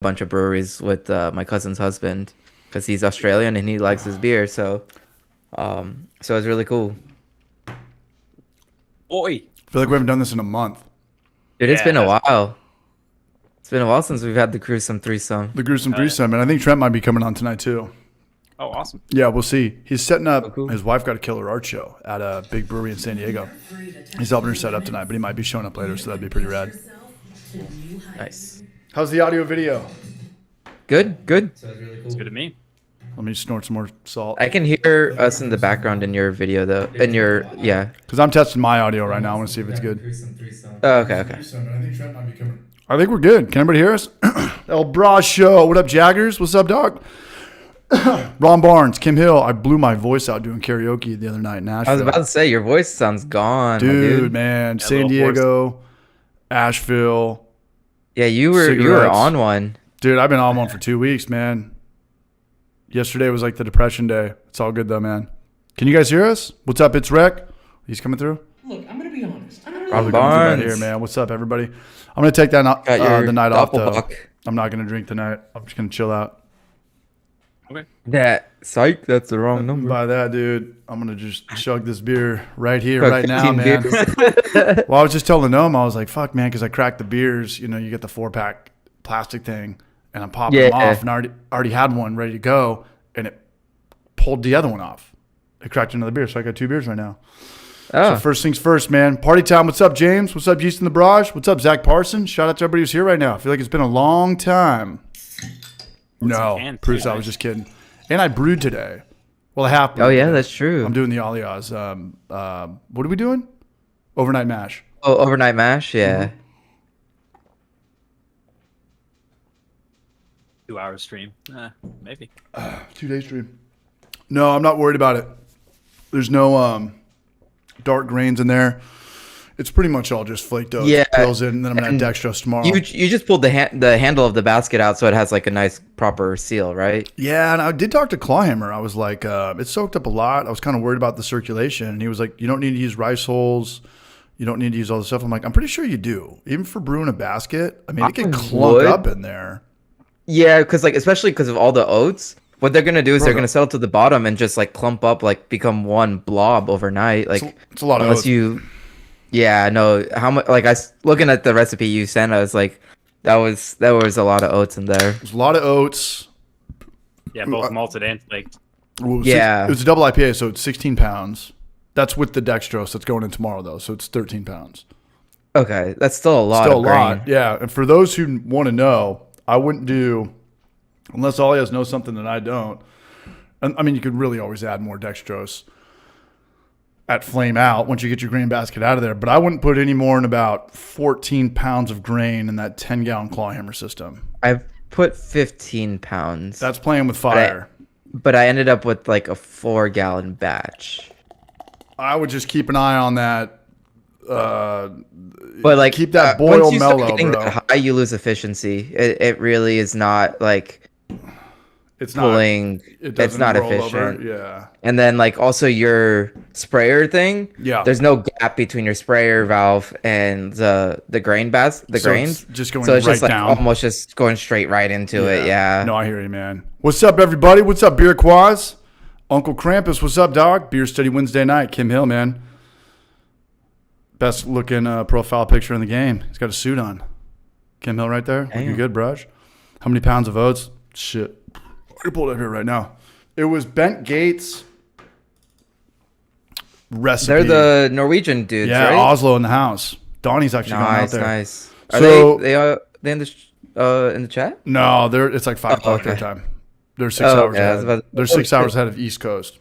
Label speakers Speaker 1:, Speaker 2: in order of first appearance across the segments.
Speaker 1: bunch of breweries with my cousin's husband because he's Australian and he likes his beer. So it's really cool.
Speaker 2: Oi.
Speaker 3: I feel like we haven't done this in a month.
Speaker 1: Dude, it's been a while. It's been a while since we've had the gruesome threesome.
Speaker 3: The gruesome threesome, and I think Trent might be coming on tonight too.
Speaker 2: Oh, awesome.
Speaker 3: Yeah, we'll see. He's setting up.
Speaker 1: Oh, cool.
Speaker 3: His wife got a killer art show at a big brewery in San Diego. He's helping her set up tonight, but he might be showing up later, so that'd be pretty rad.
Speaker 1: Nice.
Speaker 3: How's the audio video?
Speaker 1: Good, good.
Speaker 2: It's good to me.
Speaker 3: Let me snort some more salt.
Speaker 1: I can hear us in the background in your video though. In your
Speaker 3: Because I'm testing my audio right now. I want to see if it's good.
Speaker 1: Oh, okay.
Speaker 3: I think we're good. Can everybody hear us? El Bra Show. What up, Jaggers? What's up, dog? Ron Barnes, Kim Hill. I blew my voice out doing karaoke the other night in Nashville.
Speaker 1: I was about to say your voice sounds gone, my
Speaker 3: dude, man.
Speaker 2: Yeah,
Speaker 3: San Diego, Asheville.
Speaker 1: Yeah, you were
Speaker 3: Cigarettes.
Speaker 1: on one.
Speaker 3: Dude, I've been on one for 2 weeks, man. Yesterday was like the depression day. It's all good though, man. Can you guys hear us? What's up? It's Rec. He's coming through.
Speaker 4: Look, I'm gonna be honest.
Speaker 1: Ron
Speaker 3: Right
Speaker 1: Barnes.
Speaker 3: here, man. What's up, everybody? I'm gonna take that
Speaker 1: Got your
Speaker 3: the night off though.
Speaker 1: doppelbock.
Speaker 3: I'm not gonna drink tonight. I'm just gonna chill out.
Speaker 2: Okay.
Speaker 1: That psych. That's the wrong number.
Speaker 3: By that, dude, I'm gonna just chug this beer right here,
Speaker 1: Chug
Speaker 3: right now,
Speaker 1: 15
Speaker 3: man.
Speaker 1: beers.
Speaker 3: Well, I was just telling Noam, I was like, "Fuck, man," because I cracked the beers. You know, you get the 4-pack plastic thing, and I'm popping them
Speaker 1: Yeah.
Speaker 3: off, and I already had one ready to go, and it pulled the other one off. It cracked another beer, so I got 2 beers right now.
Speaker 1: Oh,
Speaker 3: So first things first, man. Party time. What's up, James? What's up, Houston the Barrage? What's up, Zach Parsons? Shout out to everybody who's here right now. I feel like it's been a long time. No,
Speaker 2: can,
Speaker 3: Bruce,
Speaker 2: too,
Speaker 3: I was
Speaker 2: nice.
Speaker 3: just kidding. And I brewed today. Well, I have.
Speaker 1: oh yeah, that's true.
Speaker 3: I'm doing the Alias. What are we doing? Overnight mash.
Speaker 1: Oh, overnight mash. Yeah.
Speaker 2: 2-hour stream. Maybe.
Speaker 3: 2-day stream. No, I'm not worried about it. There's no dark grains in there. It's pretty much all just flaked oats.
Speaker 1: Yeah,
Speaker 3: Pills in, and then I'm gonna
Speaker 1: and
Speaker 3: have dextrose tomorrow.
Speaker 1: You just pulled the handle of the basket out, so it has like a nice proper seal, right?
Speaker 3: Yeah, and I did talk to Clawhammer. I was like, it soaked up a lot. I was kind of worried about the circulation. And he was like, you don't need to use rice hulls. You don't need to use all this stuff. I'm like, I'm pretty sure you do. Even for brewing a basket. I mean, it can
Speaker 1: I
Speaker 3: clunk
Speaker 1: would.
Speaker 3: up in there.
Speaker 1: Yeah, because like especially because of all the oats, what they're gonna do is they're gonna settle to the bottom and just like clump up, like become one blob overnight. Like
Speaker 3: It's a lot of
Speaker 1: unless
Speaker 3: oats.
Speaker 1: you, yeah, no, how much? Like looking at the recipe you sent, I was like, that was a lot of oats in there.
Speaker 3: There's a lot of oats.
Speaker 2: Yeah, both malted and flaked.
Speaker 3: Well,
Speaker 1: Yeah.
Speaker 3: it was a double IPA, so it's 16 pounds. That's with the dextrose that's going in tomorrow, though, so it's 13 pounds.
Speaker 1: Okay, that's still a lot.
Speaker 3: Still
Speaker 1: of
Speaker 3: a lot,
Speaker 1: grain.
Speaker 3: yeah. And for those who want to know, I wouldn't do, unless Alias knows something that I don't. And I mean, you could really always add more dextrose at flame out once you get your grain basket out of there. But I wouldn't put any more than about 14 pounds of grain in that 10-gallon Clawhammer system.
Speaker 1: I've put 15 pounds.
Speaker 3: That's playing with fire.
Speaker 1: But I ended up with like a 4-gallon batch.
Speaker 3: I would just keep an eye on that.
Speaker 1: But like
Speaker 3: Keep that boil
Speaker 1: once you start
Speaker 3: mellow,
Speaker 1: getting
Speaker 3: bro.
Speaker 1: that high, you lose efficiency. It really is not like
Speaker 3: It's
Speaker 1: pulling.
Speaker 3: not. It
Speaker 1: It's
Speaker 3: doesn't
Speaker 1: not
Speaker 3: roll
Speaker 1: efficient.
Speaker 3: over. Yeah.
Speaker 1: And then like also your sprayer thing.
Speaker 3: Yeah.
Speaker 1: There's no gap between your sprayer valve and the grain the
Speaker 3: So
Speaker 1: grains.
Speaker 3: it's just going
Speaker 1: so it's
Speaker 3: right
Speaker 1: just like
Speaker 3: down.
Speaker 1: almost just going straight right into it. Yeah.
Speaker 3: No, I hear you, man. What's up, everybody? What's up, Beer Quaz? Uncle Krampus, what's up, dog? Beer Study Wednesday night. Kim Hill, man. Best looking profile picture in the game. He's got a suit on. Kim Hill right there. Looking
Speaker 1: Damn.
Speaker 3: good, Brush. How many pounds of oats? Shit. I pulled it up here right now. It was Bent Gates recipe.
Speaker 1: They're the Norwegian dudes,
Speaker 3: yeah,
Speaker 1: right?
Speaker 3: Oslo in the house. Donnie's actually going out
Speaker 1: Nice,
Speaker 3: there.
Speaker 1: nice. Are
Speaker 3: So-
Speaker 1: they in the chat?
Speaker 3: No, it's like 5 o'clock their
Speaker 1: okay.
Speaker 3: time. They're 6
Speaker 1: Oh,
Speaker 3: hours
Speaker 1: okay, I was
Speaker 3: ahead.
Speaker 1: about-
Speaker 3: They're
Speaker 1: oh,
Speaker 3: 6 hours
Speaker 1: shit.
Speaker 3: ahead of East Coast.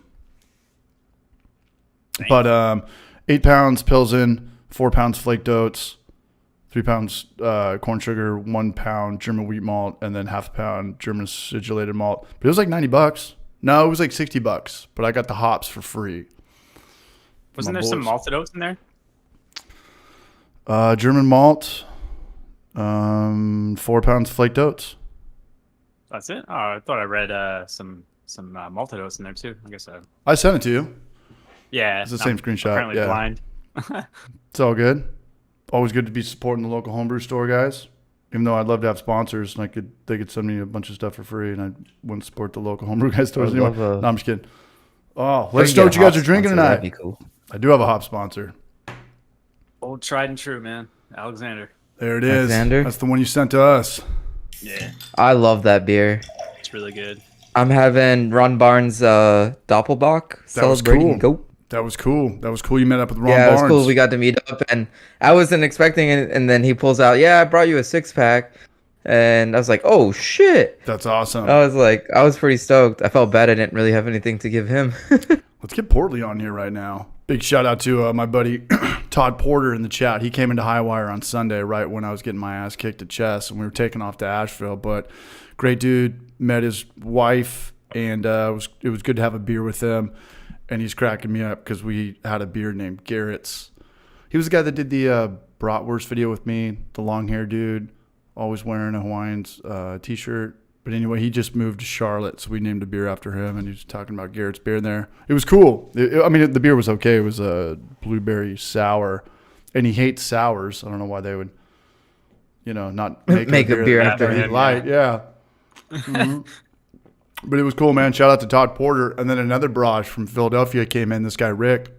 Speaker 3: But 8 pounds Pilsen, 4 pounds flaked oats, 3 pounds corn sugar, 1 pound German wheat malt, and then half a pound German acidulated malt. But it was like $90. No, it was like $60. But I got the hops for free.
Speaker 2: Wasn't
Speaker 3: My
Speaker 2: there some
Speaker 3: boys.
Speaker 2: malted oats in there?
Speaker 3: German malt, 4 pounds flaked oats.
Speaker 2: That's it? Oh, I thought I read some malted oats in there too. I guess
Speaker 3: I sent it to you.
Speaker 2: yeah.
Speaker 3: It's the same screenshot,
Speaker 2: Currently
Speaker 3: yeah.
Speaker 2: blind.
Speaker 3: It's all good. Always good to be supporting the local homebrew store, guys. Even though I'd love to have sponsors, and they could send me a bunch of stuff for free, and I wouldn't support the local homebrew guys stores anymore. No, I'm just kidding. Oh, let's know what you guys are drinking tonight.
Speaker 1: That'd be cool.
Speaker 3: I do have a hop sponsor.
Speaker 2: Old tried and true, man. Alexander.
Speaker 3: There it is.
Speaker 1: Alexander?
Speaker 3: That's the one you sent to us.
Speaker 2: Yeah,
Speaker 1: I love that beer.
Speaker 2: it's really good.
Speaker 1: I'm having Ron Barnes Doppelbock celebrating
Speaker 3: cool.
Speaker 1: Goat.
Speaker 3: That was cool. That was cool. You met up with Ron
Speaker 1: Yeah, it
Speaker 3: Barnes.
Speaker 1: was cool. We got to meet up, and I wasn't expecting it. And then he pulls out, "Yeah, I brought you a 6-pack," and I was like, "Oh shit!"
Speaker 3: That's awesome.
Speaker 1: I was pretty stoked. I felt bad I didn't really have anything to give him.
Speaker 3: Let's get Portly on here right now. Big shout out to my buddy Todd Porter in the chat. He came into Highwire on Sunday right when I was getting my ass kicked at chess, and we were taking off to Asheville. But great dude. Met his wife, and it was good to have a beer with him. And he's cracking me up because we had a beer named Garrett's. He was the guy that did the bratwurst video with me, the long hair dude, always wearing a Hawaiians t-shirt. But anyway, he just moved to Charlotte, so we named a beer after him, and he was talking about Garrett's beer in there. It was cool. The beer was okay. It was a blueberry sour, and he hates sours. I don't know why they would, not make a beer after he light. Yeah. Mm-hmm. But it was cool, man. Shout out to Todd Porter. And then another barrage from Philadelphia came in, this guy Rick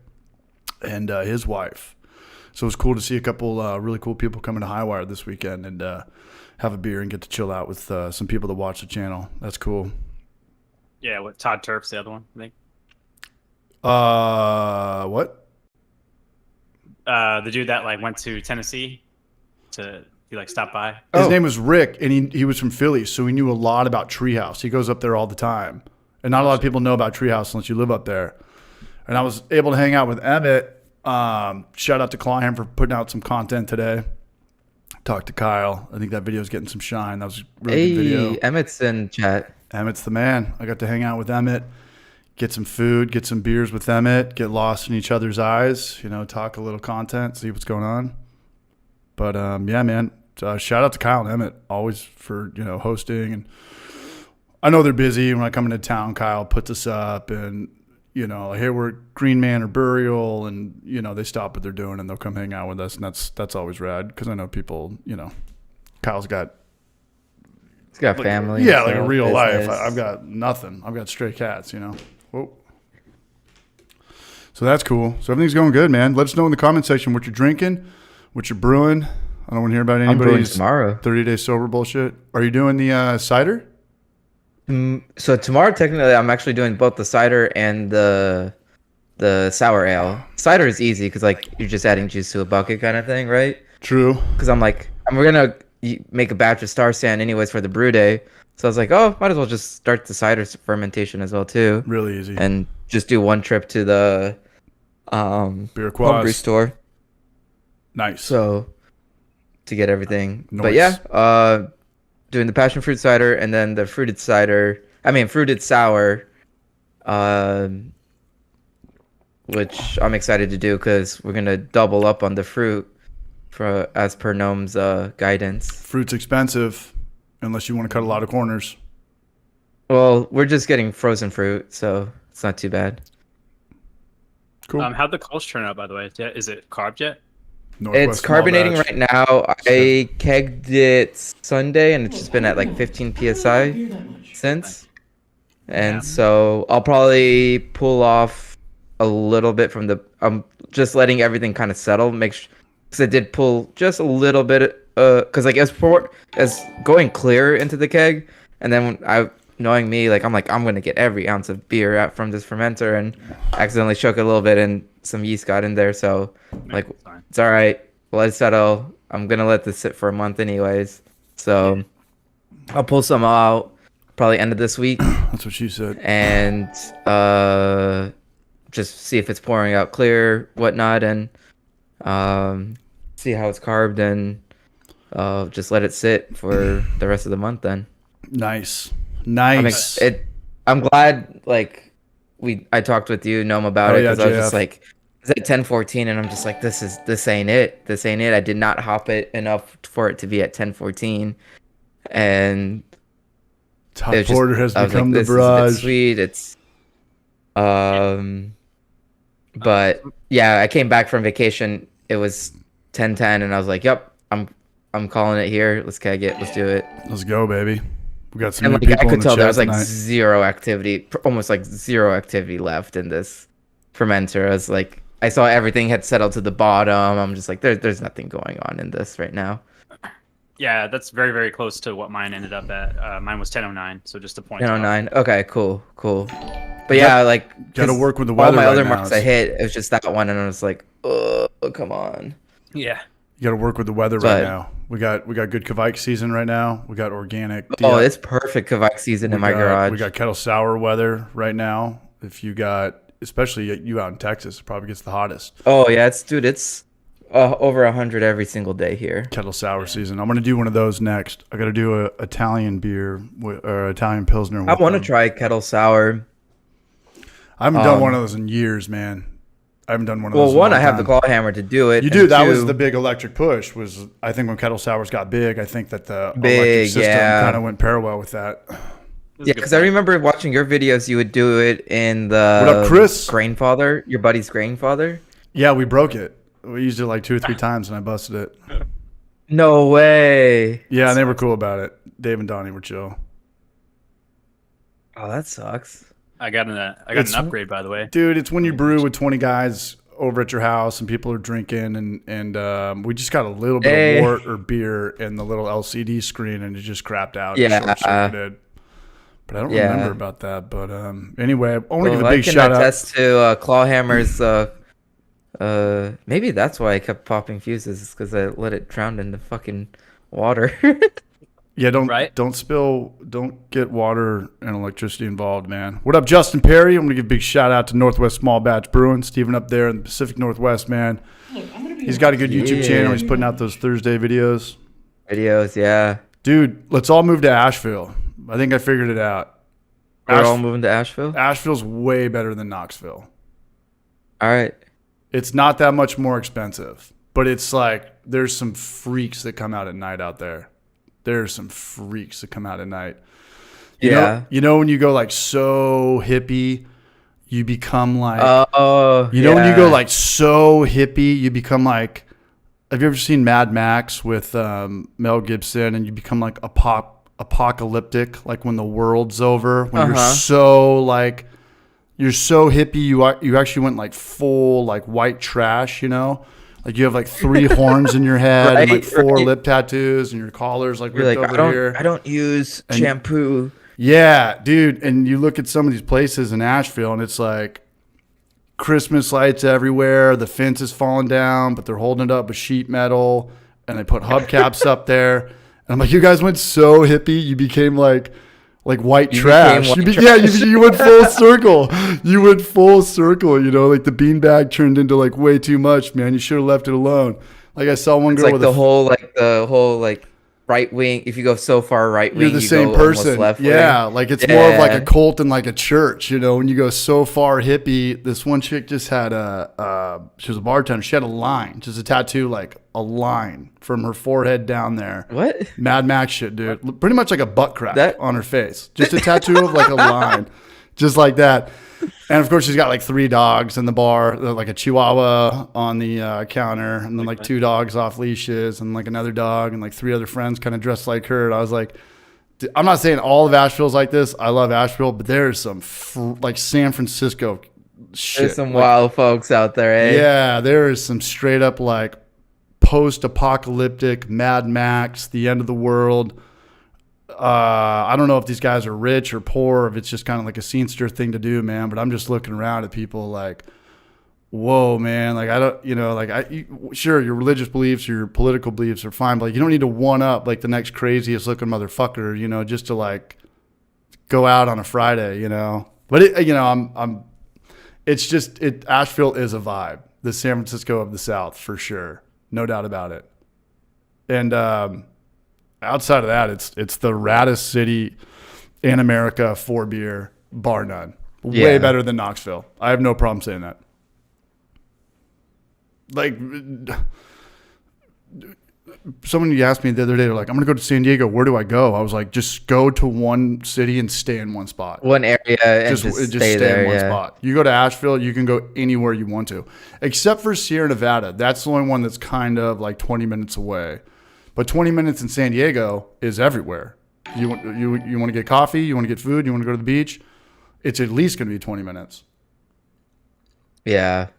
Speaker 3: and his wife. So it was cool to see a couple really cool people coming to Highwire this weekend and have a beer and get to chill out with some people that watch the channel. That's cool.
Speaker 2: Yeah, what Todd Turp's the other one, I think.
Speaker 3: What?
Speaker 2: The dude that went to Tennessee he stopped by.
Speaker 3: His name was Rick, and he was from Philly, so he knew a lot about Treehouse. He goes up there all the time. And not a lot of people know about Treehouse unless you live up there. And I was able to hang out with Emmett. Shout out to Klein for putting out some content today. Talked to Kyle. I think that video is getting some shine. That was a really good video.
Speaker 1: Emmett's in chat.
Speaker 3: Emmett's the man. I got to hang out with Emmett, get some food, get some beers with Emmett, get lost in each other's eyes, talk a little content, see what's going on. But, yeah, man, shout out to Kyle and Emmett always for, hosting. And I know they're busy. When I come into town, Kyle puts us up and, hey, we're at Green Man or Burial. And, they stop what they're doing and they'll come hang out with us. And that's always rad because I know people, Kyle's got.
Speaker 1: He's got family.
Speaker 3: Yeah, like a real
Speaker 1: business.
Speaker 3: life. I've got nothing. I've got stray cats, Whoa. So that's cool. So everything's going good, man. Let us know in the comment section what you're drinking, what you're brewing. I don't want to hear about anybody's
Speaker 1: tomorrow
Speaker 3: 30-day sober bullshit. Are you doing the cider?
Speaker 1: So tomorrow, technically, I'm actually doing both the cider and the sour ale. Cider is easy because you're just adding juice to a bucket kind of thing, right?
Speaker 3: True.
Speaker 1: Because we're gonna make a batch of Star Stand anyways for the brew day. So I was like, oh, might as well just start the cider fermentation as well too.
Speaker 3: Really easy.
Speaker 1: And just do one trip to the
Speaker 3: Beer Quaz
Speaker 1: homebrew store.
Speaker 3: Nice.
Speaker 1: So to get everything.
Speaker 3: Nice.
Speaker 1: But yeah, doing the passion fruit cider and then the fruited sour, which I'm excited to do because we're gonna double up on the fruit as per Gnome's guidance.
Speaker 3: Fruit's expensive unless you want to cut a lot of corners.
Speaker 1: Well, we're just getting frozen fruit, so it's not too bad.
Speaker 3: Cool.
Speaker 2: How'd the culture turn out, by the way? Is it carved yet?
Speaker 3: Northwest
Speaker 1: It's carbonating
Speaker 3: Small Batch.
Speaker 1: right now. I kegged it Sunday, and it's just been at 15 psi since. And so I'll probably pull off a little bit from I'm just letting everything kind of settle. Because I did pull just a little bit, because as going clear into the keg, and then knowing me, I'm gonna get every ounce of beer out from this fermenter, and accidentally shook it a little bit, and some yeast got in there. So it's all right. Let it settle. I'm gonna let this sit for a month anyways. So I'll pull some out probably end of this week.
Speaker 3: That's what she said.
Speaker 1: And just see if it's pouring out clear, whatnot, and see how it's carved, and just let it sit for the rest of the month then.
Speaker 3: Nice.
Speaker 1: I'm glad I talked with you, Gnome, about it, because I was just it's at 10:14, and I'm just this ain't it. I did not hop it enough for it to be at 10:14, and
Speaker 3: Todd Porter has become the barrage.
Speaker 1: It's sweet. It's but yeah, I came back from vacation. It was 10:10, and I was like, "Yep, I'm I'm calling it here. Let's keg it. Let's do it.
Speaker 3: Let's go, baby. We got some
Speaker 1: And
Speaker 3: new
Speaker 1: like I
Speaker 3: people in
Speaker 1: could
Speaker 3: the
Speaker 1: tell
Speaker 3: chat
Speaker 1: there was like
Speaker 3: tonight.
Speaker 1: zero activity, almost like zero activity left in this fermenter. I was like, I saw everything had settled to the bottom. I'm just like, there's nothing going on in this right now.
Speaker 2: Yeah, that's very, very close to what mine ended up at. Mine was 10:09, so just a point.
Speaker 1: 10:09. Okay, cool. But yeah, like
Speaker 3: Got to
Speaker 1: 'cause
Speaker 3: work with the
Speaker 1: all
Speaker 3: weather
Speaker 1: my
Speaker 3: right
Speaker 1: other
Speaker 3: now.
Speaker 1: marks I hit, it was just that one, and I was like, oh, come on.
Speaker 2: Yeah.
Speaker 3: You got to work with the weather
Speaker 1: But-
Speaker 3: right now. We got good Kvike season right now. We got organic.
Speaker 1: Oh, it's perfect Kvike season in my garage.
Speaker 3: We got kettle sour weather right now. If you got, especially you out in Texas, it probably gets the hottest.
Speaker 1: Oh yeah, it's over 100 every single day here.
Speaker 3: Kettle sour season. I'm gonna do one of those next. I got to do a Italian beer or Italian Pilsner.
Speaker 1: I
Speaker 3: with
Speaker 1: want to
Speaker 3: them.
Speaker 1: try kettle sour.
Speaker 3: I haven't done one of those in years, man. I haven't done one of those.
Speaker 1: Well,
Speaker 3: in a
Speaker 1: one,
Speaker 3: long
Speaker 1: I have the
Speaker 3: time.
Speaker 1: claw hammer to do it.
Speaker 3: You
Speaker 1: and
Speaker 3: do. That
Speaker 1: two,
Speaker 3: was the big electric push. Was I think when kettle sours got big, I think that the electric
Speaker 1: Big,
Speaker 3: system
Speaker 1: yeah.
Speaker 3: kind of went parallel with that.
Speaker 1: Yeah, because I remember watching your videos. You would do it in the
Speaker 3: What up, Chris?
Speaker 1: Grainfather, your buddy's Grainfather.
Speaker 3: Yeah, we broke it. We used it like 2 or 3 times, and I busted it.
Speaker 1: No way.
Speaker 3: Yeah, and they were cool about it. Dave and Donnie were chill.
Speaker 1: Oh, that sucks.
Speaker 2: I got an
Speaker 3: It's-
Speaker 2: upgrade, by the way.
Speaker 3: Dude, it's when you brew with 20 guys over at your house and people are drinking, and we just got a little bit
Speaker 1: Hey.
Speaker 3: of wort or beer in the little LCD screen, and it just crapped out.
Speaker 1: Yeah.
Speaker 3: And short-circuited. But I don't
Speaker 1: Yeah.
Speaker 3: remember about that. But anyway, I want to give a
Speaker 1: I
Speaker 3: big
Speaker 1: can
Speaker 3: shout out.
Speaker 1: attest to Clawhammer's. Maybe that's why I kept popping fuses, because I let it drown in the fucking water.
Speaker 3: Yeah, don't get water and electricity involved, man. What up, Justin Perry? I'm gonna give a big shout out to Northwest Small Batch Brewing, Steven up there in the Pacific Northwest, man. He's got a good YouTube channel. He's putting out those Thursday videos.
Speaker 1: Videos, yeah.
Speaker 3: Dude, let's all move to Asheville. I think I figured it out.
Speaker 1: We're all moving to Asheville.
Speaker 3: Asheville's way better than Knoxville.
Speaker 1: All right.
Speaker 3: It's not that much more expensive, but it's like there's some freaks that come out at night out there. There's some freaks that come out at night. You know when you go like so hippie, you become like when you go like so hippie, you become like, have you ever seen Mad Max with Mel Gibson, and you become like apocalyptic, like when the world's over, when you're so like you're so hippie, you actually went like full like white trash, you know? Like you have like 3 horns in your head and like 4 lip tattoos, and your collar's like ripped over here.
Speaker 1: I don't use shampoo.
Speaker 3: Yeah, dude. And you look at some of these places in Asheville, and it's like Christmas lights everywhere. The fence is falling down, but they're holding it up with sheet metal, and they put hubcaps up there. And I'm like, you guys went so hippie, you became like white trash. You went full circle. You went full circle. You know, like the beanbag turned into like way too much, man. You should have left it alone. Like I saw one girl
Speaker 1: Like
Speaker 3: with
Speaker 1: the whole right wing. If you go so far right wing,
Speaker 3: you're the same
Speaker 1: go
Speaker 3: person.
Speaker 1: Left
Speaker 3: Yeah,
Speaker 1: wing.
Speaker 3: like it's more of like a cult and like a church. You know, when you go so far hippie, this one chick just had she was a bartender. She had a line, just a tattoo, like a line from her forehead down there.
Speaker 1: What?
Speaker 3: Mad Max shit, dude. Pretty much like a butt crack on her face. Just a tattoo of like a line, just like that. And of course, she's got like 3 dogs in the bar, like a Chihuahua on the counter, and then like 2 dogs off leashes, and like another dog, and like 3 other friends kind of dressed like her. And I was like, I'm not saying all of Asheville's like this. I love Asheville, but there's some like San Francisco shit.
Speaker 1: There's some wild folks out there, eh?
Speaker 3: Yeah, there is some straight up like post-apocalyptic Mad Max, the end of the world. I don't know if these guys are rich or poor, if it's just kind of like a scenester thing to do, man. But I'm just looking around at people like, whoa, man. Like, I don't, you know, like sure, your religious beliefs, your political beliefs are fine, but like, you don't need to one up like the next craziest looking motherfucker, you know, just to like go out on a Friday, you know. But Asheville is a vibe, the San Francisco of the South for sure, no doubt about it. And outside of that, it's the raddest city in America for beer, bar none. Way better than Knoxville. I have no problem saying that. Like, someone asked me the other day, they're like, I'm going to go to San Diego. Where do I go? I was like, just go to one city and stay in one spot.
Speaker 1: One area and just stay there,
Speaker 3: in one spot. You go to Asheville, you can go anywhere you want to, except for Sierra Nevada. That's the only one that's kind of like 20 minutes away. But 20 minutes in San Diego is everywhere. You want to get coffee, you want to get food, you want to go to the beach. It's at least going to be 20 minutes.
Speaker 1: Yeah.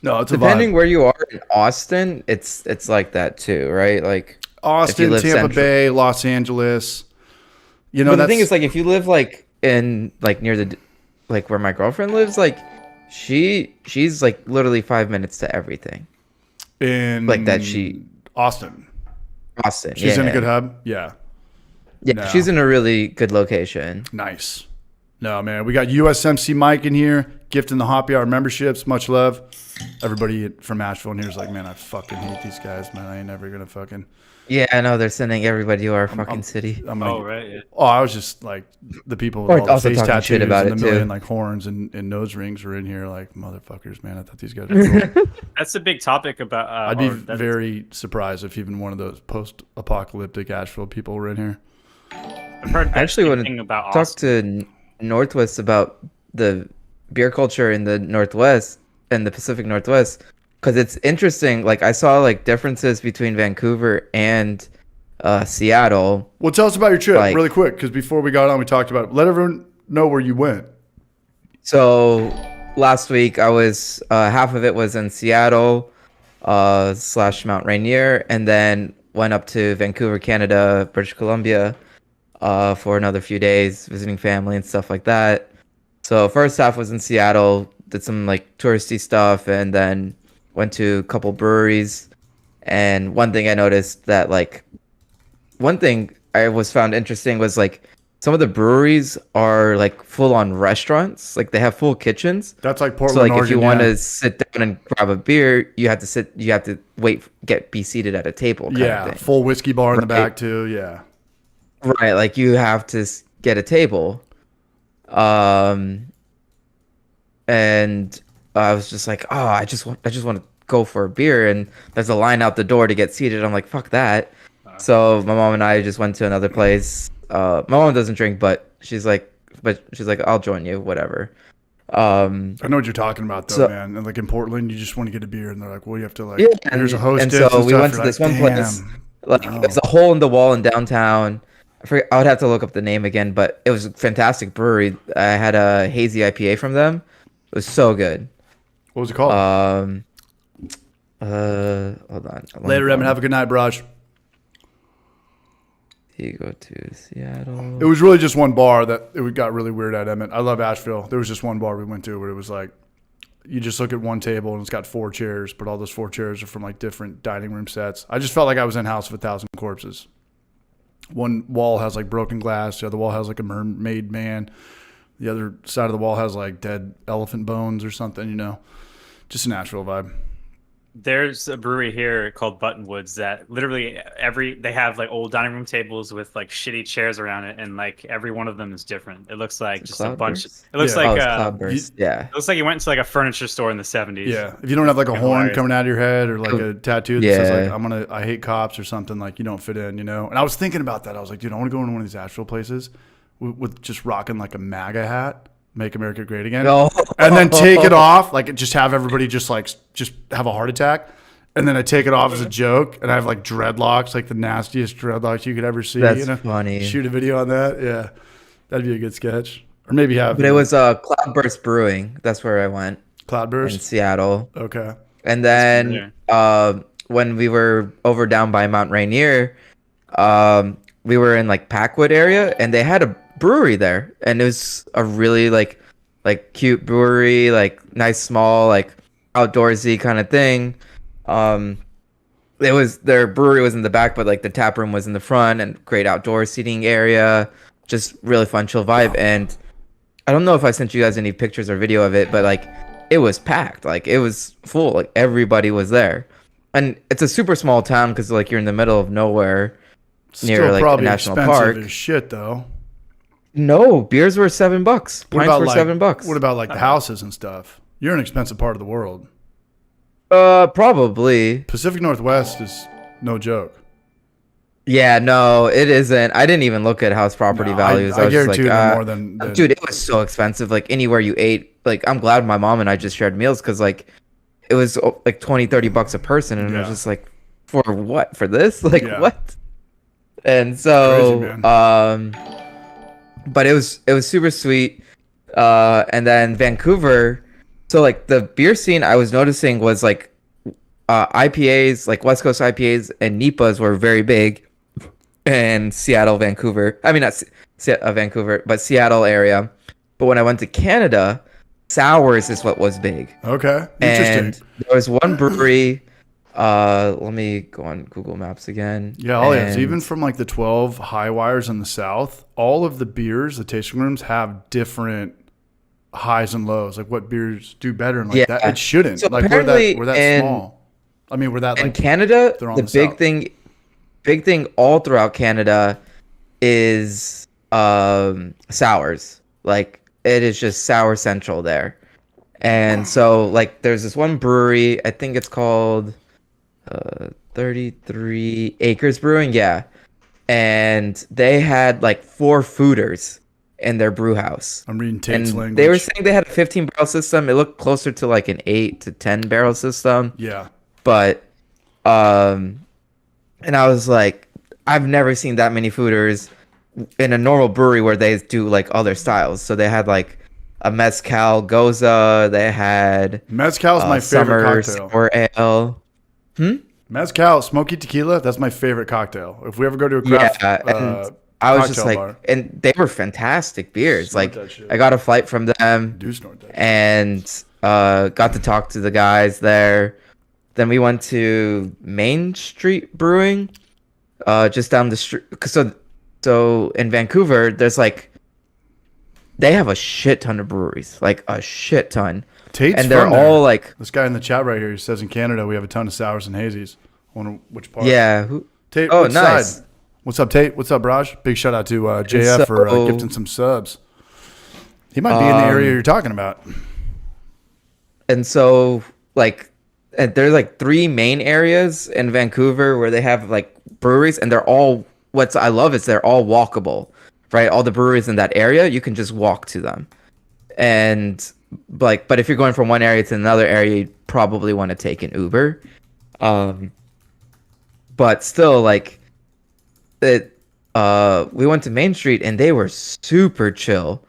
Speaker 3: No, it's
Speaker 1: depending
Speaker 3: a vibe.
Speaker 1: where you are in Austin, it's like that too, right? Like
Speaker 3: Austin, Tampa Bay, Los Angeles. You know,
Speaker 1: but the thing is, like, if you live like in like near the like where my girlfriend lives, like she's like literally 5 minutes to everything.
Speaker 3: In
Speaker 1: like that
Speaker 3: Austin. She's in a good hub. Yeah.
Speaker 1: Yeah,
Speaker 3: No.
Speaker 1: she's in a really good location.
Speaker 3: Nice. No, man. We got USMC Mike in here, gifting the Hoppy Hour memberships. Much love. Everybody from Asheville in here is like, man, I fucking hate these guys, man. I ain't never going to fucking.
Speaker 1: Yeah, I know. They're sending everybody to our fucking city.
Speaker 3: I'm like,
Speaker 2: right. Yeah.
Speaker 3: Oh, I was just like, the people with
Speaker 1: Or
Speaker 3: all the
Speaker 1: also
Speaker 3: face
Speaker 1: talking
Speaker 3: tattoos
Speaker 1: shit about
Speaker 3: and
Speaker 1: it,
Speaker 3: the million
Speaker 1: too.
Speaker 3: like horns and nose rings were in here. Like, motherfuckers, man. I thought these guys were cool.
Speaker 2: That's a big topic about.
Speaker 3: I'd be very surprised if even one of those post-apocalyptic Asheville people were in here.
Speaker 2: I've heard
Speaker 1: I actually want
Speaker 2: thing
Speaker 1: to
Speaker 2: about
Speaker 1: talk
Speaker 2: Austin.
Speaker 1: to Northwest about the beer culture in the Northwest and the Pacific Northwest, because it's interesting. Like, I saw like differences between Vancouver and Seattle.
Speaker 3: Well, tell us about your trip
Speaker 1: Like-
Speaker 3: really quick, because before we got on, we talked about it. Let everyone know where you went.
Speaker 1: So last week I was half of it was in Seattle / Mount Rainier, and then went up to Vancouver, Canada, British Columbia for another few days, visiting family and stuff like that. So first half was in Seattle, did some like touristy stuff, and then went to a couple breweries. And one thing I noticed that like one thing I was found interesting was like some of the breweries are like full on restaurants, like they have full kitchens.
Speaker 3: That's like
Speaker 1: So
Speaker 3: Portland,
Speaker 1: like
Speaker 3: Oregon.
Speaker 1: if you want
Speaker 3: yeah.
Speaker 1: to sit down and grab a beer, you have to be seated at a table kind
Speaker 3: Yeah,
Speaker 1: of thing.
Speaker 3: full whiskey bar in the
Speaker 1: Right.
Speaker 3: back too. Yeah.
Speaker 1: Right, like you have to get a table. And I was just like, "Oh, I just want to go for a beer," and there's a line out the door to get seated. I'm like, "Fuck that." So my mom and I just went to another place. My mom doesn't drink, but she's like, "I'll join you, whatever."
Speaker 3: I know what you're talking about though,
Speaker 1: So-
Speaker 3: man. And like in Portland, you just want to get a beer, and they're like, "Well, you have to like,
Speaker 1: Yeah,
Speaker 3: here's a
Speaker 1: and
Speaker 3: hostess."
Speaker 1: so we
Speaker 3: stuff.
Speaker 1: went to
Speaker 3: You're
Speaker 1: this
Speaker 3: like,
Speaker 1: one place.
Speaker 3: "Damn."
Speaker 1: Like
Speaker 3: Oh.
Speaker 1: it's a hole in the wall in downtown. I would have to look up the name again, but it was a fantastic brewery. I had a hazy IPA from them. It was so good.
Speaker 3: What was it called?
Speaker 1: Hold on.
Speaker 3: Later, Evan. Have a good night, Braj.
Speaker 1: You go to Seattle.
Speaker 3: It was really just one bar that it got really weird at, Emmett. I love Asheville. There was just one bar we went to where it was like, you just look at one table and it's got 4 chairs, but all those 4 chairs are from like different dining room sets. I just felt like I was in House of 1,000 Corpses. One wall has like broken glass. The other wall has like a mermaid man. The other side of the wall has like dead elephant bones or something, you know. Just an Asheville vibe.
Speaker 2: There's a brewery here called Buttonwoods that literally they have like old dining room tables with like shitty chairs around it, and like every one of them is different. It looks like just a bunch.
Speaker 1: Cloudburst?
Speaker 2: It looks
Speaker 3: Yeah.
Speaker 1: Oh,
Speaker 2: like
Speaker 1: it's Cloudburst. Yeah.
Speaker 2: it looks like you went to like a furniture store in the 70s.
Speaker 3: Yeah. If you don't have like a horn
Speaker 2: Hilarious.
Speaker 3: coming out of your head or like a tattoo that says
Speaker 1: Yeah.
Speaker 3: like I hate cops or something, like you don't fit in, you know. And I was thinking about that. I was like, dude, I want to go into one of these Asheville places with just rocking like a MAGA hat, Make America Great Again,
Speaker 1: No.
Speaker 3: and then take it off, like just have everybody just have a heart attack. And then I take it off as a joke, and I have like dreadlocks, like the nastiest dreadlocks you could ever see.
Speaker 1: That's
Speaker 3: you know?
Speaker 1: funny.
Speaker 3: Shoot a video on that, yeah, that'd be a good sketch. Or maybe have.
Speaker 1: But it was Cloudburst Brewing. That's where I went in
Speaker 3: Cloudburst.
Speaker 1: Seattle.
Speaker 3: Okay.
Speaker 1: And then when we were over down by Mount Rainier, we were in like Packwood area, and they had a brewery there, and it was a really like cute brewery, like nice small like outdoorsy kind of thing. It was their brewery was in the back, but like the tap room was in the front, and great outdoor seating area, just really fun, chill vibe. And I don't know if I sent you guys any pictures or video of it, but like it was packed, like it was full, like everybody was there. And it's a super small town because like you're in the middle of nowhere near
Speaker 3: Still
Speaker 1: like a
Speaker 3: probably
Speaker 1: national
Speaker 3: expensive
Speaker 1: park.
Speaker 3: as shit though.
Speaker 1: No, beers were $7. Pints were
Speaker 3: like,
Speaker 1: $7.
Speaker 3: What about like the houses and stuff? You're an expensive part of the world.
Speaker 1: Probably.
Speaker 3: Pacific Northwest is no joke.
Speaker 1: Yeah, no, it isn't. I didn't even look at house property
Speaker 3: No,
Speaker 1: values.
Speaker 3: I
Speaker 1: was just
Speaker 3: guarantee
Speaker 1: like,
Speaker 3: they're more than
Speaker 1: dude, it was so expensive. Like anywhere you ate, like I'm glad my mom and I just shared meals because like it was like $20-30 a person, and it was
Speaker 3: Yeah.
Speaker 1: just like, for what? For this? Like
Speaker 3: Yeah.
Speaker 1: what? And so,
Speaker 3: Crazy, man.
Speaker 1: but it was super sweet. And then Vancouver. So like the beer scene I was noticing was like IPAs, like West Coast IPAs and NEPAs were very big in Seattle, Vancouver. I mean, not Vancouver, but Seattle area. But when I went to Canada, sours is what was big.
Speaker 3: Okay.
Speaker 1: And
Speaker 3: Interesting.
Speaker 1: there was one brewery. Let me go on Google Maps again.
Speaker 3: Yeah, oh yeah.
Speaker 1: And-
Speaker 3: So even from like the 12 high wires in the south, all of the beers, the tasting rooms have different highs and lows. Like what beers do better and like
Speaker 1: Yeah.
Speaker 3: that. It shouldn't.
Speaker 1: So
Speaker 3: like
Speaker 1: apparently
Speaker 3: we're that
Speaker 1: in-
Speaker 3: small. I mean, we're that
Speaker 1: in
Speaker 3: like
Speaker 1: Canada,
Speaker 3: they're on
Speaker 1: the
Speaker 3: the
Speaker 1: big
Speaker 3: south.
Speaker 1: thing all throughout Canada is sours. Like it is just sour central there. And so like there's this one brewery, I think it's called 33 Acres Brewing, yeah. And they had like 4 fooders in their brew house.
Speaker 3: I'm reading Tate's
Speaker 1: And
Speaker 3: language.
Speaker 1: they were saying they had a 15 barrel system. It looked closer to like an 8 to 10 barrel system.
Speaker 3: Yeah.
Speaker 1: But and I was like, I've never seen that many fooders in a normal brewery where they do like other styles. So they had like a mezcal goza, they had
Speaker 3: Mezcal's my
Speaker 1: summer
Speaker 3: favorite cocktail.
Speaker 1: sour ale.
Speaker 3: Mezcal, smoky tequila, that's my favorite cocktail. If we ever go to a craft
Speaker 1: Yeah, and I was just
Speaker 3: cocktail
Speaker 1: like,
Speaker 3: bar.
Speaker 1: and they were fantastic beers.
Speaker 3: Snort
Speaker 1: Like
Speaker 3: that shit.
Speaker 1: I got a flight from them
Speaker 3: Do snort that.
Speaker 1: and got to talk to the guys there. Then we went to Main Street Brewing, just down the street. So in Vancouver, there's like they have a shit ton of breweries, like a shit ton,
Speaker 3: Tate's
Speaker 1: and they're
Speaker 3: from there.
Speaker 1: all like,
Speaker 3: This guy in the chat right here, he says in Canada we have a ton of sours and hazies. I wonder which part.
Speaker 1: yeah.
Speaker 3: Tate,
Speaker 1: Oh,
Speaker 3: which
Speaker 1: nice.
Speaker 3: side? What's up, Tate? What's up, Raj? Big shout out to JF for
Speaker 1: so-
Speaker 3: gifting some subs. He might be in the area you're talking about.
Speaker 1: And so like, and there's like 3 main areas in Vancouver where they have like breweries, and they're all. What I love is they're all walkable, right? All the breweries in that area, you can just walk to them. And like, but if you're going from one area to another area, you probably want to take an Uber. But still, like, it. We went to Main Street and they were super chill.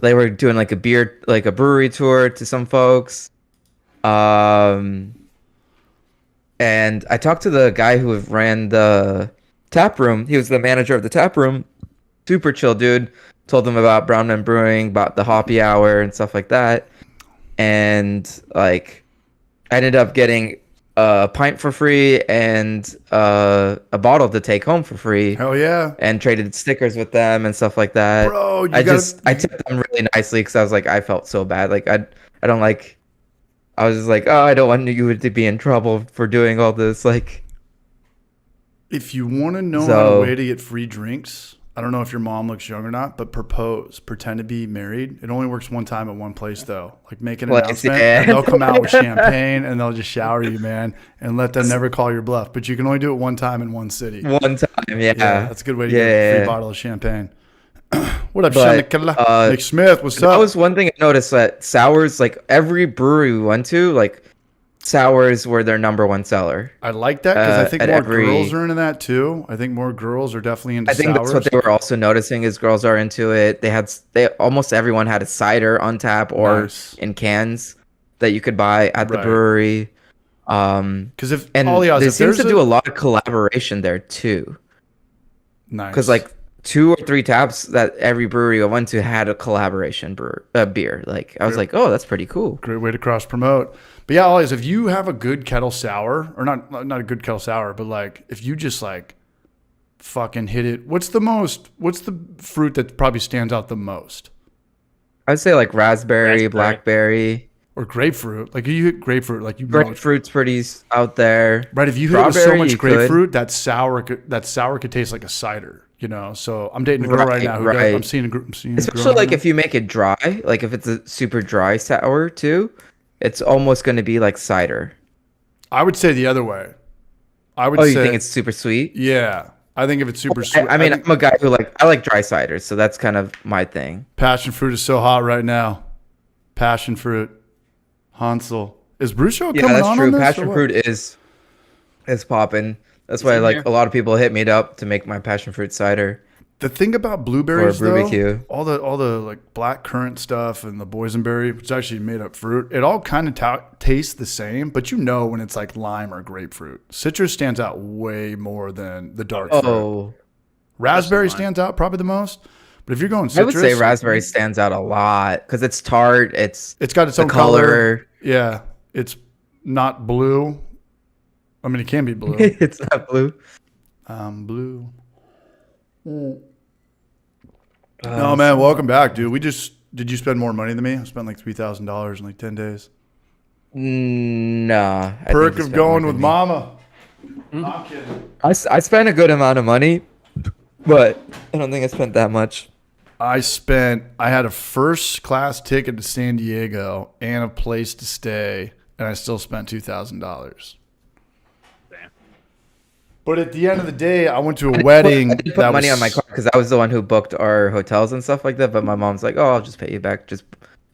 Speaker 1: They were doing like a brewery tour to some folks. And I talked to the guy who ran the tap room. He was the manager of the tap room. Super chill dude. Told them about Brown Man Brewing, about the happy hour and stuff like that. And like, I ended up getting a pint for free and a bottle to take home for free.
Speaker 3: Hell yeah.
Speaker 1: And traded stickers with them and stuff like that.
Speaker 3: Bro,
Speaker 1: I tipped them really nicely because I was like, I felt so bad. Like I don't like. I was just like, oh, I don't want you to be in trouble for doing all this. Like,
Speaker 3: if you want to know
Speaker 1: So-
Speaker 3: a way to get free drinks, I don't know if your mom looks young or not, but propose, pretend to be married. It only works one time at one place though. Like make an
Speaker 1: Place,
Speaker 3: announcement,
Speaker 1: yeah.
Speaker 3: and they'll come out with champagne and they'll just shower you, man, and let them never call your bluff. But you can only do it one time in one city.
Speaker 1: one time, yeah.
Speaker 3: Yeah, that's a good way to get a free bottle of champagne. What up, Sean
Speaker 1: But,
Speaker 3: Nicola? Nick Smith, what's
Speaker 1: That
Speaker 3: up?
Speaker 1: was one thing I noticed, that sours, like every brewery we went to, like sours were their number one seller.
Speaker 3: I like that because I think
Speaker 1: at
Speaker 3: more
Speaker 1: every-
Speaker 3: girls are into that too. I think more girls are definitely into
Speaker 1: I think
Speaker 3: sours.
Speaker 1: that's what they were also noticing, is girls are into it. They almost everyone had a cider on tap or
Speaker 3: Nice.
Speaker 1: in cans that you could buy at the
Speaker 3: Right.
Speaker 1: brewery.
Speaker 3: Because if
Speaker 1: And
Speaker 3: all
Speaker 1: they
Speaker 3: if
Speaker 1: seem
Speaker 3: there's
Speaker 1: to do a lot of collaboration there too.
Speaker 3: nice,
Speaker 1: Because like 2 or 3 taps that every brewery I went to had a collaboration beer. Like I was like, oh, that's pretty cool.
Speaker 3: great way to cross promote. But yeah, always if you have a good kettle sour, or not a good kettle sour, but like if you just like fucking hit it. What's the fruit that probably stands out the most?
Speaker 1: I'd say like raspberry,
Speaker 2: Raspberry.
Speaker 1: blackberry.
Speaker 3: Or grapefruit. Like you hit grapefruit, like you know,
Speaker 1: Grapefruit's pretty out there.
Speaker 3: right? If you hit it with so
Speaker 1: Strawberry,
Speaker 3: much
Speaker 1: you could.
Speaker 3: grapefruit, that sour could taste like a cider. You know, so I'm dating a girl right now who does,
Speaker 1: Right.
Speaker 3: I'm seeing a girl
Speaker 1: Especially
Speaker 3: right
Speaker 1: like
Speaker 3: now.
Speaker 1: if you make it dry, like if it's a super dry sour too, it's almost going to be like cider.
Speaker 3: I would say the other way. I would
Speaker 1: Oh,
Speaker 3: say
Speaker 1: you think it's super sweet?
Speaker 3: yeah. I think if it's super sweet.
Speaker 1: I mean,
Speaker 3: think
Speaker 1: I'm a guy who I like dry ciders, so that's kind of my thing.
Speaker 3: passion fruit is so hot right now. Passion fruit. Hansel. Is Bruce Show
Speaker 1: Yeah,
Speaker 3: coming
Speaker 1: that's
Speaker 3: on
Speaker 1: true.
Speaker 3: on this, or
Speaker 1: Passion
Speaker 3: what?
Speaker 1: fruit is It's popping. That's why
Speaker 2: Same
Speaker 1: like
Speaker 2: here.
Speaker 1: a lot of people hit me up to make my passion fruit cider
Speaker 3: The thing about
Speaker 1: or
Speaker 3: blueberries, though,
Speaker 1: barbecue.
Speaker 3: all the like black currant stuff and the boysenberry, which is actually made up fruit, it all kind of tastes the same, but you know when it's like lime or grapefruit. Citrus stands out way more than the dark fruit.
Speaker 1: Oh,
Speaker 3: Raspberry
Speaker 2: Especially lime.
Speaker 3: stands out probably the most, but if you're going
Speaker 1: I would say
Speaker 3: citrus,
Speaker 1: raspberry stands out a lot because it's tart. It's
Speaker 3: it's got its
Speaker 1: the
Speaker 3: own color.
Speaker 1: color.
Speaker 3: Yeah, it's not blue. I mean, it can be blue.
Speaker 1: It's not blue.
Speaker 3: Blue. No,
Speaker 1: Uh,
Speaker 3: man, welcome back, dude. Did you spend more money than me? I spent like $3,000 in like 10 days.
Speaker 1: Nah. I
Speaker 3: Perk
Speaker 1: think you
Speaker 3: of
Speaker 1: spent
Speaker 3: going
Speaker 1: more
Speaker 3: with
Speaker 1: than me.
Speaker 3: mama. I'm kidding.
Speaker 1: I spent a good amount of money, but I don't think I spent that much.
Speaker 3: I had a first class ticket to San Diego and a place to stay, and I still spent $2,000.
Speaker 2: Damn.
Speaker 3: But at the end of the day, I went to a wedding.
Speaker 1: I did put money on my car because I was the one who booked our hotels and stuff like that. But my mom's like, "Oh, I'll just pay you back. Just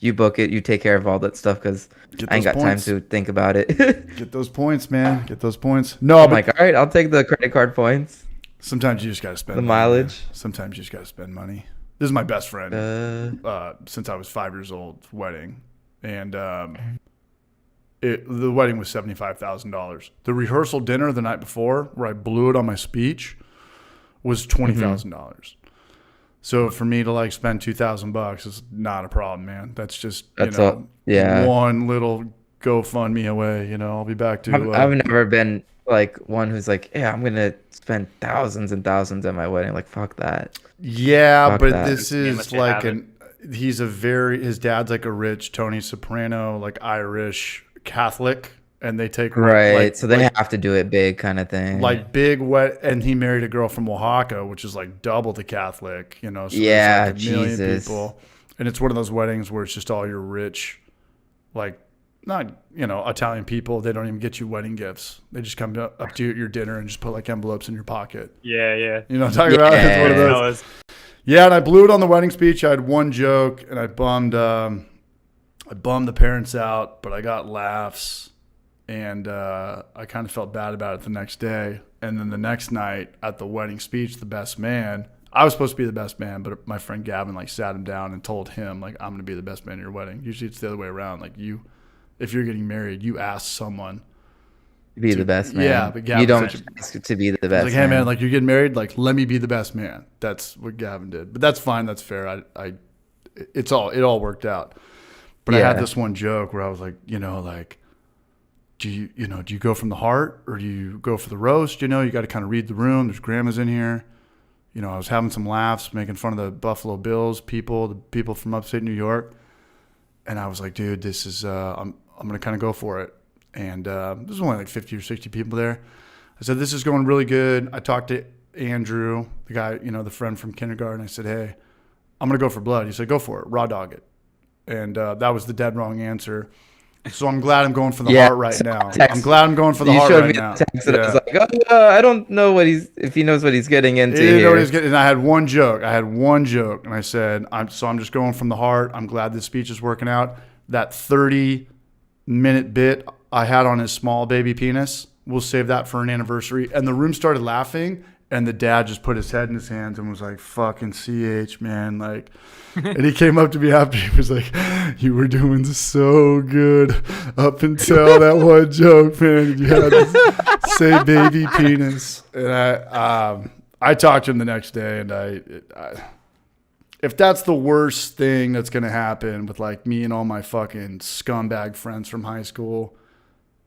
Speaker 1: you book it. You take care of all that stuff because
Speaker 3: Get
Speaker 1: I ain't
Speaker 3: those
Speaker 1: got
Speaker 3: points.
Speaker 1: time to think about it."
Speaker 3: Get those points, man. Get those points. No,
Speaker 1: I'm
Speaker 3: but
Speaker 1: like, all right, I'll take the credit card points.
Speaker 3: sometimes you just got to spend
Speaker 1: The
Speaker 3: money, man.
Speaker 1: mileage.
Speaker 3: Sometimes you just got to spend money. This is my best friend.
Speaker 1: Uh,
Speaker 3: Since I was 5 years old wedding, and the wedding was $75,000. The rehearsal dinner the night before, where I blew it on my speech, was $20,000. So for me to like spend $2,000 is not a problem, man. That's just
Speaker 1: yeah.
Speaker 3: one little GoFundMe away. I'll be back to.
Speaker 1: I've never been like one who's like, yeah, I'm gonna spend thousands and thousands at my wedding. Like, fuck that.
Speaker 3: Yeah,
Speaker 1: Fuck
Speaker 3: but
Speaker 1: that.
Speaker 3: this
Speaker 2: You
Speaker 3: is
Speaker 2: must have
Speaker 3: like
Speaker 2: it.
Speaker 3: his dad's like a rich Tony Soprano, like Irish Catholic, and they take
Speaker 1: Right.
Speaker 3: like,
Speaker 1: So they have to do it big kind of thing.
Speaker 3: like big wet, and he married a girl from Oaxaca, which is like double the Catholic, So
Speaker 1: Yeah,
Speaker 3: there's like a million
Speaker 1: Jesus.
Speaker 3: people, and it's one of those weddings where it's just all your rich, like not Italian people. They don't even get you wedding gifts. They just come up to you at your dinner and just put like envelopes in your pocket.
Speaker 2: Yeah, yeah.
Speaker 3: You know what I'm talking about? It's one of
Speaker 1: Yeah.
Speaker 3: those.
Speaker 2: No, it's-
Speaker 3: Yeah, and I blew it on the wedding speech. I had one joke, and I bummed the parents out, but I got laughs, and I kind of felt bad about it the next day. And then the next night at the wedding speech, the best man. I was supposed to be the best man, but my friend Gavin like sat him down and told him like, I'm going to be the best man at your wedding. Usually it's the other way around. Like if you're getting married, you ask someone.
Speaker 1: be the best man.
Speaker 3: Yeah, but Gavin
Speaker 1: you don't
Speaker 3: said-
Speaker 1: ask to be the
Speaker 3: He's
Speaker 1: best.
Speaker 3: like, hey man, like you're getting married, like let me be the best man. That's what Gavin did. But that's fine, that's fair. It all worked out. But I had
Speaker 1: Yeah.
Speaker 3: this one joke where I was like, like, do you go from the heart or do you go for the roast? You got to kind of read the room. There's grandmas in here. I was having some laughs, making fun of the Buffalo Bills the people from upstate New York. And I was like, dude, this is I'm gonna kind of go for it. And there's only like 50 or 60 people there. I said, this is going really good. I talked to Andrew, the guy, the friend from kindergarten. I said, hey, I'm going to go for blood. He said, go for it. Raw dog it. And that was the dead wrong answer. So I'm glad I'm going for the heart right now. I'm glad I'm going for the
Speaker 1: you
Speaker 3: heart
Speaker 1: showed
Speaker 3: right
Speaker 1: me
Speaker 3: now.
Speaker 1: the text and I was like, I don't know if he knows what he's getting into
Speaker 3: He didn't know
Speaker 1: here.
Speaker 3: what he was getting. And I had one joke. And I said, I'm just going from the heart. I'm glad this speech is working out. That 30-minute bit I had on his small baby penis, we'll save that for an anniversary. And the room started laughing, and the dad just put his head in his hands and was like, fucking CH, man. Like, and he came up to me after. He was like, you were doing so good up until that one joke, man. You had to say baby penis. And I talked to him the next day, and if that's the worst thing that's going to happen with like me and all my fucking scumbag friends from high school,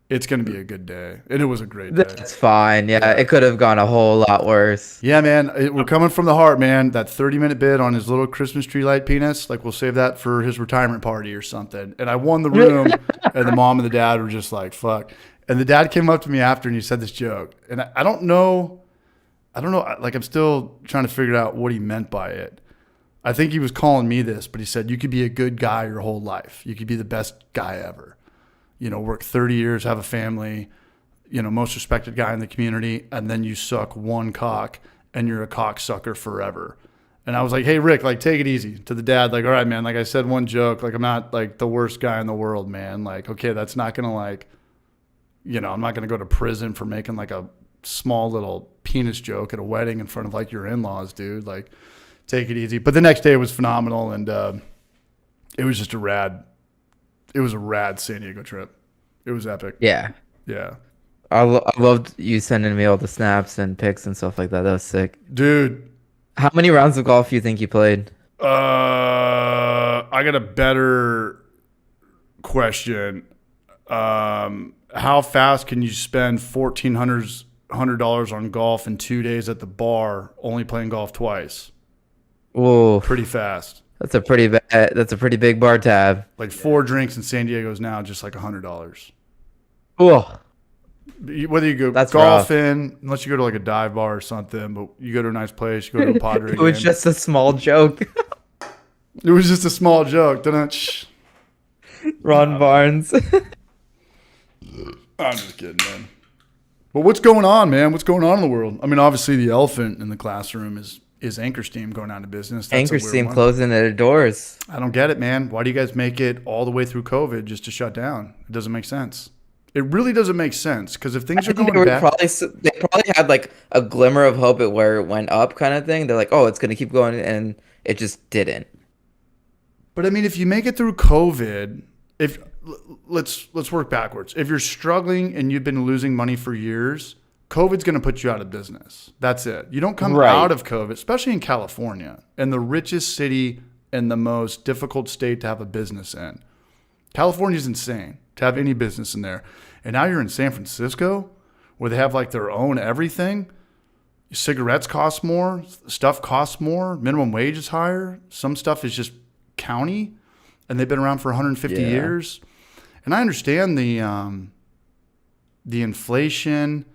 Speaker 3: it's going to be a good day. And it was a great day.
Speaker 1: That's fine. Yeah, it could have gone a whole lot worse.
Speaker 3: Yeah, man. We're coming from the heart, man. That 30-minute bit on his little Christmas tree light penis, like we'll save that for his retirement party or something. And I won the room, and the mom and the dad were just like, fuck. And the dad came up to me after, and he said this joke. And I don't know. Like, I'm still trying to figure out what he meant by it. I think he was calling me this, but he said, you could be a good guy your whole life. You could be the best guy ever. Work 30 years, have a family, most respected guy in the community, and then you suck one cock and you're a cocksucker forever. And I was like, hey, Rick, like, take it easy. To the dad, like, all right, man, like I said one joke, like I'm not like the worst guy in the world, man. Like, okay, that's not going to like I'm not going to go to prison for making like a small little penis joke at a wedding in front of like your in-laws, dude. Like, take it easy. But the next day was phenomenal, and it was just a rad San Diego trip. It was epic.
Speaker 1: Yeah.
Speaker 3: Yeah.
Speaker 1: I loved you sending me all the snaps and pics and stuff like that. That was sick.
Speaker 3: Dude.
Speaker 1: How many rounds of golf do you think you played?
Speaker 3: I got a better question. How fast can you spend $1,400 on golf in 2 days at the bar, only playing golf twice?
Speaker 1: Whoa.
Speaker 3: Pretty fast.
Speaker 1: That's a pretty big bar tab.
Speaker 3: Like 4 drinks in San Diego is now just like $100.
Speaker 1: Whoa.
Speaker 3: Whether you go golfing, unless you go to like a dive bar or something, but you go to a nice place, you go to a Padre
Speaker 1: It was
Speaker 3: game.
Speaker 1: just a small joke.
Speaker 3: It was just a small joke.
Speaker 1: Ron Barnes.
Speaker 3: I'm just kidding, man. But what's going on, man? What's going on in the world? I mean, obviously the elephant in the classroom is Anchor Steam going out of business. That's
Speaker 1: Anchor Steam closing their doors.
Speaker 3: I don't get it, man. Why do you guys make it all the way through COVID just to shut down? It doesn't make sense. It really doesn't make sense, because if things are going back,
Speaker 1: they probably had like a glimmer of hope at where it went up, kind of thing. They're like, oh, it's gonna keep going, and it just didn't.
Speaker 3: But I mean, if you make it through COVID, let's work backwards. If you're struggling and you've been losing money for years, COVID's going to put you out of business. That's it. You don't come out of COVID, especially in California, and the richest city and the most difficult state to have a business in. California's insane to have any business in there. And now you're in San Francisco, where they have like their own everything. Cigarettes cost more, stuff costs more, minimum wage is higher. Some stuff is just county, and they've been around for 150 years. And I understand the inflation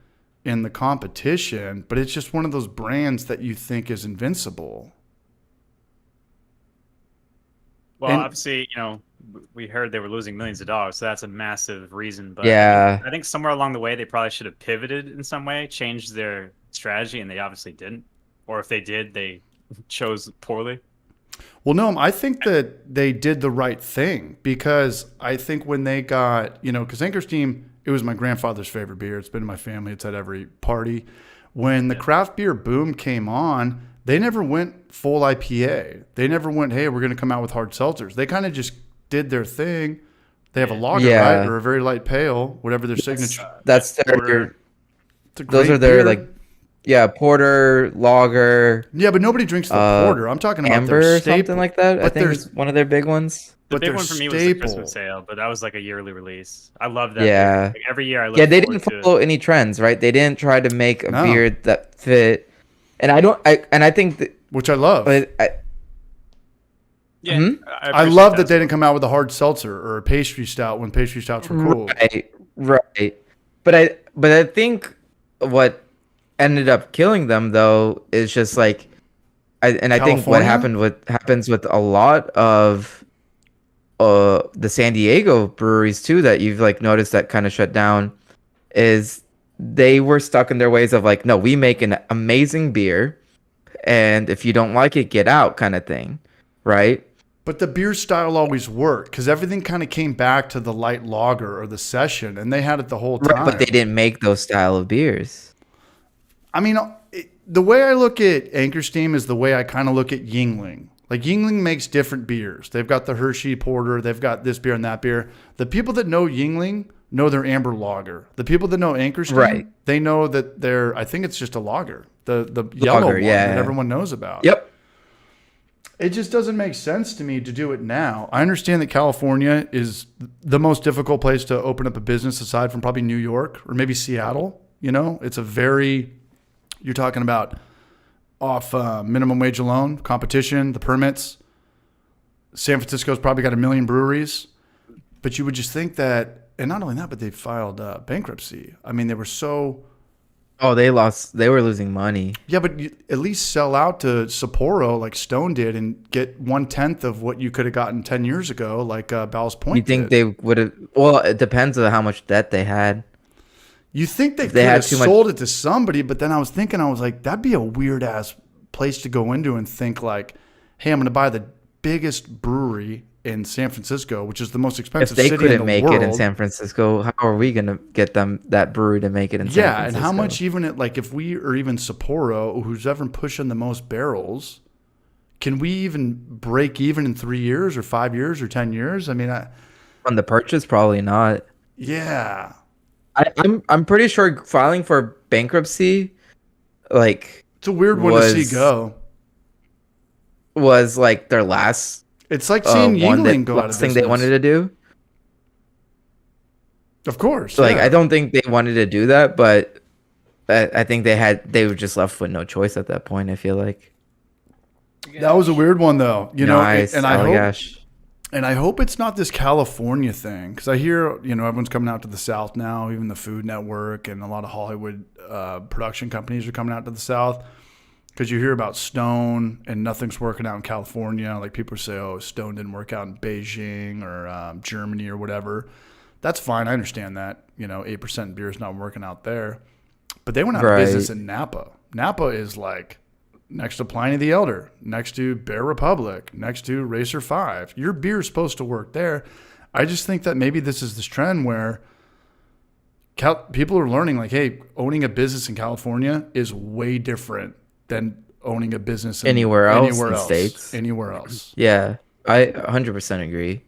Speaker 3: and the competition, but it's just one of those brands that you think is invincible.
Speaker 2: Well, obviously, we heard they were losing millions of dollars, so that's a massive reason. But
Speaker 1: yeah,
Speaker 2: I think somewhere along the way, they probably should have pivoted in some way, changed their strategy, and they obviously didn't. Or if they did, they chose poorly.
Speaker 3: Well, no, I think that they did the right thing, because I think when they got, because Anchor Steam, it was my grandfather's favorite beer. It's been in my family. It's at every party. When the craft beer boom came on, they never went full IPA. They never went, hey, we're going to come out with hard seltzers. They kind of just did their thing. They have a lager, right? Or a very light pale, whatever their signature.
Speaker 1: That's their, those are their beer. Porter, lager.
Speaker 3: Yeah, but nobody drinks the porter. I'm talking about
Speaker 1: Amber
Speaker 3: their
Speaker 1: or something like that. I think it's one of their big ones.
Speaker 2: The big one for me was the Christmas ale, but that was like a yearly release. I love that.
Speaker 1: Yeah.
Speaker 2: Like every year I look
Speaker 1: they didn't follow any trends, right? They didn't try to make a beer that fit. And I think that,
Speaker 3: which I love.
Speaker 1: But
Speaker 3: I love that they didn't come out with a hard seltzer or a pastry stout when pastry stouts were cool.
Speaker 1: Right. But I think what ended up killing them, though, is just like, I think what happens with a lot of the San Diego breweries too, that you've like noticed that kind of shut down, is they were stuck in their ways of like, no, we make an amazing beer, and if you don't like it, get out, kind of thing, right?
Speaker 3: But the beer style always worked, because everything kind of came back to the light lager or the session, and they had it the whole time.
Speaker 1: Right, but they didn't make those style of beers.
Speaker 3: I mean, the way I look at Anchor Steam is the way I kind of look at Yuengling. Like, Yuengling makes different beers. They've got the Hershey Porter. They've got this beer and that beer. The people that know Yuengling know their amber lager. The people that know Anchor Steam, they know that I think it's just a lager. The yellow one that everyone knows about.
Speaker 1: Yep.
Speaker 3: It just doesn't make sense to me to do it now. I understand that California is the most difficult place to open up a business, aside from probably New York or maybe Seattle. It's a very... You're talking about off minimum wage alone, competition, the permits. San Francisco's probably got 1 million breweries. But you would just think that, and not only that, but they filed bankruptcy. I mean, they were so...
Speaker 1: Oh, they were losing money.
Speaker 3: Yeah, but you at least sell out to Sapporo like Stone did and get 1/10 of what you could have gotten 10 years ago, like Ballast Point.
Speaker 1: You think they would have... Well, it depends on how much debt they had.
Speaker 3: You think they could have sold it to somebody, but then I was thinking, that'd be a weird-ass place to go into and think like, hey, I'm going to buy the biggest brewery in San Francisco, which is the most expensive
Speaker 1: If they
Speaker 3: city in the
Speaker 1: couldn't make
Speaker 3: world.
Speaker 1: it in San Francisco, how are we gonna get that brewery to make it in San
Speaker 3: Yeah,
Speaker 1: Francisco?
Speaker 3: and how much even at, like, if we, or even Sapporo, who's ever pushing the most barrels, can we even break even in 3 years or 5 years or 10 years? I mean,
Speaker 1: on the purchase? Probably not.
Speaker 3: yeah.
Speaker 1: I'm pretty sure filing for bankruptcy, like,
Speaker 3: It's a weird one to see go.
Speaker 1: was like their last
Speaker 3: It's like seeing Yingling go out of
Speaker 1: last
Speaker 3: business.
Speaker 1: thing they wanted to do.
Speaker 3: Of course.
Speaker 1: Like,
Speaker 3: yeah.
Speaker 1: I don't think they wanted to do that, but I think they were just left with no choice at that point. I feel like
Speaker 3: That was a weird one, though. You know,
Speaker 1: nice.
Speaker 3: and I hope it's not this California thing, because I hear, you know, everyone's coming out to the South now. Even the Food Network and a lot of Hollywood production companies are coming out to the South, because you hear about Stone and nothing's working out in California. Like, people say, oh, Stone didn't work out in Beijing or Germany or whatever. That's fine. I understand that. You know, 8% beer is not working out there. But they went out of business in Napa. Napa is like next to Pliny the Elder, next to Bear Republic, next to Racer 5. Your beer is supposed to work there. I just think that maybe this is this trend where people are learning, like, hey, owning a business in California is way different than owning a business
Speaker 1: anywhere else in states.
Speaker 3: Anywhere else.
Speaker 1: Yeah, I 100% agree.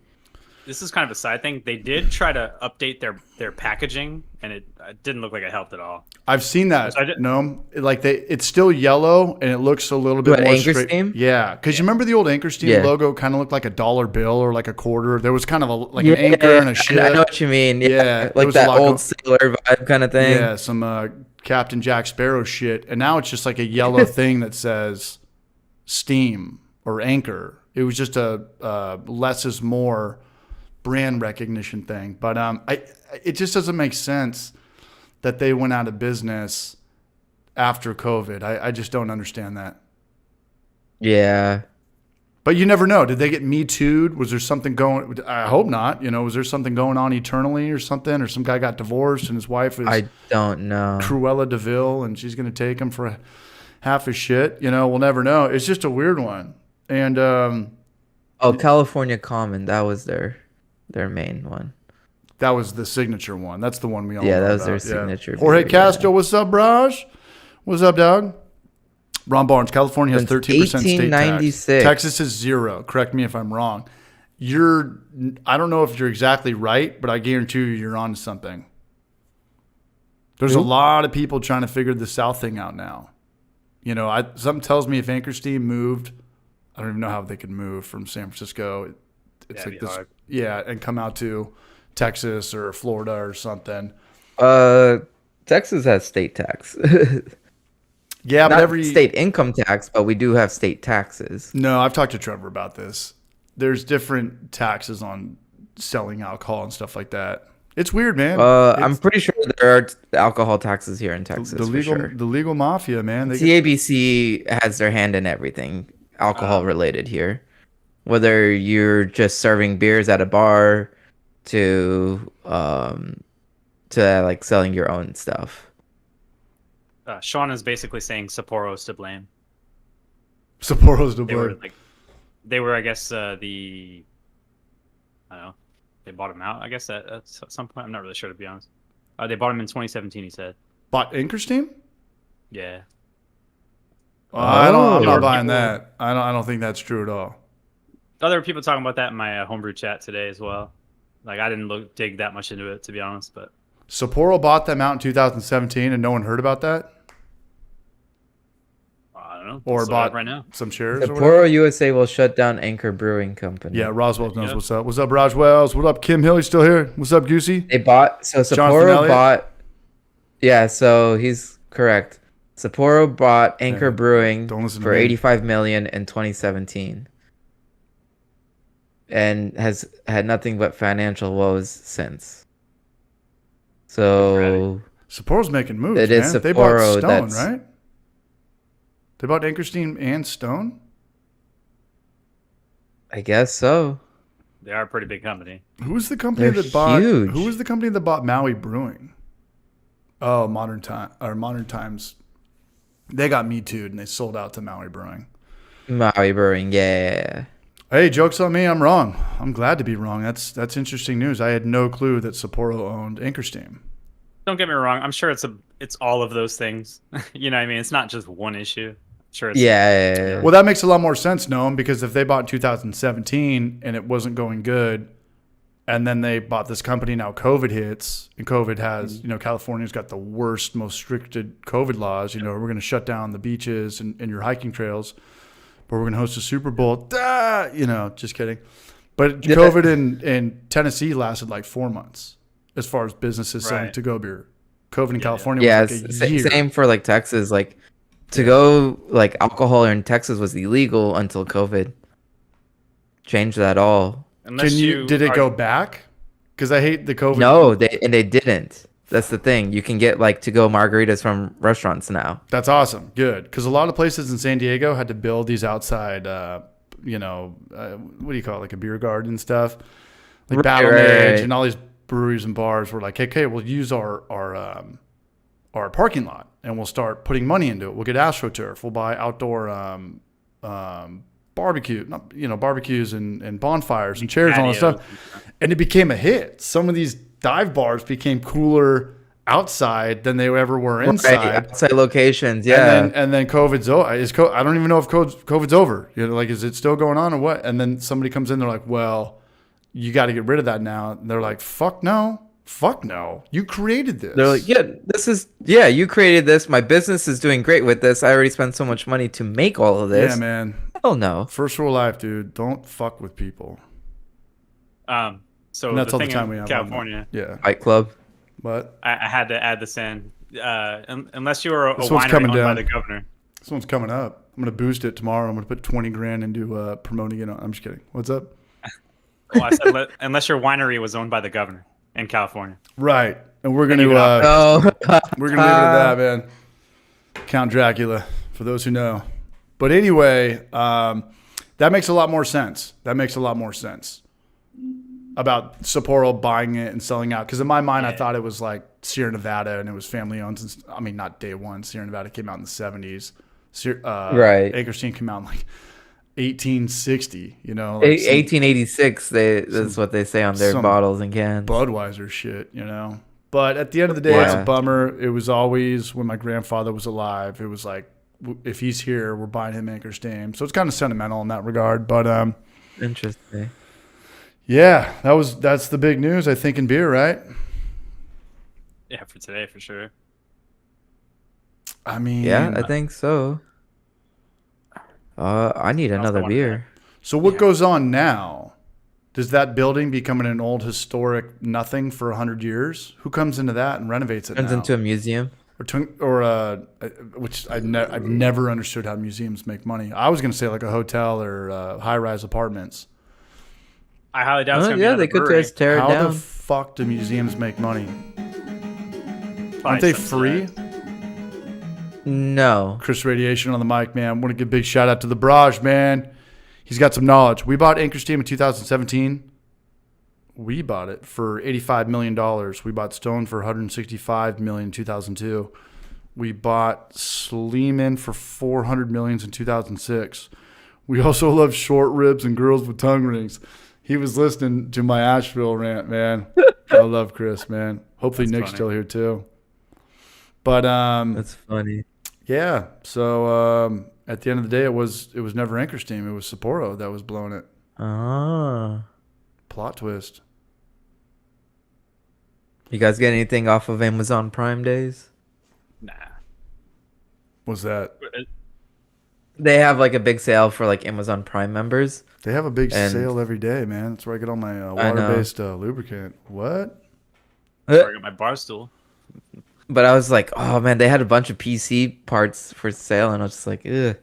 Speaker 2: This is kind of a side thing. They did try to update their packaging, and it didn't look like it helped at all.
Speaker 3: I've seen that. No, like it's still yellow and it looks a little bit more
Speaker 1: Anchor
Speaker 3: straight.
Speaker 1: Steam?
Speaker 3: Yeah, because you remember the old Anchor Steam logo kind of looked like a dollar bill or like a quarter. There was kind of an anchor and a ship.
Speaker 1: I know what you mean. Yeah, like that old sailor vibe kind of thing.
Speaker 3: Yeah, some Captain Jack Sparrow shit. And now it's just like a yellow thing that says Steam or Anchor. It was just a less is more brand recognition thing. But it just doesn't make sense that they went out of business after COVID. I just don't understand that.
Speaker 1: Yeah.
Speaker 3: But you never know. Did they get Me Too'd? Was there something going? I hope not. You know, was there something going on eternally or something? Or some guy got divorced and his wife is,
Speaker 1: I don't know,
Speaker 3: Cruella DeVille, and she's going to take him for half his shit. You know, we'll never know. It's just a weird one. And
Speaker 1: California Common, that was their main one.
Speaker 3: That was the signature one. That's the one we all know
Speaker 1: that was
Speaker 3: about.
Speaker 1: their signature.
Speaker 3: Jorge
Speaker 1: beer,
Speaker 3: Castro, what's up, Raj? What's up, dog? Ron Barnes, California has 13% state tax. Texas is 0. Correct me if I'm wrong. I don't know if you're exactly right, but I guarantee you're on to something. There's a lot of people trying to figure the South thing out now. You know, something tells me if Anchor Steam moved, I don't even know how they could move from San Francisco. It's like this, and come out to Texas or Florida or something.
Speaker 1: Texas has state tax.
Speaker 3: Yeah,
Speaker 1: not
Speaker 3: but every
Speaker 1: state income tax, but we do have state taxes.
Speaker 3: No, I've talked to Trevor about this. There's different taxes on selling alcohol and stuff like that. It's weird, man.
Speaker 1: I'm pretty sure there are alcohol taxes here in Texas.
Speaker 3: The legal mafia, man.
Speaker 1: CABC has their hand in everything alcohol related here. Whether you're just serving beers at a bar to like selling your own stuff.
Speaker 2: Sean is basically saying Sapporo's to blame.
Speaker 3: Sapporo's to blame.
Speaker 2: They were, I guess, I don't know. They bought him out, I guess, at some point. I'm not really sure, to be honest. They bought him in 2017, he said.
Speaker 3: Bought Anchor Steam?
Speaker 2: Yeah.
Speaker 3: I'm not buying that. I don't think that's true at all.
Speaker 2: Other people talking about that in my homebrew chat today as well. Like, I didn't dig that much into it, to be honest. But
Speaker 3: Sapporo bought them out in 2017, and no one heard about that?
Speaker 2: I don't know.
Speaker 3: Or bought
Speaker 2: right now
Speaker 3: some shares.
Speaker 1: Sapporo USA will shut down Anchor Brewing Company.
Speaker 3: Yeah, Roswell knows what's up. What's up, Roswells? What up, Kim Hill? You still here? What's up, Goosey?
Speaker 1: Sapporo bought. Yeah, so he's correct. Sapporo bought Anchor Brewing for $85 million in 2017, and has had nothing but financial woes since. So
Speaker 3: Sapporo's making moves.
Speaker 1: It is
Speaker 3: man.
Speaker 1: Sapporo.
Speaker 3: They bought Stone, right? They bought Anchor Steam and Stone?
Speaker 1: I guess so.
Speaker 2: They are a pretty big company.
Speaker 3: Who was the company that bought Maui Brewing? Oh, Modern Times. They got Me Too'd and they sold out to Maui Brewing.
Speaker 1: Maui Brewing, yeah.
Speaker 3: Hey, joke's on me. I'm wrong. I'm glad to be wrong. That's interesting news. I had no clue that Sapporo owned Anchor Steam.
Speaker 2: Don't get me wrong. I'm sure it's all of those things. You know what I mean? It's not just one issue. I'm sure it's
Speaker 1: Yeah.
Speaker 3: Well, that makes a lot more sense, Noam, because if they bought in 2017 and it wasn't going good, and then they bought this company, now COVID hits, and COVID has, California's got the worst, most stricted COVID laws. We're going to shut down the beaches and your hiking trails, but we're going to host a Super Bowl. Just kidding. But COVID in Tennessee lasted like 4 months as far as businesses selling to-go beer. COVID in California was like a year.
Speaker 1: Same for like Texas. Like to-go like alcohol in Texas was illegal until COVID changed that all.
Speaker 3: Did it go back? Because I hate the COVID.
Speaker 1: No, they didn't. That's the thing. You can get like to-go margaritas from restaurants now.
Speaker 3: That's awesome. Good. Because a lot of places in San Diego had to build these outside, what do you call it? Like a beer garden and stuff. Like Battle Mage and all these breweries and bars were like, hey, we'll use our parking lot and we'll start putting money into it. We'll get AstroTurf. We'll buy outdoor barbecues and bonfires and chairs and all that stuff. And it became a hit. Some of these dive bars became cooler outside than they ever were inside.
Speaker 1: Right, outside locations, yeah.
Speaker 3: And then COVID's over. I don't even know if COVID's over. Is it still going on or what? And then somebody comes in, they're like, well, you got to get rid of that now. And they're like, fuck no. You created this.
Speaker 1: They're like, you created this. My business is doing great with this. I already spent so much money to make all of this.
Speaker 3: Yeah, man.
Speaker 1: Hell no.
Speaker 3: First rule of life, dude. Don't fuck with people.
Speaker 2: So
Speaker 3: and that's
Speaker 2: the
Speaker 3: all the
Speaker 2: thing
Speaker 3: time we
Speaker 2: in
Speaker 3: have.
Speaker 2: California.
Speaker 3: Yeah.
Speaker 1: Fight Club.
Speaker 3: But
Speaker 2: I had to add this in. Unless you were a
Speaker 3: this one's
Speaker 2: winery
Speaker 3: coming
Speaker 2: owned
Speaker 3: down.
Speaker 2: by the governor.
Speaker 3: This one's coming up. I'm gonna boost it tomorrow. I'm gonna put 20 grand into promoting it. I'm just kidding. What's up?
Speaker 2: Well, I said unless your winery was owned by the governor in California.
Speaker 3: Right. And we're gonna leave it at that, man. Count Dracula, for those who know. But anyway, that makes a lot more sense. About Sapporo buying it and selling out. Because in my mind, I thought it was like Sierra Nevada and it was family owned. I mean, not day one. Sierra Nevada came out in the 70s.
Speaker 1: Right.
Speaker 3: Anchor Steam came out in like 1860,
Speaker 1: 1886, that's what they say on their bottles and cans.
Speaker 3: Budweiser shit, But at the end of the day, it's a bummer. It was always, when my grandfather was alive, it was like, if he's here, we're buying him Anchor Steam. So it's kind of sentimental in that regard. But
Speaker 1: interesting.
Speaker 3: Yeah, that's the big news, I think, in beer, right?
Speaker 2: Yeah, for today, for sure.
Speaker 3: I mean,
Speaker 1: yeah, I think so. I need another beer.
Speaker 3: So what goes on now? Does that building become an old historic nothing for 100 years? Who comes into that and renovates it?
Speaker 1: Turns into a museum,
Speaker 3: which I've never understood how museums make money. I was going to say like a hotel or high-rise apartments.
Speaker 2: I highly doubt it's going to be
Speaker 1: they could
Speaker 2: brewery.
Speaker 1: just tear it down.
Speaker 3: How the fuck do museums make money?
Speaker 2: Probably
Speaker 3: Aren't they free?
Speaker 1: No.
Speaker 3: Chris Radiation on the mic, man. I want to give a big shout out to the Barrage, man. He's got some knowledge. We bought Anchor Steam in 2017. We bought it for $85 million. We bought Stone for $165 million in 2002. We bought Sleeman for $400 million in 2006. We also love short ribs and girls with tongue rings. He was listening to my Asheville rant, man. I love Chris, man. Hopefully
Speaker 2: That's
Speaker 3: Nick's
Speaker 2: funny.
Speaker 3: still here too. But
Speaker 1: That's funny.
Speaker 3: yeah. So at the end of the day, it was never Anchor Steam. It was Sapporo that was blowing it.
Speaker 1: Ah.
Speaker 3: Plot twist.
Speaker 1: You guys get anything off of Amazon Prime days?
Speaker 2: Nah.
Speaker 3: Was that?
Speaker 1: They have like a big sale for like Amazon Prime members.
Speaker 3: They have a big sale every day, man. That's where I get all my water-based lubricant. What?
Speaker 2: Sorry, I got my bar stool.
Speaker 1: But I was like, oh man, they had a bunch of PC parts for sale, and I was just like, ugh.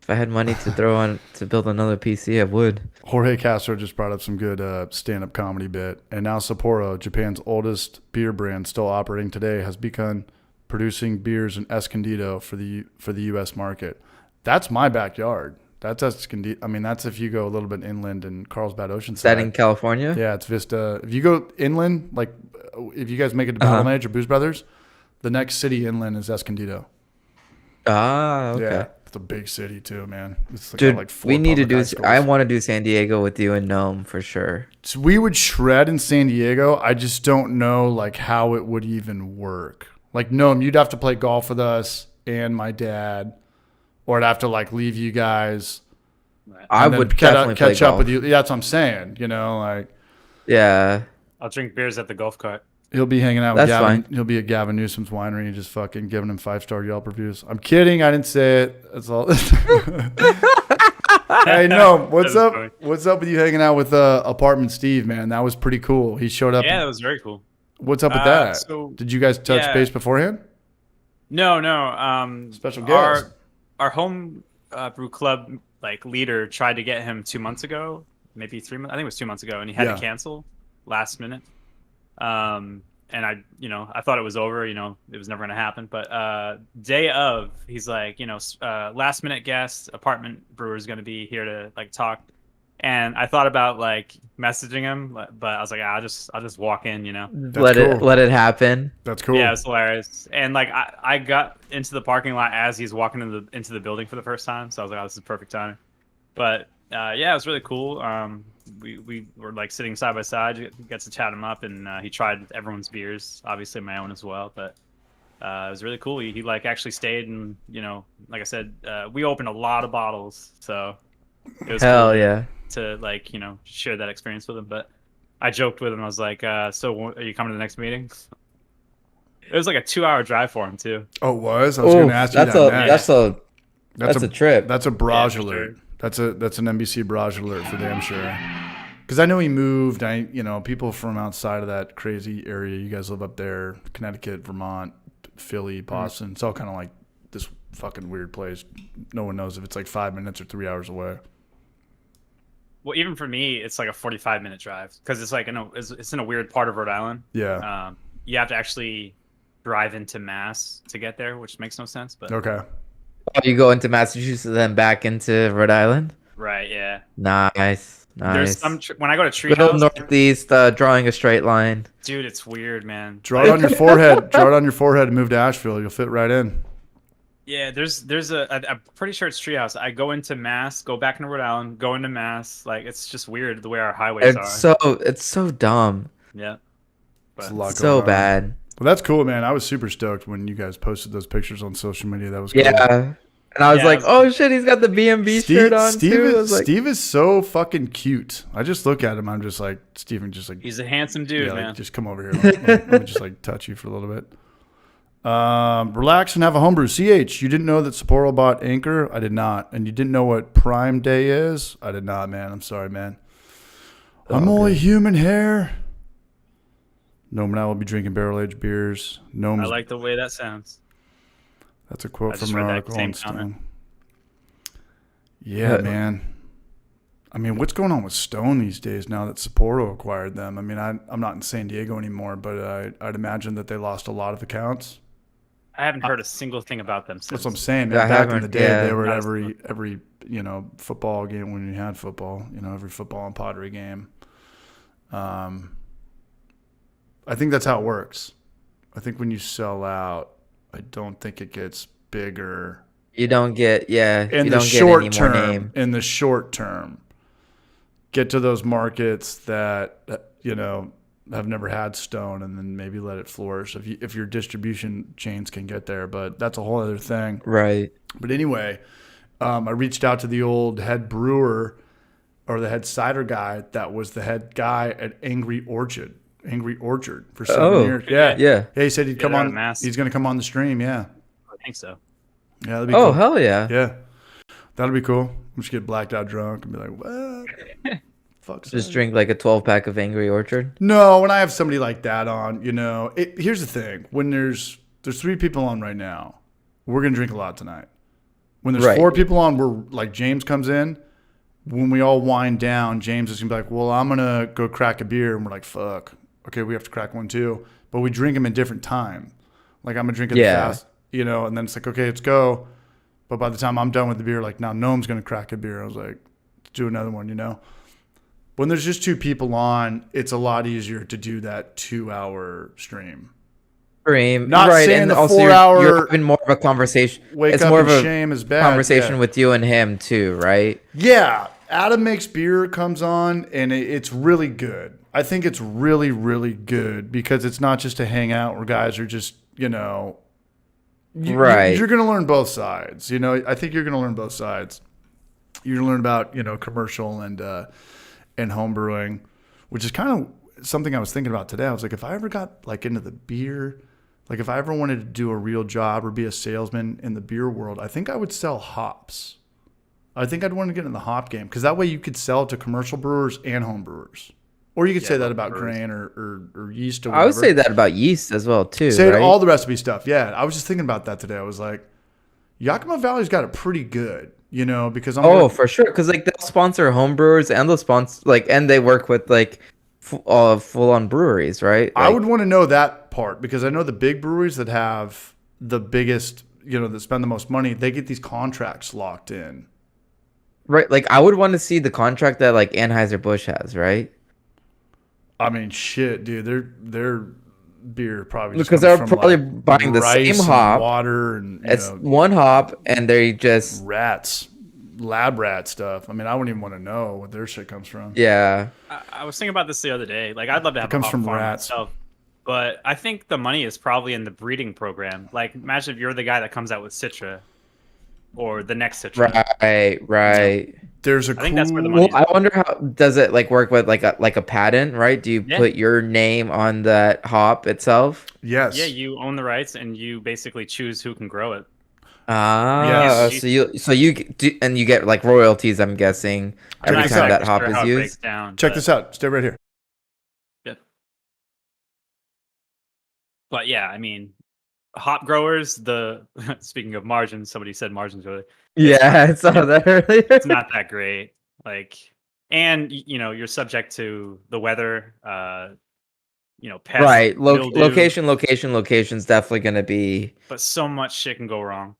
Speaker 1: If I had money to throw on to build another PC, I would.
Speaker 3: Jorge Castro just brought up some good stand-up comedy bit. And now Sapporo, Japan's oldest beer brand still operating today, has begun producing beers in Escondido for the U.S. market. That's my backyard. That's Escondido. I mean, that's if you go a little bit inland in Carlsbad Oceanside.
Speaker 1: Is that in California?
Speaker 3: Yeah, it's Vista. If you go inland, like if you guys make it to Battle Mage or Booze Brothers, the next city inland is Escondido.
Speaker 1: Ah, okay.
Speaker 3: Yeah. It's a big city too, man. It's like,
Speaker 1: Dude,
Speaker 3: got like 4
Speaker 1: we need to
Speaker 3: public
Speaker 1: do.
Speaker 3: high schools.
Speaker 1: I want to do San Diego with you and Gnome for sure.
Speaker 3: So we would shred in San Diego. I just don't know like how it would even work. Like, no, you'd have to play golf with us and my dad, or I'd have to like leave you guys.
Speaker 1: I
Speaker 3: and then
Speaker 1: would definitely
Speaker 3: catch
Speaker 1: play
Speaker 3: up
Speaker 1: golf.
Speaker 3: with you. Yeah, that's what I'm saying. You know, like
Speaker 1: Yeah,
Speaker 2: I'll drink beers at the golf cart.
Speaker 3: he'll be hanging out with
Speaker 1: That's
Speaker 3: Gavin.
Speaker 1: fine.
Speaker 3: He'll be at Gavin Newsom's winery and just fucking giving him 5-star Yelp reviews. I'm kidding. I didn't say it. That's all. Hey, no. What's
Speaker 2: That was
Speaker 3: up?
Speaker 2: funny.
Speaker 3: What's up with you hanging out with Apartment Steve, man? That was pretty cool. He showed up.
Speaker 2: Yeah, that was very cool.
Speaker 3: What's up with that?
Speaker 2: So-
Speaker 3: Did you guys touch
Speaker 2: yeah.
Speaker 3: base beforehand?
Speaker 2: No.
Speaker 3: Special guest.
Speaker 2: Our home brew club like leader tried to get him 2 months ago, maybe 3 months. I think it was 2 months ago, and he had
Speaker 3: Yeah.
Speaker 2: to cancel last minute. And I thought it was over. It was never gonna happen. But day of, he's like, last minute guest, apartment brewer is gonna be here to like talk. And I thought about like messaging him, but I was like, I'll just walk in.
Speaker 3: That's cool.
Speaker 1: let it happen.
Speaker 3: That's cool.
Speaker 2: Yeah, it's hilarious. And like I got into the parking lot as he's walking into the building for the first time, so I was like, oh, this is perfect timing. But yeah, it was really cool. We were like sitting side by side, got to chat him up, and he tried everyone's beers, obviously my own as well. But it was really cool. He like actually stayed, and like I said, we opened a lot of bottles, so it was
Speaker 1: Hell
Speaker 2: cool
Speaker 1: yeah.
Speaker 2: to like share that experience with him. But I joked with him. I was like, so are you coming to the next meeting? It was like a 2-hour drive for him too.
Speaker 3: Oh, it was? I was going to ask you
Speaker 1: that's
Speaker 3: that next.
Speaker 1: that's a trip.
Speaker 3: That's a barrage
Speaker 2: Yeah, for
Speaker 3: alert.
Speaker 2: sure.
Speaker 3: That's an NBC barrage alert for damn sure. Because I know he moved. People from outside of that crazy area. You guys live up there, Connecticut, Vermont, Philly, Boston. It's all kind of like this fucking weird place. No one knows if it's like 5 minutes or 3 hours away.
Speaker 2: Well, even for me, it's like a 45-minute drive because it's like it's in a weird part of Rhode Island.
Speaker 3: Yeah.
Speaker 2: You have to actually drive into Mass to get there, which makes no sense. But
Speaker 3: Okay.
Speaker 1: You go into Massachusetts and then back into Rhode Island.
Speaker 2: right, yeah.
Speaker 1: Nice.
Speaker 2: There's some when I go to
Speaker 1: Good old
Speaker 2: Treehouse,
Speaker 1: northeast, drawing a straight line.
Speaker 2: dude, it's weird, man.
Speaker 3: Draw it on your forehead. Draw it on your forehead and move to Asheville. You'll fit right in.
Speaker 2: Yeah, I'm pretty sure it's Treehouse. I go into Mass, go back into Rhode Island, go into Mass. Like it's just weird the way our highways are.
Speaker 1: It's so dumb.
Speaker 2: Yeah.
Speaker 3: It's
Speaker 2: But
Speaker 3: a lot
Speaker 1: So
Speaker 3: going on.
Speaker 1: bad.
Speaker 3: Well, that's cool, man. I was super stoked when you guys posted those pictures on social media. That was cool.
Speaker 1: Yeah. And I was
Speaker 2: Yeah,
Speaker 1: like,
Speaker 2: it was-
Speaker 1: oh shit, he's got the BMB shirt on too. I was like,
Speaker 3: Steve is so fucking cute. I just look at him. I'm just like, Steven, just like,
Speaker 2: he's a handsome dude,
Speaker 3: yeah, like,
Speaker 2: man.
Speaker 3: just come over here. Let me just like touch you for a little bit. Relax and have a homebrew. CH, you didn't know that Sapporo bought Anchor? I did not. And you didn't know what Prime Day is? I did not, man. I'm sorry, man. I'm only human hair. Gnome and I will be drinking barrel-aged beers.
Speaker 2: I
Speaker 3: Gnome's
Speaker 2: like the way that sounds.
Speaker 3: That's a quote
Speaker 2: I just
Speaker 3: from an
Speaker 2: read that
Speaker 3: article
Speaker 2: same
Speaker 3: on Stone.
Speaker 2: comment.
Speaker 3: Yeah, man. I mean, what's going on with Stone these days now that Sapporo acquired them? I mean, I'm not in San Diego anymore, but I'd imagine that they lost a lot of accounts.
Speaker 2: I haven't heard a single thing about them since.
Speaker 3: That's what I'm saying.
Speaker 1: Yeah, I
Speaker 3: Man. Back in
Speaker 1: haven't-
Speaker 3: the day,
Speaker 1: yeah.
Speaker 3: they were at
Speaker 2: That's-
Speaker 3: every football game when you had football. Every football and Padre game. I think that's how it works. I think when you sell out, I don't think it gets bigger
Speaker 1: you don't get,
Speaker 3: in
Speaker 1: you
Speaker 3: the
Speaker 1: don't
Speaker 3: short
Speaker 1: get any more
Speaker 3: term.
Speaker 1: name.
Speaker 3: In the short term, get to those markets that have never had Stone, and then maybe let it flourish if your distribution chains can get there. But that's a whole other thing.
Speaker 1: Right.
Speaker 3: But anyway, I reached out to the old head brewer or the head cider guy that was the head guy at Angry Orchard for 7 years. Yeah.
Speaker 1: Yeah.
Speaker 3: He said he'd come
Speaker 2: they're out
Speaker 3: on.
Speaker 2: of Mass.
Speaker 3: He's going to come on the stream. Yeah.
Speaker 2: I think so.
Speaker 3: Yeah. That'd be
Speaker 1: Oh,
Speaker 3: cool.
Speaker 1: hell yeah.
Speaker 3: Yeah. That'll be cool. I'm just get blacked out drunk and be like, what? Fuck.
Speaker 1: Just drink like a 12-pack of Angry Orchard.
Speaker 3: No, when I have somebody like that on, here's the thing. When there's 3 people on right now, we're going to drink a lot tonight. When there's
Speaker 1: Right.
Speaker 3: 4 people on, we're like James comes in. When we all wind down, James is going to be like, well, I'm going to go crack a beer. And we're like, fuck. Okay, we have to crack one too. But we drink them in different time. Like I'm going to drink it fast, and then it's like, okay, let's go. But by the time I'm done with the beer, like now Gnome's going to crack a beer. I was like, let's do another one, When there's just 2 people on, it's a lot easier to do that 2-hour stream.
Speaker 1: stream.
Speaker 3: Not
Speaker 1: right,
Speaker 3: saying
Speaker 1: and
Speaker 3: the
Speaker 1: also
Speaker 3: 4
Speaker 1: you're
Speaker 3: hour
Speaker 1: having more of a conversation.
Speaker 3: wake
Speaker 1: It's
Speaker 3: up
Speaker 1: more
Speaker 3: and
Speaker 1: of a
Speaker 3: shame is bad.
Speaker 1: conversation
Speaker 3: Yeah.
Speaker 1: with you and him too, right?
Speaker 3: Yeah, Adam Makes Beer comes on, and it's really good. I think it's really, really good because it's not just a hangout where guys are just,
Speaker 1: Right.
Speaker 3: you're going to learn both sides. I think you're going to learn both sides. You're going to learn about, commercial and home brewing, which is kind of something I was thinking about today. I was like, if I ever got like into the beer, like if I ever wanted to do a real job or be a salesman in the beer world, I think I would sell hops. I think I'd want to get in the hop game because that way you could sell to commercial brewers and home brewers. Or you could say that about grain or yeast or whatever.
Speaker 1: I would say that about yeast as well too.
Speaker 3: Say
Speaker 1: right?
Speaker 3: all the recipe stuff. Yeah, I was just thinking about that today. I was like, Yakima Valley's got it pretty good, because
Speaker 1: for sure. Because like they'll sponsor home brewers and they'll sponsor and they work with like full on breweries, right?
Speaker 3: I
Speaker 1: Like,
Speaker 3: would want to know that part because I know the big breweries that have the biggest, that spend the most money, they get these contracts locked in.
Speaker 1: right. Like I would want to see the contract that like Anheuser-Busch has, right?
Speaker 3: I mean, shit, dude, their beer probably just
Speaker 1: Because
Speaker 3: comes
Speaker 1: they're
Speaker 3: from,
Speaker 1: probably
Speaker 3: like,
Speaker 1: buying the
Speaker 3: rice
Speaker 1: same
Speaker 3: and
Speaker 1: hop.
Speaker 3: water and
Speaker 1: It's one hop, and they just
Speaker 3: lab rat stuff. I mean, I wouldn't even want to know what their shit comes from.
Speaker 1: yeah.
Speaker 2: I was thinking about this the other day. Like, I'd love to have
Speaker 3: It comes
Speaker 2: a hop
Speaker 3: from
Speaker 2: farm
Speaker 3: rats.
Speaker 2: myself, but I think the money is probably in the breeding program. Like, imagine if you're the guy that comes out with Citra or the next Citra.
Speaker 1: Right.
Speaker 3: There's a
Speaker 2: I think that's where the
Speaker 1: Well,
Speaker 2: money is.
Speaker 1: I wonder how does it like work with like a patent, right? Do you
Speaker 2: Yeah.
Speaker 1: put your name on that hop itself?
Speaker 3: yes.
Speaker 2: Yeah, you own the rights and you basically choose who can grow it.
Speaker 1: Ah,
Speaker 3: Yes.
Speaker 1: so you do, and you get like royalties, I'm guessing,
Speaker 2: I'm
Speaker 1: every
Speaker 2: not
Speaker 1: time that
Speaker 2: exactly
Speaker 1: hop
Speaker 2: sure how
Speaker 1: is
Speaker 2: it breaks
Speaker 1: used.
Speaker 2: down,
Speaker 3: Check
Speaker 2: but-
Speaker 3: this out. Stay right here.
Speaker 2: But yeah, I mean, hop growers. Speaking of margins, somebody said margins earlier.
Speaker 1: Yeah, I saw that earlier.
Speaker 2: It's not that great. Like, and you're subject to the weather. Pests,
Speaker 1: Right.
Speaker 2: mildew,
Speaker 1: Location's definitely gonna be
Speaker 2: But so much shit can go wrong.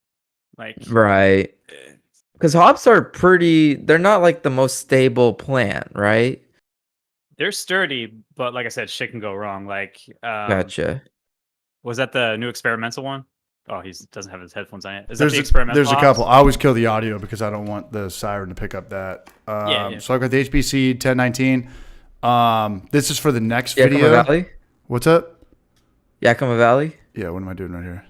Speaker 2: Like,
Speaker 1: right. Because hops are they're not like the most stable plant, right?
Speaker 2: they're sturdy, but like I said, shit can go wrong. Like,
Speaker 1: Gotcha.
Speaker 2: was that the new experimental one? Oh, he doesn't have his headphones on yet. Is that the
Speaker 3: There's
Speaker 2: experimental?
Speaker 3: a
Speaker 2: hops?
Speaker 3: couple. I always kill the audio because I don't want the siren to pick up that.
Speaker 2: Yeah.
Speaker 3: So I've got the HBC 1019. This is for the next
Speaker 1: Yakima
Speaker 3: video.
Speaker 1: Valley?
Speaker 3: What's up?
Speaker 1: Yakima Valley?
Speaker 3: Yeah, what am I doing right here?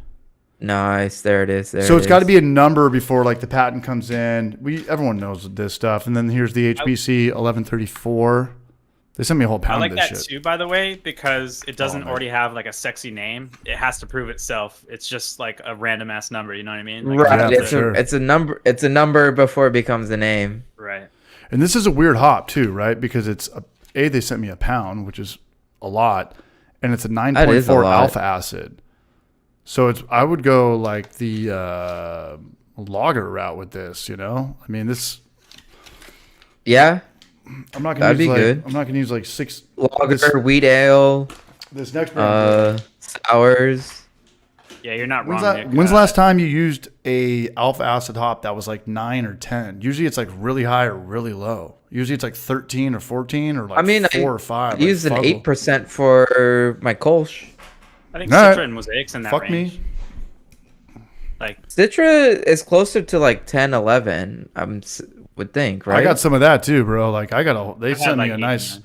Speaker 1: Nice. There it is.
Speaker 3: So it's got to be a number before like the patent comes in. Everyone knows this stuff. And then here's the HBC 1134. They sent me a whole
Speaker 2: I
Speaker 3: pound
Speaker 2: like
Speaker 3: of this
Speaker 2: that
Speaker 3: shit.
Speaker 2: too, by the way, because it doesn't
Speaker 3: man.
Speaker 2: already have like a sexy name. It has to prove itself. It's just like a random ass number. You know what I mean? Like,
Speaker 1: Right.
Speaker 3: Yeah, for sure.
Speaker 1: It's a number. It's a number before it becomes a name.
Speaker 2: Right.
Speaker 3: And this is a weird hop too, right? Because it's they sent me a pound, which is a lot, and it's a
Speaker 1: That is a
Speaker 3: 9.4
Speaker 1: lot.
Speaker 3: alpha acid. So I would go like the lager route with this. I mean this.
Speaker 1: Yeah.
Speaker 3: I'm not
Speaker 1: That'd
Speaker 3: gonna use
Speaker 1: be
Speaker 3: like
Speaker 1: good.
Speaker 3: I'm not gonna use like six.
Speaker 1: Lager, wheat ale,
Speaker 3: This next brand.
Speaker 1: sours.
Speaker 2: Yeah, you're not
Speaker 3: When's
Speaker 2: wrong.
Speaker 3: that?
Speaker 2: Nick.
Speaker 3: When's the last time you used a alpha acid hop that was like 9 or 10? Usually it's like really high or really low. Usually it's like 13 or 14 or like
Speaker 1: I mean,
Speaker 3: 4 or 5.
Speaker 1: I used an 8% for my Kolsch.
Speaker 2: I think
Speaker 3: All right.
Speaker 2: Citra and Mosaic's in that
Speaker 3: Fuck
Speaker 2: range.
Speaker 3: me.
Speaker 2: Like,
Speaker 1: Citra is closer to like 10, 11. Would think, right?
Speaker 3: I got some of that too, bro. Like they
Speaker 2: I've had,
Speaker 3: sent me
Speaker 2: like,
Speaker 3: a
Speaker 2: 8,
Speaker 3: nice.
Speaker 2: 9.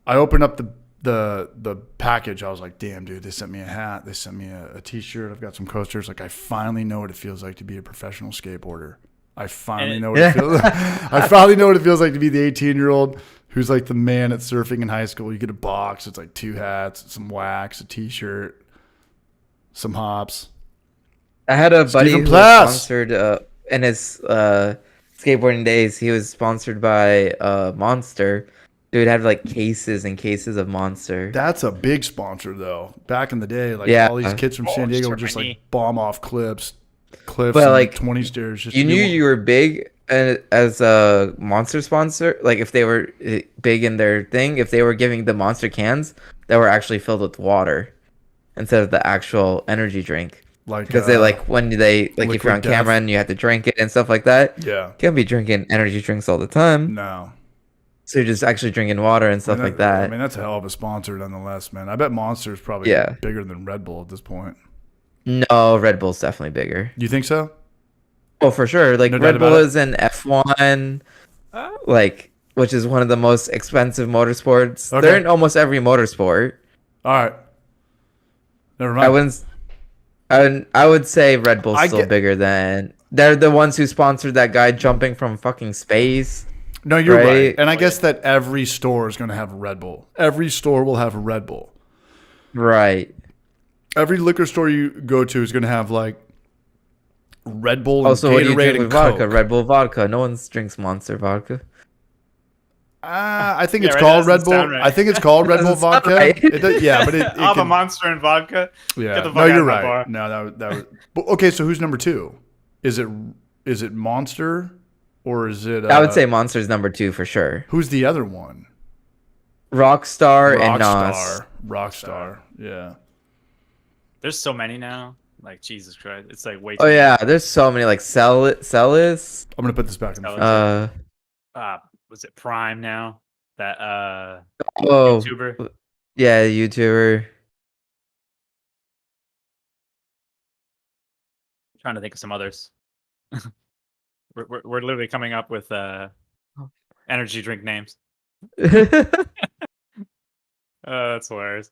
Speaker 3: I opened up the package. I was like, damn, dude, they sent me a hat. They sent me a t-shirt. I've got some coasters. Like I finally know what it feels like to be a professional skateboarder. I finally know what it feels. I finally know what it feels like to be the 18-year-old who's like the man at surfing in high school. You get a box. It's like 2 hats, some wax, a t-shirt, some hops.
Speaker 1: I had a buddy
Speaker 3: Stephen
Speaker 1: who
Speaker 3: Plass.
Speaker 1: was sponsored in his skateboarding days. He was sponsored by Monster. Dude had like cases and cases of Monster.
Speaker 3: That's a big sponsor though. Back in the day, like
Speaker 1: Yeah.
Speaker 3: all these kids from San Diego would just
Speaker 2: Germany.
Speaker 3: like bomb off cliffs
Speaker 1: But,
Speaker 3: and
Speaker 1: like,
Speaker 3: 20 stairs. Just
Speaker 1: You
Speaker 3: to be
Speaker 1: knew
Speaker 3: one-
Speaker 1: you were big as a Monster sponsor. Like if they were big in their thing, if they were giving the Monster cans that were actually filled with water instead of the actual energy drink.
Speaker 3: like
Speaker 1: Because they like when they like if you're on
Speaker 3: Liquid Death.
Speaker 1: camera and you have to drink it and stuff like that.
Speaker 3: yeah,
Speaker 1: You can't be drinking energy drinks all the time.
Speaker 3: no.
Speaker 1: So you're just actually drinking water and stuff like that.
Speaker 3: I mean, that's a hell of a sponsor nonetheless, man. I bet Monster is probably bigger than Red Bull at this point.
Speaker 1: No, Red Bull's definitely bigger.
Speaker 3: You think so?
Speaker 1: Oh, for sure. Like,
Speaker 3: No doubt
Speaker 1: Red Bull
Speaker 3: about it?
Speaker 1: is an F1, like, which is one of the most expensive motorsports.
Speaker 3: Okay.
Speaker 1: They're in almost every motorsport.
Speaker 3: All right. Never mind.
Speaker 1: I would say Red Bull's still bigger than. They're the ones who sponsored that guy jumping from fucking space.
Speaker 3: No, you're right. And I guess that every store is going to have a Red Bull. Every store will have a Red Bull.
Speaker 1: Right.
Speaker 3: Every liquor store you go to is going to have like Red Bull and
Speaker 1: Also, what do you
Speaker 3: Gatorade
Speaker 1: drink
Speaker 3: and
Speaker 1: with vodka?
Speaker 3: Coke.
Speaker 1: Red Bull vodka. No one drinks Monster vodka.
Speaker 3: I think it's
Speaker 2: right,
Speaker 3: called
Speaker 2: that
Speaker 3: Red
Speaker 2: doesn't
Speaker 3: Bull.
Speaker 2: sound right.
Speaker 3: I think it's called Red Bull
Speaker 1: Doesn't sound
Speaker 3: vodka.
Speaker 1: right.
Speaker 3: Yeah, but it
Speaker 2: I'll have a
Speaker 3: can,
Speaker 2: Monster and vodka.
Speaker 3: yeah.
Speaker 2: Get the fuck
Speaker 3: No,
Speaker 2: out
Speaker 3: you're
Speaker 2: of my
Speaker 3: right.
Speaker 2: bar.
Speaker 3: No, that was. But, okay, so who's number 2? Is it Monster or is it?
Speaker 1: I would say Monster's number 2 for sure.
Speaker 3: Who's the other one?
Speaker 1: Rockstar and Nos.
Speaker 3: Rockstar. Yeah.
Speaker 2: There's so many now. Like, Jesus Christ. It's like way too
Speaker 1: Oh yeah, there's so many like Celis.
Speaker 3: I'm gonna put this back in the fridge.
Speaker 2: Was it Prime now? That
Speaker 1: Oh
Speaker 2: YouTuber.
Speaker 1: yeah, YouTuber.
Speaker 2: Trying to think of some others. we're literally coming up with energy drink names. That's hilarious.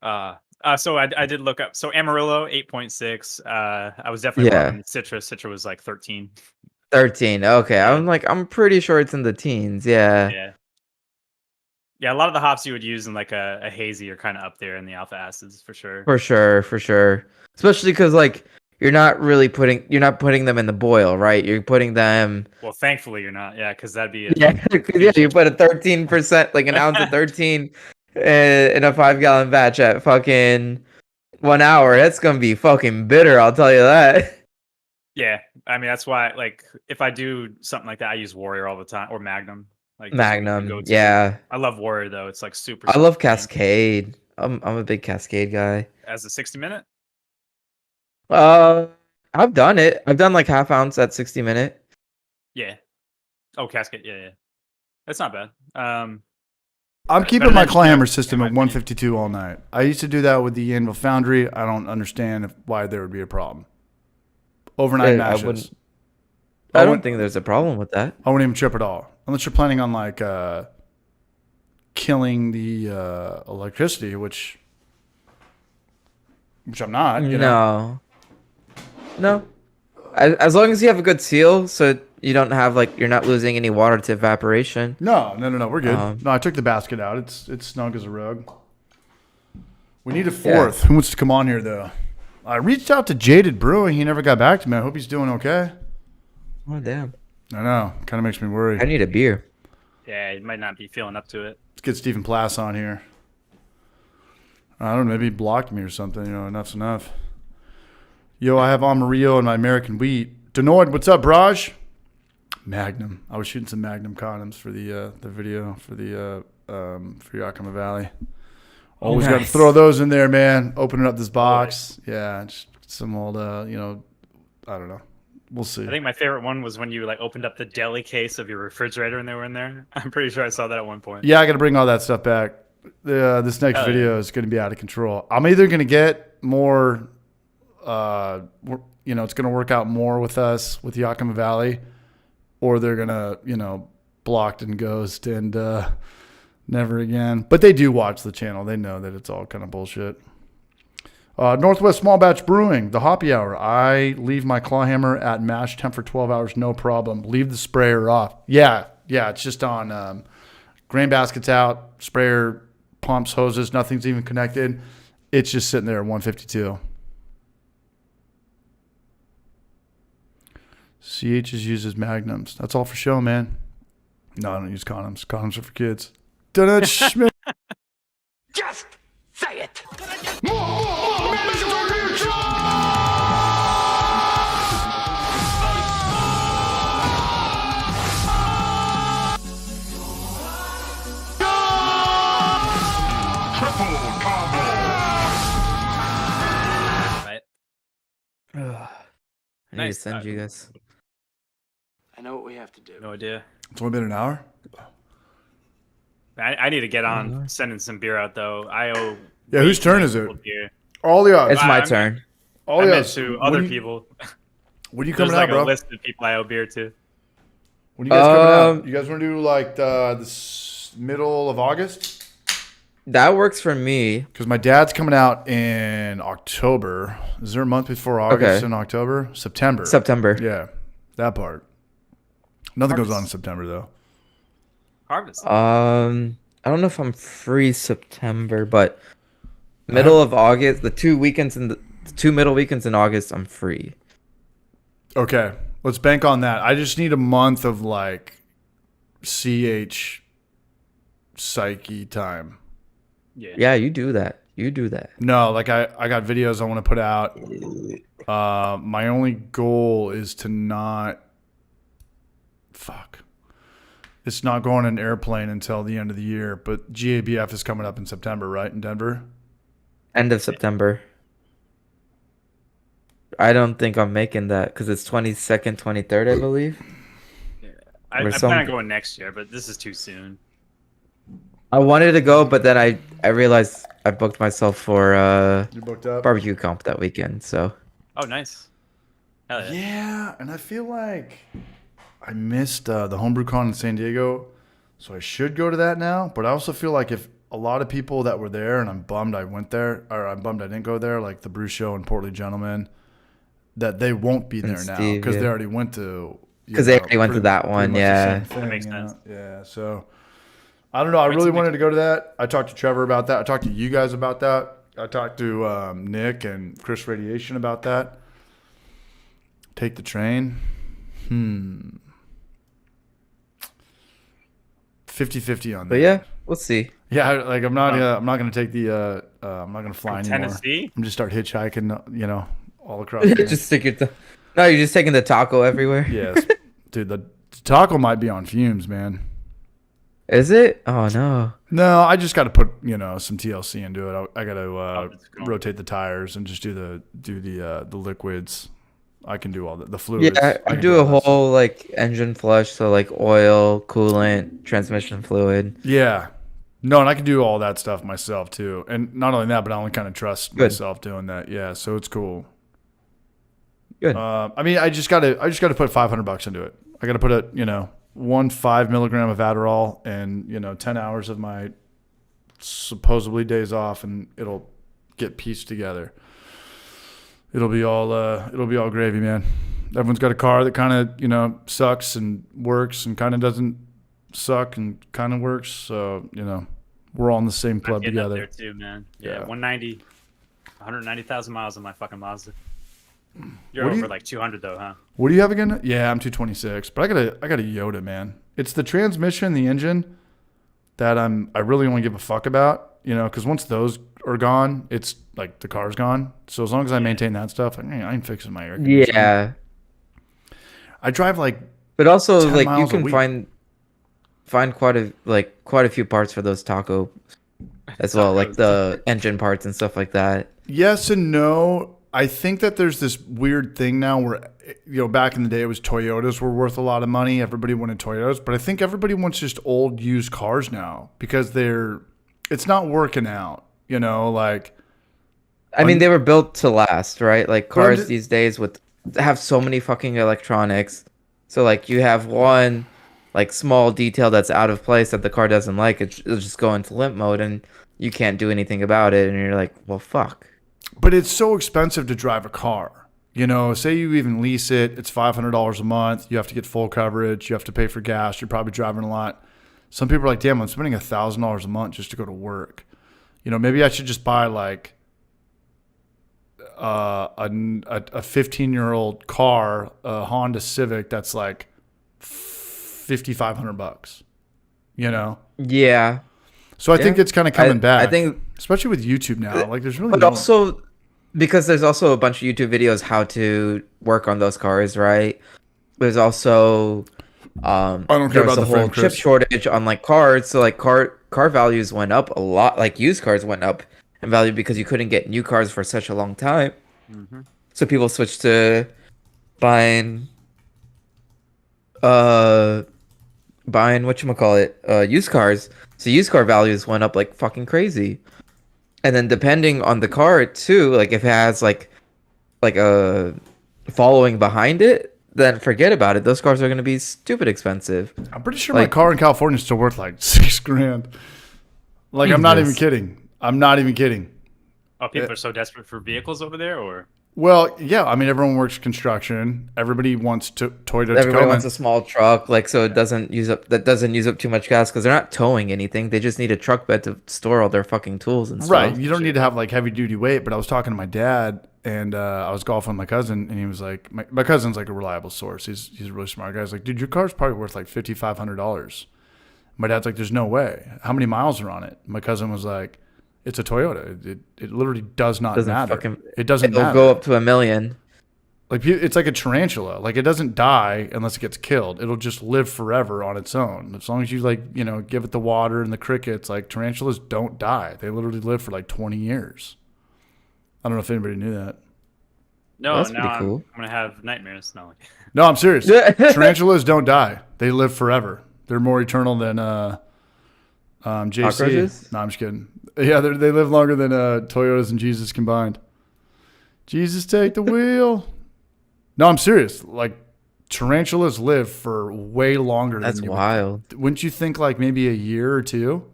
Speaker 2: So I did look up. So Amarillo 8.6. I was definitely wrong on Citrus. Citrus was like 13.
Speaker 1: 13. Okay, I'm pretty sure it's in the teens. Yeah.
Speaker 2: Yeah. A lot of the hops you would use in like a hazy are kind of up there in the alpha acids for sure.
Speaker 1: For sure. Especially because like you're not putting them in the boil, right? You're putting them.
Speaker 2: Well, thankfully you're not. Yeah, because that'd be
Speaker 1: Yeah. You put a 13%, like an ounce of 13, in a 5-gallon batch at fucking 1 hour. That's gonna be fucking bitter. I'll tell you that.
Speaker 2: Yeah, I mean that's why. Like, if I do something like that, I use Warrior all the time or Magnum. Like
Speaker 1: Magnum. Yeah.
Speaker 2: I love Warrior though. It's like super.
Speaker 1: I love Cascade. I'm a big Cascade guy.
Speaker 2: As a 60-minute.
Speaker 1: I've done it. I've done like half ounce at 60-minute.
Speaker 2: Yeah. Oh, Cascade. Yeah. That's not bad.
Speaker 3: I'm keeping my Clayhammer system at 152 all night. I used to do that with the Anvil Foundry. I don't understand why there would be a problem. Overnight mashes.
Speaker 1: I don't think there's a problem with that.
Speaker 3: I wouldn't even trip at all. Unless you're planning on like killing the electricity, which I'm not. You know?
Speaker 1: No. As long as you have a good seal, so you don't have like you're not losing any water to evaporation.
Speaker 3: No. We're good. No, I took the basket out. It's snug as a rug. We need a fourth. Who wants to come on here though? I reached out to Jaded Brewing. He never got back to me. I hope he's doing okay.
Speaker 1: Oh damn.
Speaker 3: I know. Kind of makes me worry.
Speaker 1: I need a beer.
Speaker 2: Yeah, he might not be feeling up to it.
Speaker 3: Let's get Stephen Plass on here. I don't know. Maybe he blocked me or something. You know, enough's enough. Yo, I have Amarillo and my American wheat. Denoid, what's up, Raj? Magnum. I was shooting some Magnum condoms for the video for Yakima Valley. Always got to throw those in there, man. Opening up this box. Yeah, just some old, I don't know. We'll see.
Speaker 2: I think my favorite one was when you like opened up the deli case of your refrigerator and they were in there. I'm pretty sure I saw that at one point.
Speaker 3: Yeah, I got to bring all that stuff back. This next video is going to be out of control. I'm either going to get more, it's going to work out more with us with Yakima Valley, or they're going to, blocked and ghost and never again. But they do watch the channel. They know that it's all kind of bullshit. Northwest Small Batch Brewing, the Hoppy Hour. I leave my clawhammer at mash temp for 12 hours, no problem. Leave the sprayer off. Yeah, it's just on grain baskets out, sprayer, pumps, hoses, nothing's even connected. It's just sitting there at 152. CHs uses magnums. That's all for show, man. No, I don't use condoms. Condoms are for kids. Schmidt.
Speaker 4: Just say it.
Speaker 2: Right.
Speaker 1: I need to send you guys.
Speaker 4: I know what we have to do.
Speaker 2: No idea.
Speaker 3: It's only been an hour?
Speaker 2: I need to get on sending some beer out though. I owe.
Speaker 3: Yeah,
Speaker 2: way
Speaker 3: whose
Speaker 2: too
Speaker 3: turn
Speaker 2: many
Speaker 3: is it?
Speaker 2: people beer.
Speaker 3: All the odds.
Speaker 1: It's my
Speaker 2: I mean-
Speaker 1: turn.
Speaker 3: All
Speaker 2: I
Speaker 3: the
Speaker 2: meant
Speaker 3: odds.
Speaker 2: to
Speaker 3: When
Speaker 2: other
Speaker 3: you-
Speaker 2: people.
Speaker 3: When are you
Speaker 2: There's
Speaker 3: coming
Speaker 2: like
Speaker 3: out, bro?
Speaker 2: a list of people I owe beer to.
Speaker 3: When are you guys coming out?
Speaker 1: Um,
Speaker 3: You guys want to do like the middle of August?
Speaker 1: That works for me.
Speaker 3: Because my dad's coming out in October. Is there a month before August
Speaker 1: Okay.
Speaker 3: in October? September.
Speaker 1: September.
Speaker 3: Yeah, that part. Nothing goes
Speaker 2: Harvest.
Speaker 3: on in September though.
Speaker 2: Harvest.
Speaker 1: I don't know if I'm free September, but middle of August, the 2 middle weekends in August, I'm free.
Speaker 3: Okay, let's bank on that. I just need a month of like CH psyche time.
Speaker 1: Yeah, you do that. You do that.
Speaker 3: No, like I got videos I want to put out. My only goal is to not It's not going on an airplane until the end of the year, but GABF is coming up in September, right, in Denver?
Speaker 1: End of September. I don't think I'm making that because it's 22nd, 23rd, I believe.
Speaker 2: I
Speaker 1: or
Speaker 2: plan
Speaker 1: some-
Speaker 2: on going next year, but this is too soon.
Speaker 1: I wanted to go, but then I realized I booked myself for
Speaker 3: You booked up?
Speaker 1: barbecue comp that weekend. So
Speaker 2: Oh, nice. Hell yeah.
Speaker 3: Yeah, and I feel like I missed the Homebrew Con in San Diego, so I should go to that now. But I also feel like if a lot of people that were there, and I'm bummed I went there, or I'm bummed I didn't go there, like the Brew Show and Portly Gentlemen, that they won't be there now
Speaker 1: Steve,
Speaker 3: because
Speaker 1: yeah.
Speaker 3: they already went to.
Speaker 1: Because they already went to that
Speaker 3: pretty
Speaker 1: one,
Speaker 3: much the
Speaker 1: yeah.
Speaker 3: same thing,
Speaker 2: That makes
Speaker 3: you know?
Speaker 2: sense.
Speaker 3: Yeah, so I don't know. I really wanted to go to that. I talked to Trevor about that. I talked to you guys about that. I talked to Nick and Chris Radiation about that. Take the train. 50-50 on that.
Speaker 1: But yeah, we'll see.
Speaker 3: Yeah, like I'm not going to take the I'm not going to fly anymore.
Speaker 2: Tennessee?
Speaker 3: I'm just start hitchhiking, all across. the
Speaker 1: Just stick your. No, you're just taking the taco everywhere.
Speaker 3: Yes. Dude, the taco might be on fumes, man.
Speaker 1: Is it? Oh no.
Speaker 3: No, I just got to put, some TLC into it. I got to
Speaker 2: that's cool.
Speaker 3: rotate the tires and just do the liquids. I can do all the fluids.
Speaker 1: Yeah, I
Speaker 3: can
Speaker 1: do a
Speaker 3: all that stuff.
Speaker 1: whole like engine flush, so like oil, coolant, transmission fluid.
Speaker 3: Yeah. No, and I can do all that stuff myself too. And not only that, but I only kind of trust
Speaker 1: Good.
Speaker 3: myself doing that. Yeah, so it's cool.
Speaker 1: Good.
Speaker 3: I just got to put $500 into it. I got to put 1 5 milligram of Adderall and 10 hours of my supposedly days off, and it'll get pieced together. It'll be all gravy, man. Everyone's got a car that kind of sucks and works and kind of doesn't suck and kind of works. So we're all in the same
Speaker 2: I'm
Speaker 3: club
Speaker 2: getting up
Speaker 3: together.
Speaker 2: there too, man.
Speaker 3: Yeah.
Speaker 2: Yeah, 190,000 miles on my fucking Mazda. You're
Speaker 3: What do
Speaker 2: over
Speaker 3: you-
Speaker 2: like 200 though, huh?
Speaker 3: What do you have again? Yeah, I'm 226, but I got a Yoda, man. It's the transmission, the engine that I really only give a fuck about, because once those are gone, it's like the car's gone. So as long as I maintain that stuff, I ain't fixing my air conditioning.
Speaker 1: Yeah,
Speaker 3: I drive like
Speaker 1: but also
Speaker 3: 10
Speaker 1: like you
Speaker 3: miles a
Speaker 1: can
Speaker 3: week.
Speaker 1: find quite a few parts for those taco as well, like the engine parts and stuff like that.
Speaker 3: yes and no. I think that there's this weird thing now where, back in the day it was Toyotas were worth a lot of money. Everybody wanted Toyotas, but I think everybody wants just old used cars now because it's not working out, like.
Speaker 1: I mean, they were built to last, right? Like
Speaker 3: Well,
Speaker 1: cars these days have so many fucking electronics. So like you have one like small detail that's out of place that the car doesn't like, it'll just go into limp mode and you can't do anything about it. And you're like, well, fuck.
Speaker 3: But it's so expensive to drive a car. Say you even lease it, it's $500 a month. You have to get full coverage. You have to pay for gas. You're probably driving a lot. Some people are like, damn, I'm spending $1,000 a month just to go to work. Maybe I should just buy like a 15-year-old car, a Honda Civic that's like $5,500.
Speaker 1: Yeah.
Speaker 3: So I think it's kind of coming back.
Speaker 1: I think,
Speaker 3: especially with YouTube now. Like there's really
Speaker 1: but
Speaker 3: no,
Speaker 1: also because there's also a bunch of YouTube videos how to work on those cars, right? There's also
Speaker 3: I don't care
Speaker 1: there was
Speaker 3: about
Speaker 1: a
Speaker 3: the
Speaker 1: whole
Speaker 3: frame,
Speaker 1: chip
Speaker 3: Chris.
Speaker 1: shortage on like cars, so like car values went up a lot. Like used cars went up in value because you couldn't get new cars for such a long time. So people switched to buying buying whatchamacallit, used cars. So used car values went up like fucking crazy. And then depending on the car too, like if it has like a following behind it, then forget about it. Those cars are gonna be stupid expensive.
Speaker 3: I'm pretty sure my
Speaker 1: Like-
Speaker 3: car in California is still worth like $6,000. Like, I'm not even
Speaker 1: Jesus.
Speaker 3: kidding. I'm not even kidding.
Speaker 2: Oh, people are so desperate for vehicles over there, or
Speaker 3: Well, yeah. I mean, everyone works construction. Everybody wants Toyota
Speaker 1: Everybody
Speaker 3: Tacoma.
Speaker 1: wants a small truck, like so it doesn't use up too much gas because they're not towing anything. They just need a truck bed to store all their fucking tools and stuff.
Speaker 3: Right. You don't need to have like heavy duty weight. But I was talking to my dad, and I was golfing with my cousin, and he was like, my cousin's like a reliable source. He's a really smart guy. He's like, dude, your car's probably worth like $5,500. My dad's like, there's no way. How many miles are on it? My cousin was like, it's a Toyota. It literally does not matter. It doesn't
Speaker 1: It'll
Speaker 3: matter.
Speaker 1: go up to $1 million.
Speaker 3: Like, it's like a tarantula. Like, it doesn't die unless it gets killed. It'll just live forever on its own. As long as you, like, you know, give it the water and the crickets. Like, tarantulas don't die. They literally live for like 20 years. I don't know if anybody knew that.
Speaker 2: no?
Speaker 1: That's
Speaker 2: Now
Speaker 1: pretty cool.
Speaker 2: I'm gonna have nightmares. No,
Speaker 3: No, I'm serious. Tarantulas don't die. They live forever. They're more eternal than JC.
Speaker 1: Cockroaches?
Speaker 3: No, I'm just kidding. Yeah, they live longer than Toyotas and Jesus combined. Jesus, take the wheel. No, I'm serious. Like, tarantulas live for way longer
Speaker 1: That's
Speaker 3: than you
Speaker 1: wild.
Speaker 3: Wouldn't you think like maybe a year or two?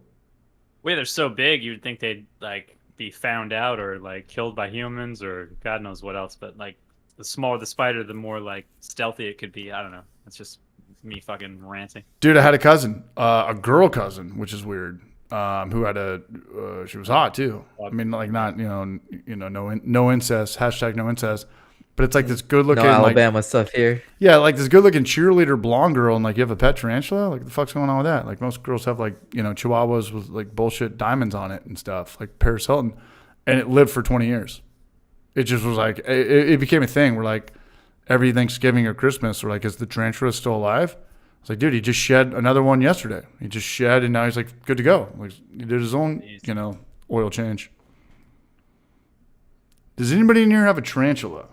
Speaker 2: wait, they're so big. You'd think they'd like be found out or like killed by humans or God knows what else. But like, the smaller the spider, the more like stealthy it could be. I don't know. It's just me fucking ranting.
Speaker 3: Dude, I had a cousin, a girl cousin, which is weird, who had she was hot too. I mean, like not, no incest, hashtag no incest, but it's like this good looking,
Speaker 1: No Alabama stuff here.
Speaker 3: yeah, like this good looking cheerleader blonde girl, and like you have a pet tarantula. Like, the fuck's going on with that? Like, most girls have like, chihuahuas with like bullshit diamonds on it and stuff, like Paris Hilton, and it lived for 20 years. It just was like, it became a thing where like every Thanksgiving or Christmas, we're like, is the tarantula still alive? It's like, dude, he just shed another one yesterday. He just shed, and now he's like good to go. Like, he did his own, oil change. Does anybody in here have a tarantula?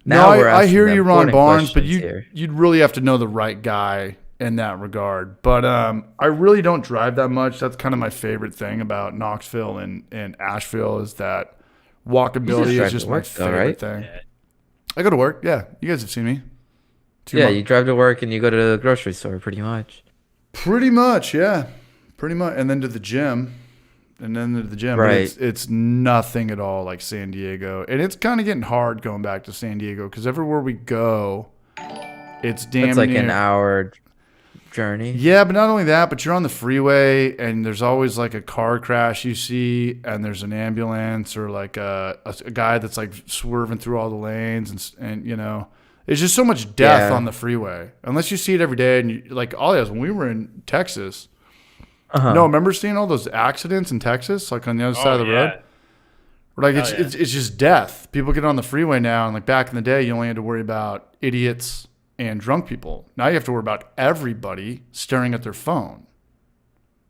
Speaker 1: Now
Speaker 3: No,
Speaker 1: we're
Speaker 3: I
Speaker 1: asking
Speaker 3: hear
Speaker 1: the
Speaker 3: you, Ron
Speaker 1: important
Speaker 3: Barnes, but
Speaker 1: questions here.
Speaker 3: you'd really have to know the right guy in that regard. But I really don't drive that much. That's kind of my favorite thing about Knoxville and Asheville is that walkability
Speaker 1: drive
Speaker 3: is just
Speaker 1: to
Speaker 3: my
Speaker 1: work, though,
Speaker 3: favorite
Speaker 1: right?
Speaker 3: thing.
Speaker 2: Yeah.
Speaker 3: I go to work. Yeah, you guys have seen me.
Speaker 1: Yeah, you drive to work and you go to the grocery store pretty much.
Speaker 3: Pretty much, yeah. Pretty much. And then to the gym. And then to the gym.
Speaker 1: Right.
Speaker 3: But it's nothing at all like San Diego. And it's kind of getting hard going back to San Diego because everywhere we go, it's damn
Speaker 1: It's like
Speaker 3: near
Speaker 1: an hour journey.
Speaker 3: Yeah, but not only that, but you're on the freeway and there's always like a car crash you see, and there's an ambulance or like a guy that's like swerving through all the lanes, and it's just so much death
Speaker 1: Yeah.
Speaker 3: on the freeway. Unless you see it every day, and you, like all when we were in Texas,
Speaker 1: Uh-huh.
Speaker 3: no, remember seeing all those accidents in Texas, like on the other side of the road? Like it's just death. People get on the freeway now, and like back in the day, you only had to worry about idiots and drunk people. Now you have to worry about everybody staring at their phone.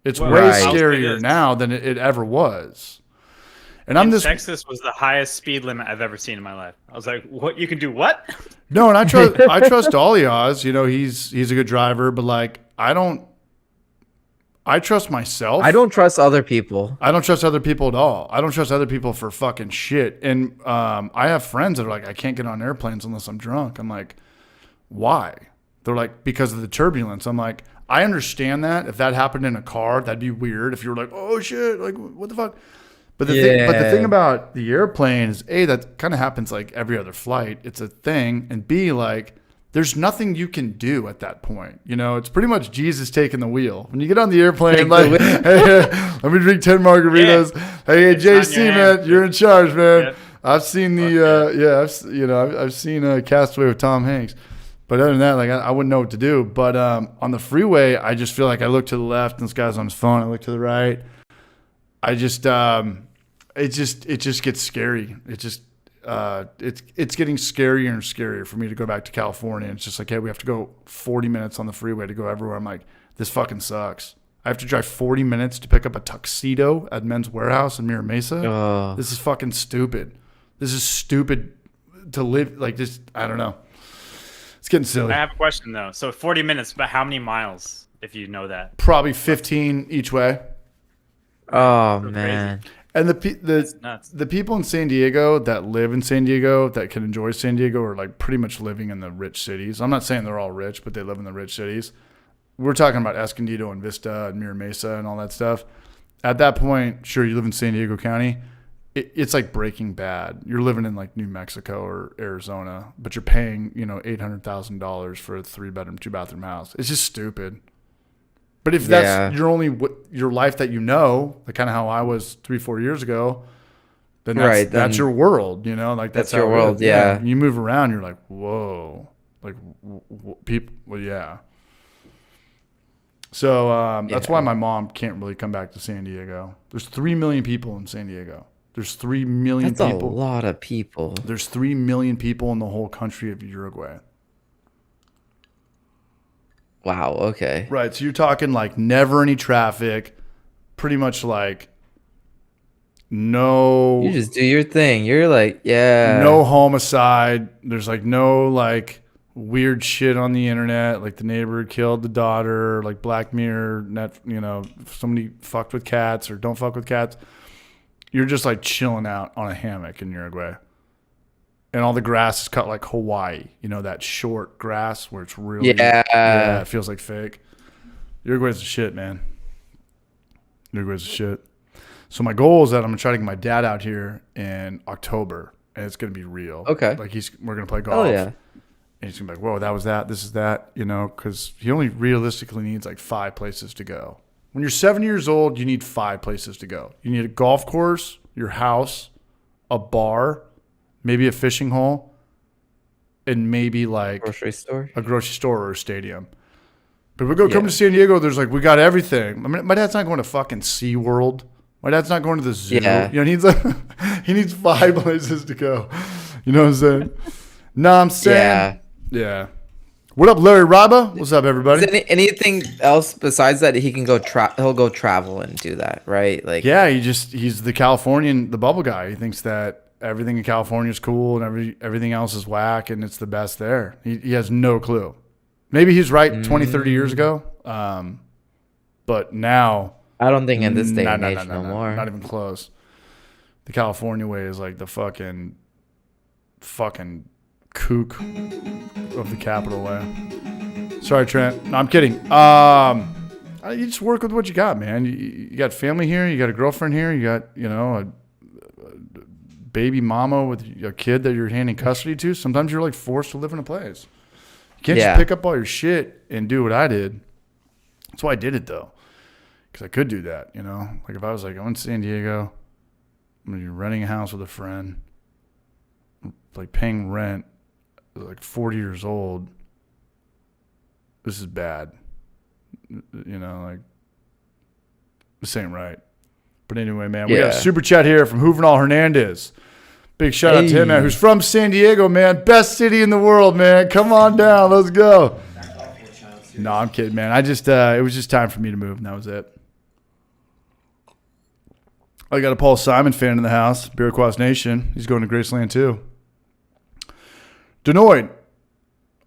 Speaker 3: It's
Speaker 2: Well,
Speaker 3: way
Speaker 1: Right.
Speaker 3: scarier now than it ever was. And
Speaker 2: Texas was the highest speed limit I've ever seen in my life. I was like, "What? You can do what?"
Speaker 3: no, and I trust Aliaz. He's a good driver, but like I trust myself.
Speaker 1: I don't trust other people.
Speaker 3: I don't trust other people at all. I don't trust other people for fucking shit. And I have friends that are like, I can't get on airplanes unless I'm drunk. I'm like, why? They're like, because of the turbulence. I'm like, I understand that. If that happened in a car, that'd be weird. If you were like, oh shit, like what the fuck? But the thing about the airplane is A, that kind of happens like every other flight. It's a thing. And B, like, there's nothing you can do at that point. It's pretty much Jesus taking the wheel. When you get on the airplane,
Speaker 1: Take
Speaker 3: like,
Speaker 1: the
Speaker 3: hey, let me drink 10 margaritas.
Speaker 2: Yeah.
Speaker 3: Hey,
Speaker 2: on
Speaker 3: JC,
Speaker 2: your
Speaker 3: man,
Speaker 2: hands.
Speaker 3: you're in charge, man.
Speaker 2: Yep.
Speaker 3: I've seen I've seen Castaway with Tom Hanks. But other than that, like, I wouldn't know what to do. But on the freeway, I just feel like I look to the left and this guy's on his phone. I look to the right. I just, it just gets scary. It just, it's getting scarier and scarier for me to go back to California. It's just like, hey, we have to go 40 minutes on the freeway to go everywhere. I'm like, this fucking sucks. I have to drive 40 minutes to pick up a tuxedo at Men's Warehouse in Mira Mesa. This is fucking stupid. This is stupid. to live like just I don't know. It's getting silly.
Speaker 2: I have a question though. So 40 minutes, but how many miles? If you know that.
Speaker 3: Probably 15 each way.
Speaker 1: Oh
Speaker 2: So
Speaker 1: man.
Speaker 3: And
Speaker 2: That's nuts.
Speaker 3: the people in San Diego that live in San Diego that can enjoy San Diego are like pretty much living in the rich cities. I'm not saying they're all rich, but they live in the rich cities. We're talking about Escondido and Vista and Mira Mesa and all that stuff. At that point, sure, you live in San Diego County. It's like Breaking Bad. You're living in like New Mexico or Arizona, but you're paying, $800,000 for a 3-bedroom, 2-bathroom house. It's just stupid. But if that's your life that like kind of how I was 3-4 years ago, then that's your world, like
Speaker 1: that's your world. Yeah.
Speaker 3: You move around, you're like, whoa, like people. Well, yeah. So that's why my mom can't really come back to San Diego. There's 3 million people in San Diego. There's 3 million
Speaker 1: That's
Speaker 3: people.
Speaker 1: a lot of people.
Speaker 3: There's 3 million people in the whole country of Uruguay.
Speaker 1: Wow. Okay.
Speaker 3: Right. So you're talking like never any traffic, pretty much like no.
Speaker 1: You just do your thing. You're like, yeah.
Speaker 3: No homicide. There's like no like weird shit on the internet. Like the neighbor killed the daughter. Like Black Mirror. Somebody fucked with cats or don't fuck with cats. You're just like chilling out on a hammock in Uruguay. And all the grass is cut like Hawaii. That short grass where it's really... Yeah, it feels like fake. Uruguay's the shit, man. Uruguay's the shit. So my goal is that I'm going to try to get my dad out here in October. And it's going to be real.
Speaker 1: Okay.
Speaker 3: Like we're going to play golf.
Speaker 1: Oh, yeah.
Speaker 3: And he's going to be like, whoa, that was that. This is that. Because he only realistically needs like 5 places to go. When you're 7 years old, you need 5 places to go. You need a golf course, your house, a bar, maybe a fishing hole, and maybe like
Speaker 1: a grocery store
Speaker 3: or a stadium. But we come to San Diego, there's like, we got everything. I mean, my dad's not going to fucking SeaWorld. My dad's not going to the zoo.
Speaker 1: Yeah.
Speaker 3: He needs 5 places to go. You know what I'm saying? No, I'm saying. Yeah. What up, Larry Raba? What's up, everybody?
Speaker 1: Is anything else besides that he can go he'll go travel and do that, right? Like
Speaker 3: yeah, he's the Californian, the bubble guy. He thinks that everything in California is cool and everything else is whack and it's the best there. He has no clue. Maybe he's right 20, 30 years ago. But now
Speaker 1: I don't think in this day and age no more.
Speaker 3: Not even close. The California way is like the fucking kook of the capital way. Sorry, Trent. No, I'm kidding. You just work with what you got, man. You got family here. You got a girlfriend here. You got, a baby mama with a kid that you're handing custody to. Sometimes you're like forced to live in a place. You can't just pick up all your shit and do what I did. That's why I did it though. Because I could do that, Like if I was like, I'm in San Diego, I'm going to be renting a house with a friend, like paying rent, like 40 years old. This is bad. Like this ain't right. But anyway, man, we got a super chat here from Juvenal Hernandez. Big shout out to him, man, who's from San Diego, man. Best city in the world, man. Come on down. Let's go. No, I'm kidding, man. I just it was just time for me to move, and that was it. I got a Paul Simon fan in the house. Beerquast Nation. He's going to Graceland too. Denoid.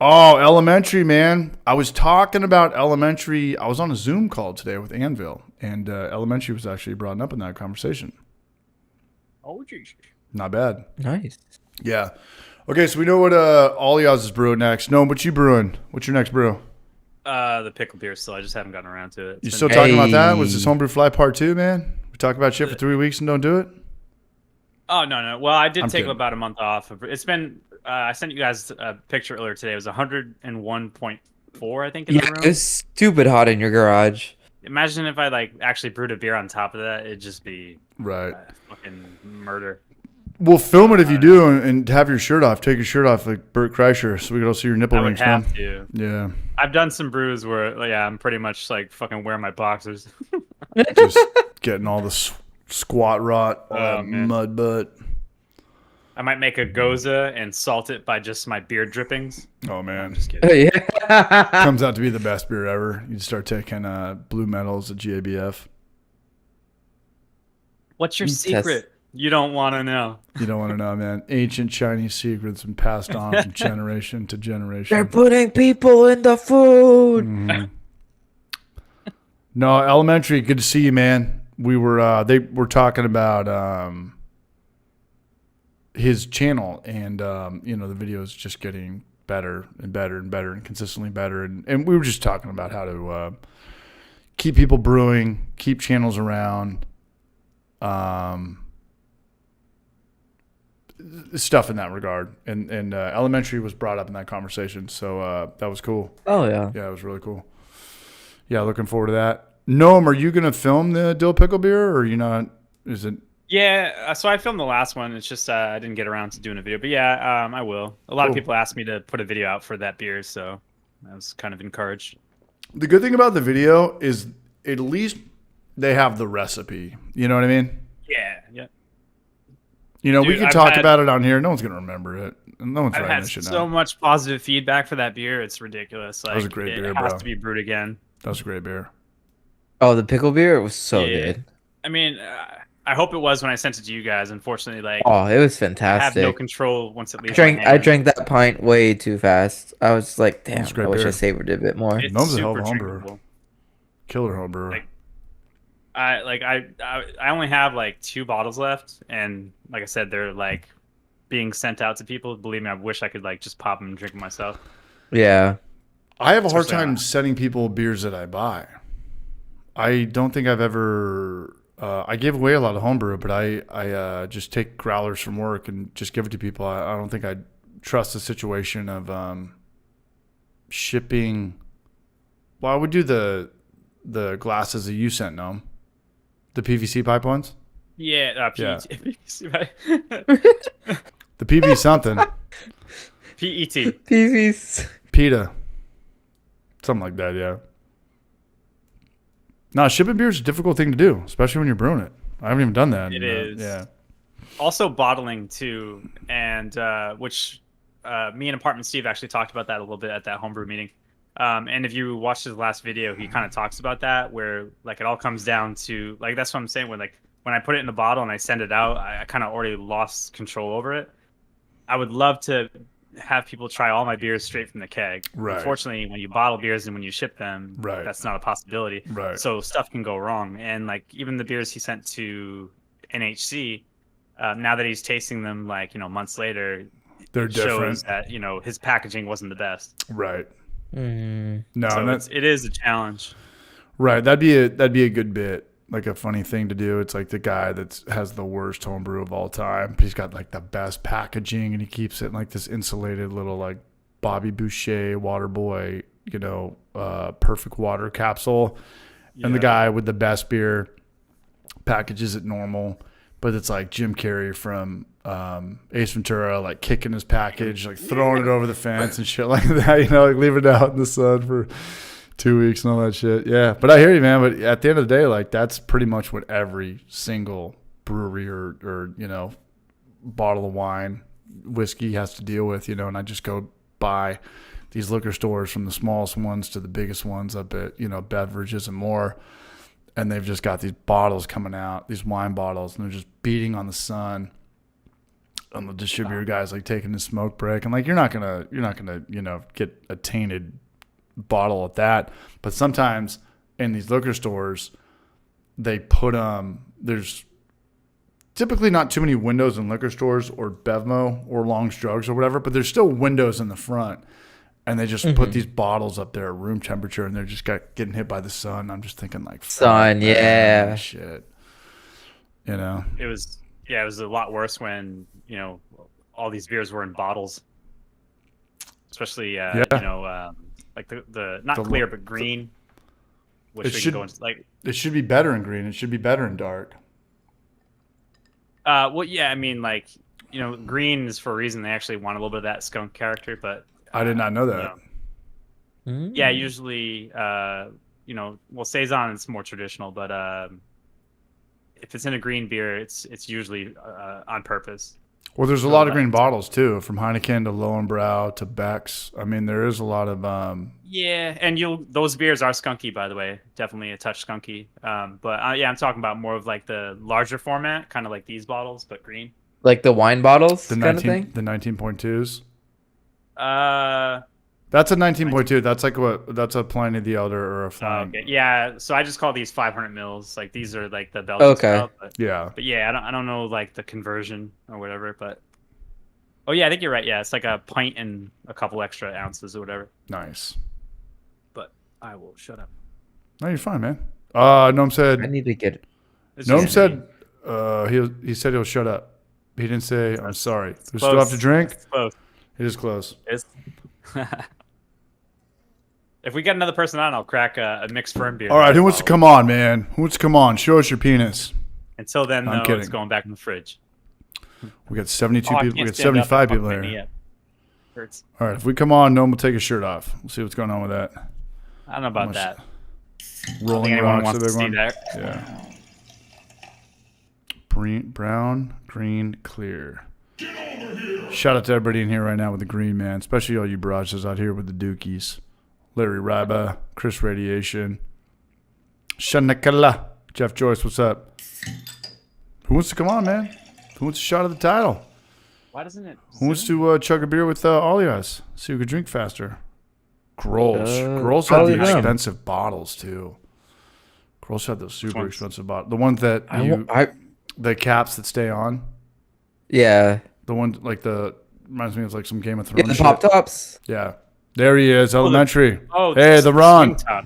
Speaker 3: Oh, elementary, man. I was talking about elementary. I was on a Zoom call today with Anvil, and elementary was actually brought up in that conversation.
Speaker 2: Oh, geez.
Speaker 3: Not bad.
Speaker 1: Nice.
Speaker 3: Yeah. Okay, so we know what all y'all's is brewing next. No, what you brewing? What's your next brew?
Speaker 2: The pickle beer still. I just haven't gotten around to it.
Speaker 3: You still talking about that? Was this Homebrew Fly Part 2, man? We talk about shit for 3 weeks and don't do it?
Speaker 2: Oh, no. Well, I did take about a month off. It's been... I sent you guys a picture earlier today. It was 101.4, I think, in the room.
Speaker 1: It's stupid hot in your garage.
Speaker 2: Imagine if I actually brewed a beer on top of that. It'd just be fucking murder.
Speaker 3: We'll film it if you do and have your shirt off. Take your shirt off like Bert Kreischer so we can all see your nipple rings, man. I would have to. Yeah.
Speaker 2: I've done some brews where, I'm pretty much fucking wearing my boxers.
Speaker 3: Just getting all the squat rot, mud butt.
Speaker 2: I might make a goza and salt it by just my beer drippings.
Speaker 3: Oh, man.
Speaker 2: I'm just kidding.
Speaker 1: Oh, yeah.
Speaker 3: Comes out to be the best beer ever. You start taking blue metals at GABF.
Speaker 2: What's your secret? You don't want to know.
Speaker 3: You don't want to know, man. Ancient Chinese secrets and passed on from generation to generation.
Speaker 1: They're putting people in the food.
Speaker 3: Mhm. No, elementary. Good to see you, man. We were they were talking about his channel, and the video is just getting better and better and better and consistently better. And we were just talking about how to keep people brewing, keep channels around, stuff in that regard. And elementary was brought up in that conversation, so that was cool.
Speaker 1: Oh yeah.
Speaker 3: Yeah, it was really cool. Yeah, looking forward to that. Noam, are you gonna film the dill pickle beer, or are you not? Is it?
Speaker 2: Yeah, so I filmed the last one. It's just I didn't get around to doing a video, but yeah, I will. A lot of people asked me to put a video out for that beer, so I was kind of encouraged.
Speaker 3: The good thing about the video is at least they have the recipe. You know what I mean?
Speaker 2: Yeah, yeah.
Speaker 3: We
Speaker 2: Dude,
Speaker 3: can
Speaker 2: I've
Speaker 3: talk
Speaker 2: had-
Speaker 3: about it on here. No one's gonna remember it. No one's
Speaker 2: I've
Speaker 3: writing
Speaker 2: had
Speaker 3: this shit
Speaker 2: so
Speaker 3: down.
Speaker 2: much positive feedback for that beer. It's ridiculous. Like,
Speaker 3: was a great beer,
Speaker 2: it has
Speaker 3: bro.
Speaker 2: to be brewed again.
Speaker 3: That was a great beer.
Speaker 1: Oh, the pickle beer, it was so
Speaker 2: Yeah.
Speaker 1: good.
Speaker 2: I mean, I hope it was when I sent it to you guys. Unfortunately, like
Speaker 1: Oh, it was
Speaker 2: I have no
Speaker 1: fantastic.
Speaker 2: control once it leaves.
Speaker 1: I drank that pint way too fast. I was like, damn,
Speaker 3: That's great
Speaker 1: I wish
Speaker 3: beer.
Speaker 1: I savored it a bit more.
Speaker 2: It's
Speaker 3: Gnome's a hell
Speaker 2: super
Speaker 3: of a homebrewer.
Speaker 2: drinkable.
Speaker 3: Killer homebrewer.
Speaker 2: Like, I only have like 2 bottles left, and like I said, they're like being sent out to people. Believe me, I wish I could like just pop them and drink them myself.
Speaker 1: Yeah.
Speaker 3: I have a hard
Speaker 2: Especially
Speaker 3: time
Speaker 2: on-
Speaker 3: setting people beers that I buy. I don't think I've ever. I gave away a lot of homebrew, but I just take growlers from work and just give it to people. I don't think I trust the situation of shipping. Well, I would do the glasses that you sent, no, the PVC pipe ones.
Speaker 2: Yeah,
Speaker 3: Yeah.
Speaker 2: PET.
Speaker 3: The PV something,
Speaker 2: PET.
Speaker 1: PVs.
Speaker 3: PETA, something like that. Yeah. No, shipping beer is a difficult thing to do, especially when you're brewing it. I haven't even done that.
Speaker 2: It is.
Speaker 3: Yeah.
Speaker 2: Also bottling too, and which me and Apartment Steve actually talked about that a little bit at that homebrew meeting. And if you watch his last video, he kind of talks about that, where like it all comes down to like that's what I'm saying. When I put it in a bottle and I send it out, I kind of already lost control over it. I would love to have people try all my beers straight from the keg.
Speaker 3: Right.
Speaker 2: Unfortunately, when you bottle beers and when you ship them,
Speaker 3: Right.
Speaker 2: that's not a possibility.
Speaker 3: Right.
Speaker 2: So stuff can go wrong. And like even the beers he sent to NHC, now that he's tasting them like months later,
Speaker 3: They're
Speaker 2: it
Speaker 3: different.
Speaker 2: shows that his packaging wasn't the best.
Speaker 3: Right.
Speaker 1: Mm.
Speaker 3: No,
Speaker 2: So
Speaker 3: and that's
Speaker 2: it is a challenge.
Speaker 3: right. That'd be a good bit, like a funny thing to do. It's like the guy that has the worst homebrew of all time. But he's got like the best packaging, and he keeps it in like this insulated little like Bobby Boucher Water Boy, perfect water capsule. And the
Speaker 2: Yeah.
Speaker 3: guy with the best beer packages it normal, but it's like Jim Carrey from Ace Ventura, like kicking his package, like throwing it over the fence and shit like that, like leaving it out in the sun for 2 weeks and all that shit. Yeah, but I hear you, man. But at the end of the day, like that's pretty much what every single brewery or bottle of wine, whiskey has to deal with, and I just go buy these liquor stores from the smallest ones to the biggest ones up at, Beverages and more. And they've just got these bottles coming out, these wine bottles, and they're just beating on the sun. And the distributor guy's like taking his smoke break. And like, you're not gonna, get a tainted bottle at that. But sometimes in these liquor stores, they put there's typically not too many windows in liquor stores or Bevmo or Long's Drugs or whatever, but there's still windows in the front. And they just put these bottles up there at room temperature, and they're just getting hit by the sun. I'm just thinking like,
Speaker 1: Sun,
Speaker 3: fuck,
Speaker 1: yeah.
Speaker 3: man, shit.
Speaker 2: It was a lot worse when all these beers were in bottles, especially like the not
Speaker 3: The
Speaker 2: clear but green, which
Speaker 3: It
Speaker 2: we
Speaker 3: should-
Speaker 2: can go into like.
Speaker 3: It should be better in green. It should be better in dark.
Speaker 2: Well, yeah, I mean, like green is for a reason. They actually want a little bit of that skunk character, but
Speaker 3: I did not know that.
Speaker 1: Mm.
Speaker 2: yeah, usually saison is more traditional, but if it's in a green beer, it's usually on purpose.
Speaker 3: Well, there's a
Speaker 2: Go
Speaker 3: lot of
Speaker 2: left.
Speaker 3: green bottles too, from Heineken to Lowenbrau to Beck's. I mean, there is a lot of
Speaker 2: Yeah, and those beers are skunky, by the way, definitely a touch skunky. But yeah, I'm talking about more of like the larger format, kind of like these bottles, but green.
Speaker 1: Like the wine bottles
Speaker 3: the
Speaker 1: kind of
Speaker 3: 19
Speaker 1: thing.
Speaker 3: the 19.2s.
Speaker 2: Uh,
Speaker 3: That's a 19.2. That's like that's a Pliny the Elder or a Flying.
Speaker 2: okay, yeah. So I just call these 500 mils. Like these are like the Belgian
Speaker 1: Okay.
Speaker 2: style.
Speaker 3: Yeah.
Speaker 2: But yeah, I don't know like the conversion or whatever. But oh yeah, I think you're right. Yeah, it's like a pint and a couple extra ounces or whatever.
Speaker 3: Nice.
Speaker 2: But I will shut up.
Speaker 3: No, you're fine, man. Noam
Speaker 1: I
Speaker 3: said.
Speaker 1: need to get.
Speaker 2: It's
Speaker 3: Noam
Speaker 2: just
Speaker 3: said.
Speaker 2: me.
Speaker 3: He said he'll shut up. He didn't say I'm sorry.
Speaker 2: It's
Speaker 3: We still have to
Speaker 2: close.
Speaker 3: drink.
Speaker 2: It's close.
Speaker 3: It is close.
Speaker 2: It's if we get another person on, I'll crack a mixed firm beer.
Speaker 3: All right, who wants to come on, man? Who wants to come on? Show us your penis.
Speaker 2: Until then,
Speaker 3: I'm
Speaker 2: though,
Speaker 3: kidding.
Speaker 2: it's going back in the fridge.
Speaker 3: We got 72
Speaker 2: Oh, I
Speaker 3: people. We
Speaker 2: can't
Speaker 3: got
Speaker 2: stand up.
Speaker 3: 75
Speaker 2: Fuck
Speaker 3: people
Speaker 2: my
Speaker 3: here.
Speaker 2: knee up. Hurts.
Speaker 3: All right, if we come on, Noam will take his shirt off. We'll see what's going on with that.
Speaker 2: I don't know about
Speaker 3: much-
Speaker 2: that. I don't
Speaker 3: Rolling
Speaker 2: think anyone
Speaker 3: rocks,
Speaker 2: wants
Speaker 3: the
Speaker 2: to
Speaker 3: big
Speaker 2: see
Speaker 3: one.
Speaker 2: that.
Speaker 3: Yeah. Brown, green, clear. Shout out to everybody in here right now with the green, man. Especially all you barrages out here with the dookies. Larry Ryba, Chris Radiation, Shanakala, Jeff Joyce, what's up? Who wants to come on, man? Who wants a shot of the title?
Speaker 2: Why doesn't it?
Speaker 3: Who wants to chug a beer with all you guys? See who could drink faster. Grolsch. Grolsch had
Speaker 1: probably
Speaker 3: the
Speaker 1: them.
Speaker 3: expensive bottles, too. Grolsch had those super
Speaker 2: ones?
Speaker 3: expensive bottles. The ones that the caps that stay on.
Speaker 1: Yeah.
Speaker 3: The one, like reminds me of like some Game of
Speaker 1: Yeah,
Speaker 3: Thrones
Speaker 1: the
Speaker 3: shit.
Speaker 1: pop tops.
Speaker 3: Yeah. There he is, elementary.
Speaker 2: Oh,
Speaker 3: Hey, the Ron.
Speaker 2: swing top.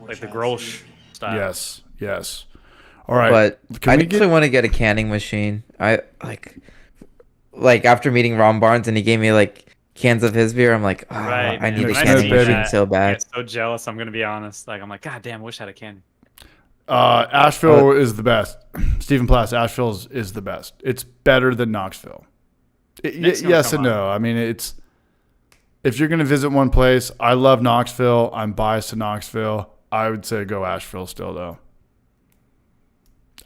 Speaker 2: Like the Grolsch style.
Speaker 3: Yes. All right.
Speaker 1: But
Speaker 3: Can
Speaker 1: I
Speaker 3: we
Speaker 1: definitely
Speaker 3: get?
Speaker 1: want to get a canning machine. I like after meeting Ron Barnes and he gave me like cans of his beer. I'm like, oh,
Speaker 2: Right.
Speaker 1: I need
Speaker 3: man.
Speaker 1: a
Speaker 3: Nice
Speaker 1: canning
Speaker 3: to meet
Speaker 1: machine
Speaker 3: you.
Speaker 1: so
Speaker 2: I
Speaker 1: bad.
Speaker 2: get so jealous. I'm gonna be honest. Like I'm like, God damn, wish I had a candy.
Speaker 3: Asheville is the best. Stephen Plass, Asheville is the best. It's better than Knoxville.
Speaker 2: Next one,
Speaker 3: Yes
Speaker 2: come
Speaker 3: and
Speaker 2: on.
Speaker 3: no. I mean, if you're going to visit one place, I love Knoxville. I'm biased to Knoxville. I would say go Asheville still, though.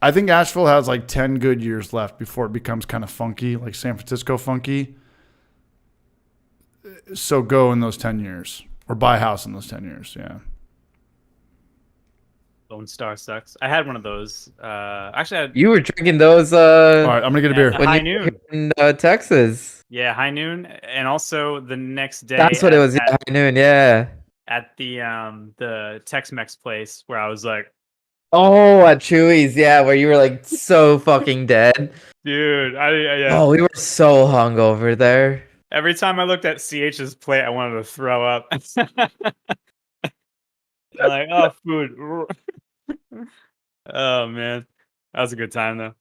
Speaker 3: I think Asheville has like 10 good years left before it becomes kind of funky, like San Francisco funky. So go in those 10 years or buy a house in those 10 years. Yeah.
Speaker 2: Lone Star sucks. I had one of those. Actually, I had,
Speaker 1: You were drinking those
Speaker 3: All right. I'm going to get a beer.
Speaker 2: Yeah.
Speaker 1: when
Speaker 2: High
Speaker 1: you
Speaker 2: noon.
Speaker 1: were in Texas.
Speaker 2: yeah, high noon, and also the next day.
Speaker 1: That's what it was. Yeah, high noon. Yeah.
Speaker 2: At the Tex-Mex place where I was like,
Speaker 1: Oh, at Chewy's. Yeah, where you were like so fucking dead.
Speaker 2: dude, yeah.
Speaker 1: Oh, we were so hungover there.
Speaker 2: Every time I looked at CH's plate, I wanted to throw up. I'm like, oh, food. Oh man, that was a good time though.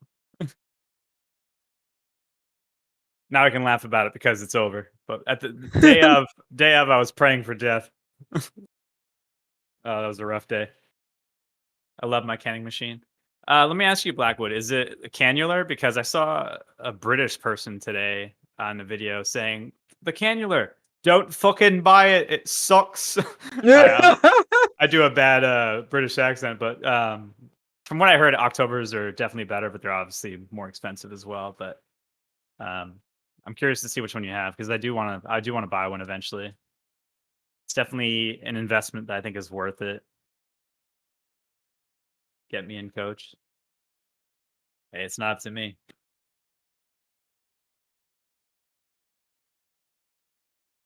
Speaker 2: Now I can laugh about it because it's over. But at the day of, I was praying for death. Oh, that was a rough day. I love my canning machine. Let me ask you, Blackwood, is it a cannular? Because I saw a British person today on a video saying the cannular. Don't fucking buy it. It sucks. I do a bad British accent, but from what I heard, Octobers are definitely better, but they're obviously more expensive as well. But I'm curious to see which one you have because I do want to buy one eventually. It's definitely an investment that I think is worth it. Get me in, coach. Hey, it's not up to me.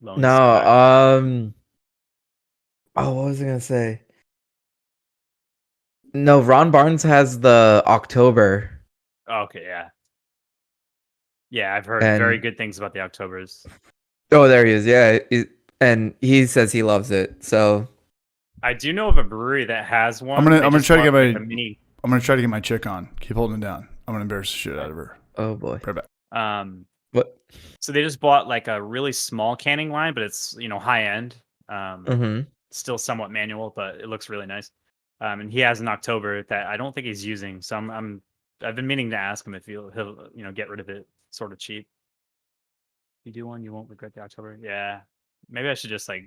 Speaker 2: Lone
Speaker 1: No,
Speaker 2: Star.
Speaker 1: oh, what was I gonna say? No, Ron Barnes has the October.
Speaker 2: Okay, yeah. Yeah, I've heard very
Speaker 1: And-
Speaker 2: good things about the Octobers.
Speaker 1: Oh, there he is. Yeah, and he says he loves it. So
Speaker 2: I do know of a brewery that has one.
Speaker 3: I'm gonna
Speaker 2: They just
Speaker 3: try to
Speaker 2: bought,
Speaker 3: get
Speaker 2: like,
Speaker 3: my-
Speaker 2: a mini.
Speaker 3: I'm going to try to get my chick on. Keep holding it down. I'm going to embarrass the shit out of her.
Speaker 1: oh boy.
Speaker 3: Right back.
Speaker 1: What?
Speaker 2: So they just bought like a really small canning line, but it's high end.
Speaker 1: Mm-hmm.
Speaker 2: Still somewhat manual, but it looks really nice. And he has an October that I don't think he's using. So I've been meaning to ask him if he'll get rid of it sort of cheap. If you do one, you won't regret the October. Yeah, maybe I should just like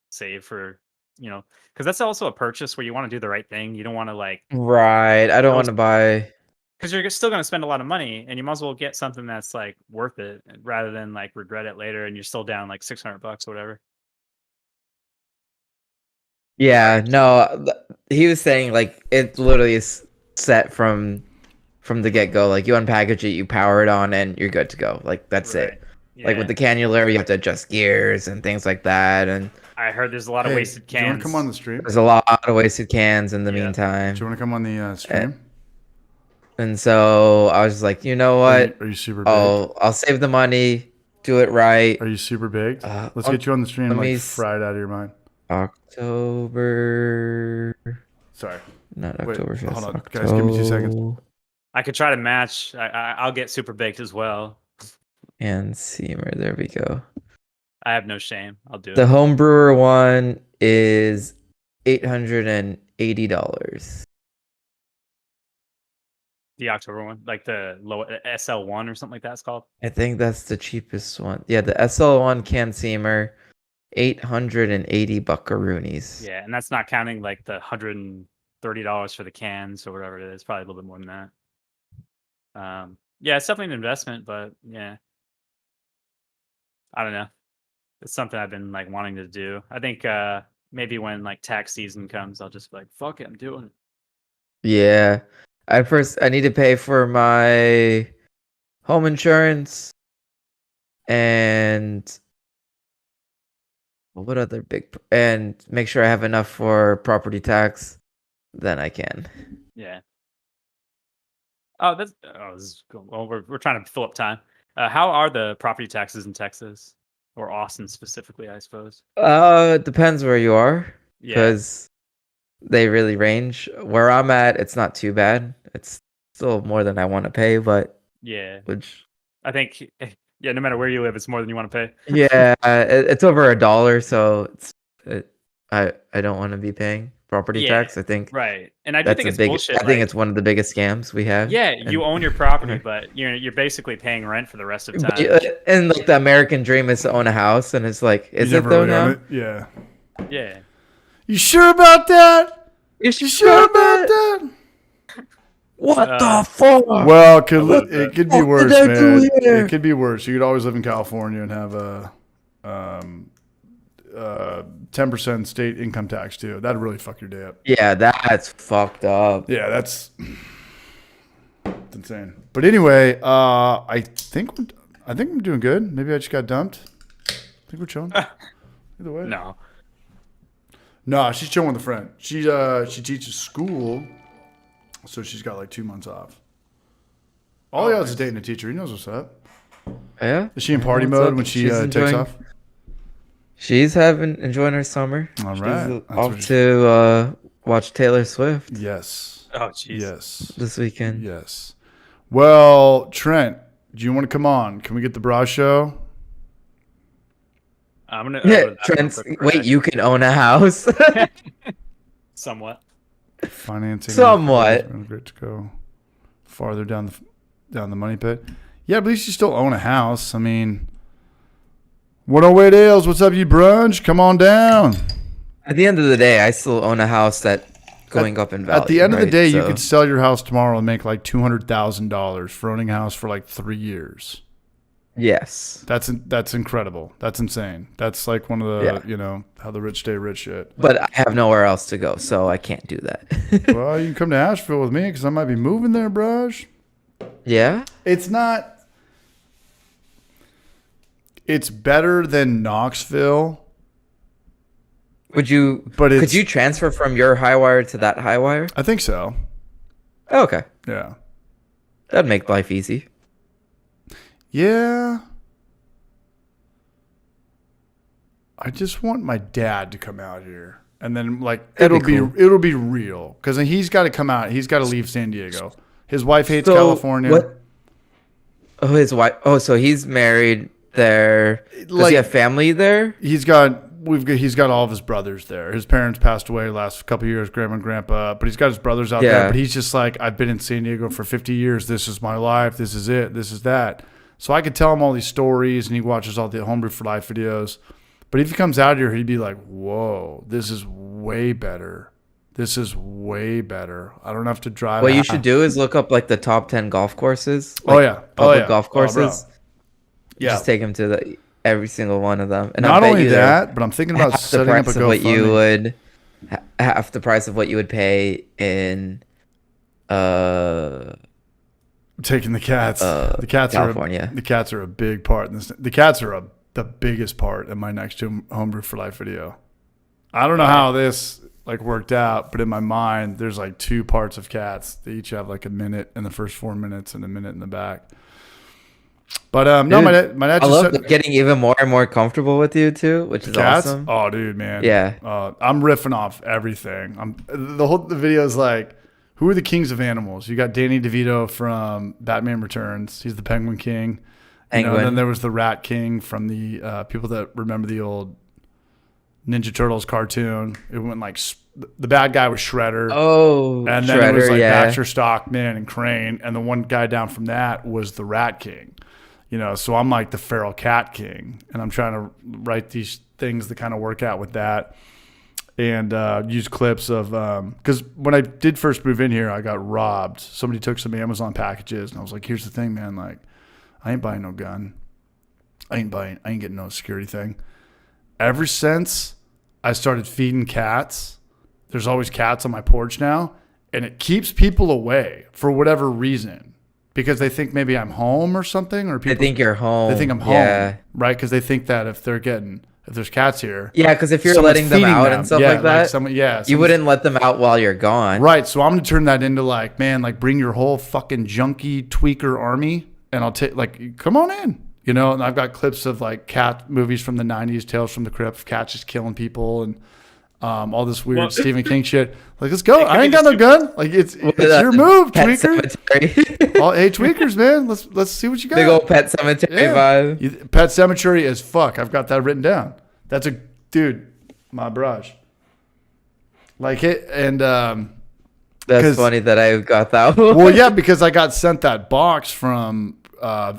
Speaker 2: save for because that's also a purchase where you want to do the right thing. You don't want to like
Speaker 1: Right. I don't
Speaker 2: Those-
Speaker 1: want to buy.
Speaker 2: because you're still going to spend a lot of money, and you might as well get something that's like worth it rather than like regret it later and you're still down like $600 or whatever.
Speaker 1: Yeah, no, he was saying like it literally is set from the get go. Like you unpackage it, you power it on, and you're good to go. Like that's it. Like with the cannula, you have to adjust gears and things like that. And
Speaker 2: I heard there's a lot of wasted
Speaker 3: Do you want
Speaker 2: cans.
Speaker 3: to come on the stream?
Speaker 1: there's a lot of wasted cans in the meantime.
Speaker 3: Do you want to come on the stream?
Speaker 1: And so I was just like, you know what?
Speaker 3: Are you super big?
Speaker 1: I'll save the money, do it right.
Speaker 3: Are you super big? Let's get you on the stream like fried out of your mind.
Speaker 1: October.
Speaker 3: Sorry.
Speaker 1: Not October 5th.
Speaker 3: Hold on, guys. Give me 2 seconds.
Speaker 2: I could try to match. I'll get super baked as well.
Speaker 1: And Seamer. There we go.
Speaker 2: I have no shame. I'll do it.
Speaker 1: The Homebrewer one is $880.
Speaker 2: The October one, like the low SL1 or something like that. It's called.
Speaker 1: I think that's the cheapest one. Yeah, the SL1 can Seamer, 880 buckaroonies.
Speaker 2: Yeah, and that's not counting like the $130 for the cans or whatever it is. Probably a little bit more than that. Yeah, it's definitely an investment, but yeah, I don't know. It's something I've been like wanting to do. I think maybe when like tax season comes, I'll just be like, fuck it, I'm doing it.
Speaker 1: Yeah. I need to pay for my home insurance and what other and make sure I have enough for property tax, then I can.
Speaker 2: Yeah. This is cool. Well, we're trying to fill up time. How are the property taxes in Texas or Austin specifically? I suppose.
Speaker 1: It depends where you are,
Speaker 2: Yeah.
Speaker 1: because they really range. Where I'm at, it's not too bad. It's still more than I want to pay, but
Speaker 2: Yeah.
Speaker 1: which
Speaker 2: I think no matter where you live, it's more than you want to pay.
Speaker 1: yeah, it's over $1, so I don't want to be paying property tax. I think
Speaker 2: Right, and I do think it's bullshit.
Speaker 1: I think it's one of the biggest scams we have.
Speaker 2: Yeah, you own your property, but you're basically paying rent for the rest of time.
Speaker 1: And like the American dream is to own a house, and it's like, is it though now?
Speaker 3: Yeah.
Speaker 2: Yeah.
Speaker 3: You sure about that?
Speaker 1: You
Speaker 3: sure about that?
Speaker 1: What the fuck?
Speaker 3: Well, it could be worse,
Speaker 1: did I do
Speaker 3: man.
Speaker 1: here?
Speaker 3: It could be worse. You could always live in California and have a 10% state income tax too. That'd really fuck your day up.
Speaker 1: Yeah, that's fucked up.
Speaker 3: Yeah, that's insane. But anyway, I think I'm doing good. Maybe I just got dumped. I think we're chilling. Either way. No, she's chilling with a friend. She teaches school, so she's got like 2 months off. All he has is dating a teacher. He knows what's up.
Speaker 1: Yeah.
Speaker 3: Is she in party mode when she takes off?
Speaker 1: She's enjoying her summer.
Speaker 3: All right.
Speaker 1: She's off to watch Taylor Swift.
Speaker 3: Yes.
Speaker 2: Oh, jeez.
Speaker 3: Yes.
Speaker 1: This weekend.
Speaker 3: Yes. Well, Trent, do you want to come on? Can we get the bra show?
Speaker 2: I'm gonna.
Speaker 1: Trent, wait, you can own a house?
Speaker 2: Somewhat.
Speaker 3: Financing.
Speaker 1: Somewhat.
Speaker 3: Great to go farther down the money pit. Yeah, but at least you still own a house. I mean, 108 Ales, what's up, you brunch? Come on down.
Speaker 1: At the end of the day, I still own a house that's going up in value.
Speaker 3: At the end of the day,
Speaker 1: so
Speaker 3: you could sell your house tomorrow and make like $200,000 for owning a house for like 3 years.
Speaker 1: Yes.
Speaker 3: That's incredible. That's insane. That's like one of the, how the rich stay rich shit.
Speaker 1: But I have nowhere else to go, so I can't do that.
Speaker 3: Well, you can come to Asheville with me because I might be moving there, brush.
Speaker 1: Yeah?
Speaker 3: It's better than Knoxville.
Speaker 1: Could you transfer from your high wire to that high wire?
Speaker 3: I think so.
Speaker 1: Oh, okay.
Speaker 3: Yeah.
Speaker 1: That'd make life easy.
Speaker 3: Yeah. I just want my dad to come out here. And then it'll be real. Because he's got to come out. He's got to leave San Diego. His wife hates California.
Speaker 1: What? Oh, his wife. Oh, so he's married there. Does he have family there?
Speaker 3: He's got all of his brothers there. His parents passed away last couple of years, grandma and grandpa, but he's got his brothers out there. But he's just like, I've been in San Diego for 50 years. This is my life. This is it. This is that. So I could tell him all these stories, and he watches all the Homebrew for Life videos. But if he comes out here, he'd be like, whoa, this is way better This is way better. I don't have to drive.
Speaker 1: What you should do is look up like the top 10 golf courses. Like,
Speaker 3: Oh yeah,
Speaker 1: public golf
Speaker 3: bro.
Speaker 1: courses.
Speaker 3: Yeah.
Speaker 1: Just take them to every single one of them. And
Speaker 3: Not
Speaker 1: I bet
Speaker 3: only
Speaker 1: you they're
Speaker 3: that, but I'm thinking about
Speaker 1: half the
Speaker 3: setting up a
Speaker 1: price of what you
Speaker 3: GoFundMe.
Speaker 1: would half the price of what you would pay in
Speaker 3: Taking the cats. The cats
Speaker 1: California.
Speaker 3: the cats are a big part in this. The cats are the biggest part in my next Homebrew for Life video. I don't know how this like worked out, but in my mind, there's like 2 parts of cats. They each have like a minute in the first 4 minutes and a minute in the back. But no,
Speaker 1: Dude,
Speaker 3: my dad
Speaker 1: I
Speaker 3: just
Speaker 1: love
Speaker 3: said,
Speaker 1: getting even more and more comfortable with you too, which is
Speaker 3: cats.
Speaker 1: awesome.
Speaker 3: Oh, dude, man.
Speaker 1: Yeah.
Speaker 3: I'm riffing off everything. The video is like, who are the kings of animals? You got Danny DeVito from Batman Returns. He's the Penguin King.
Speaker 1: Penguin.
Speaker 3: Then there was the Rat King from the people that remember the old Ninja Turtles cartoon. It went like the bad guy was Shredder.
Speaker 1: Oh,
Speaker 3: And then
Speaker 1: Shredder,
Speaker 3: it was like
Speaker 1: yeah.
Speaker 3: Baxter Stockman and Crane. And the one guy down from that was the Rat King. So I'm like the feral cat king. And I'm trying to write these things that kind of work out with that. And use clips of because when I did first move in here, I got robbed. Somebody took some Amazon packages, and I was like, "Here's the thing, man. Like, I ain't buying no gun. I ain't getting no security thing." Ever since I started feeding cats, there's always cats on my porch now, and it keeps people away for whatever reason because they think maybe I'm home or something, or
Speaker 1: They
Speaker 3: people
Speaker 1: think you're home.
Speaker 3: they think I'm home,
Speaker 1: Yeah.
Speaker 3: right? Because they think that if there's cats here.
Speaker 1: Yeah, because if you're
Speaker 3: Someone's
Speaker 1: letting them
Speaker 3: feeding
Speaker 1: out
Speaker 3: them.
Speaker 1: and stuff
Speaker 3: Yeah,
Speaker 1: like that, you
Speaker 3: someone's-
Speaker 1: wouldn't let them out while you're gone.
Speaker 3: Right. So I'm going to turn that into like, man, like bring your whole fucking junkie tweaker army and I'll take, like, come on in. And I've got clips of like cat movies from the 90s, Tales from the Crypt, cats just killing people and all this weird Stephen King shit. Like, let's go. I ain't got no gun. Like, it's your move,
Speaker 1: Pet
Speaker 3: tweaker.
Speaker 1: Cemetery.
Speaker 3: Hey, tweakers, man. Let's see what you got.
Speaker 1: Big old Pet Cemetery vibe.
Speaker 3: Pet Cemetery as fuck. I've got that written down. That's a dude, my brush. Like it, and
Speaker 1: That's funny that I got that one.
Speaker 3: well, yeah, because I got sent that box from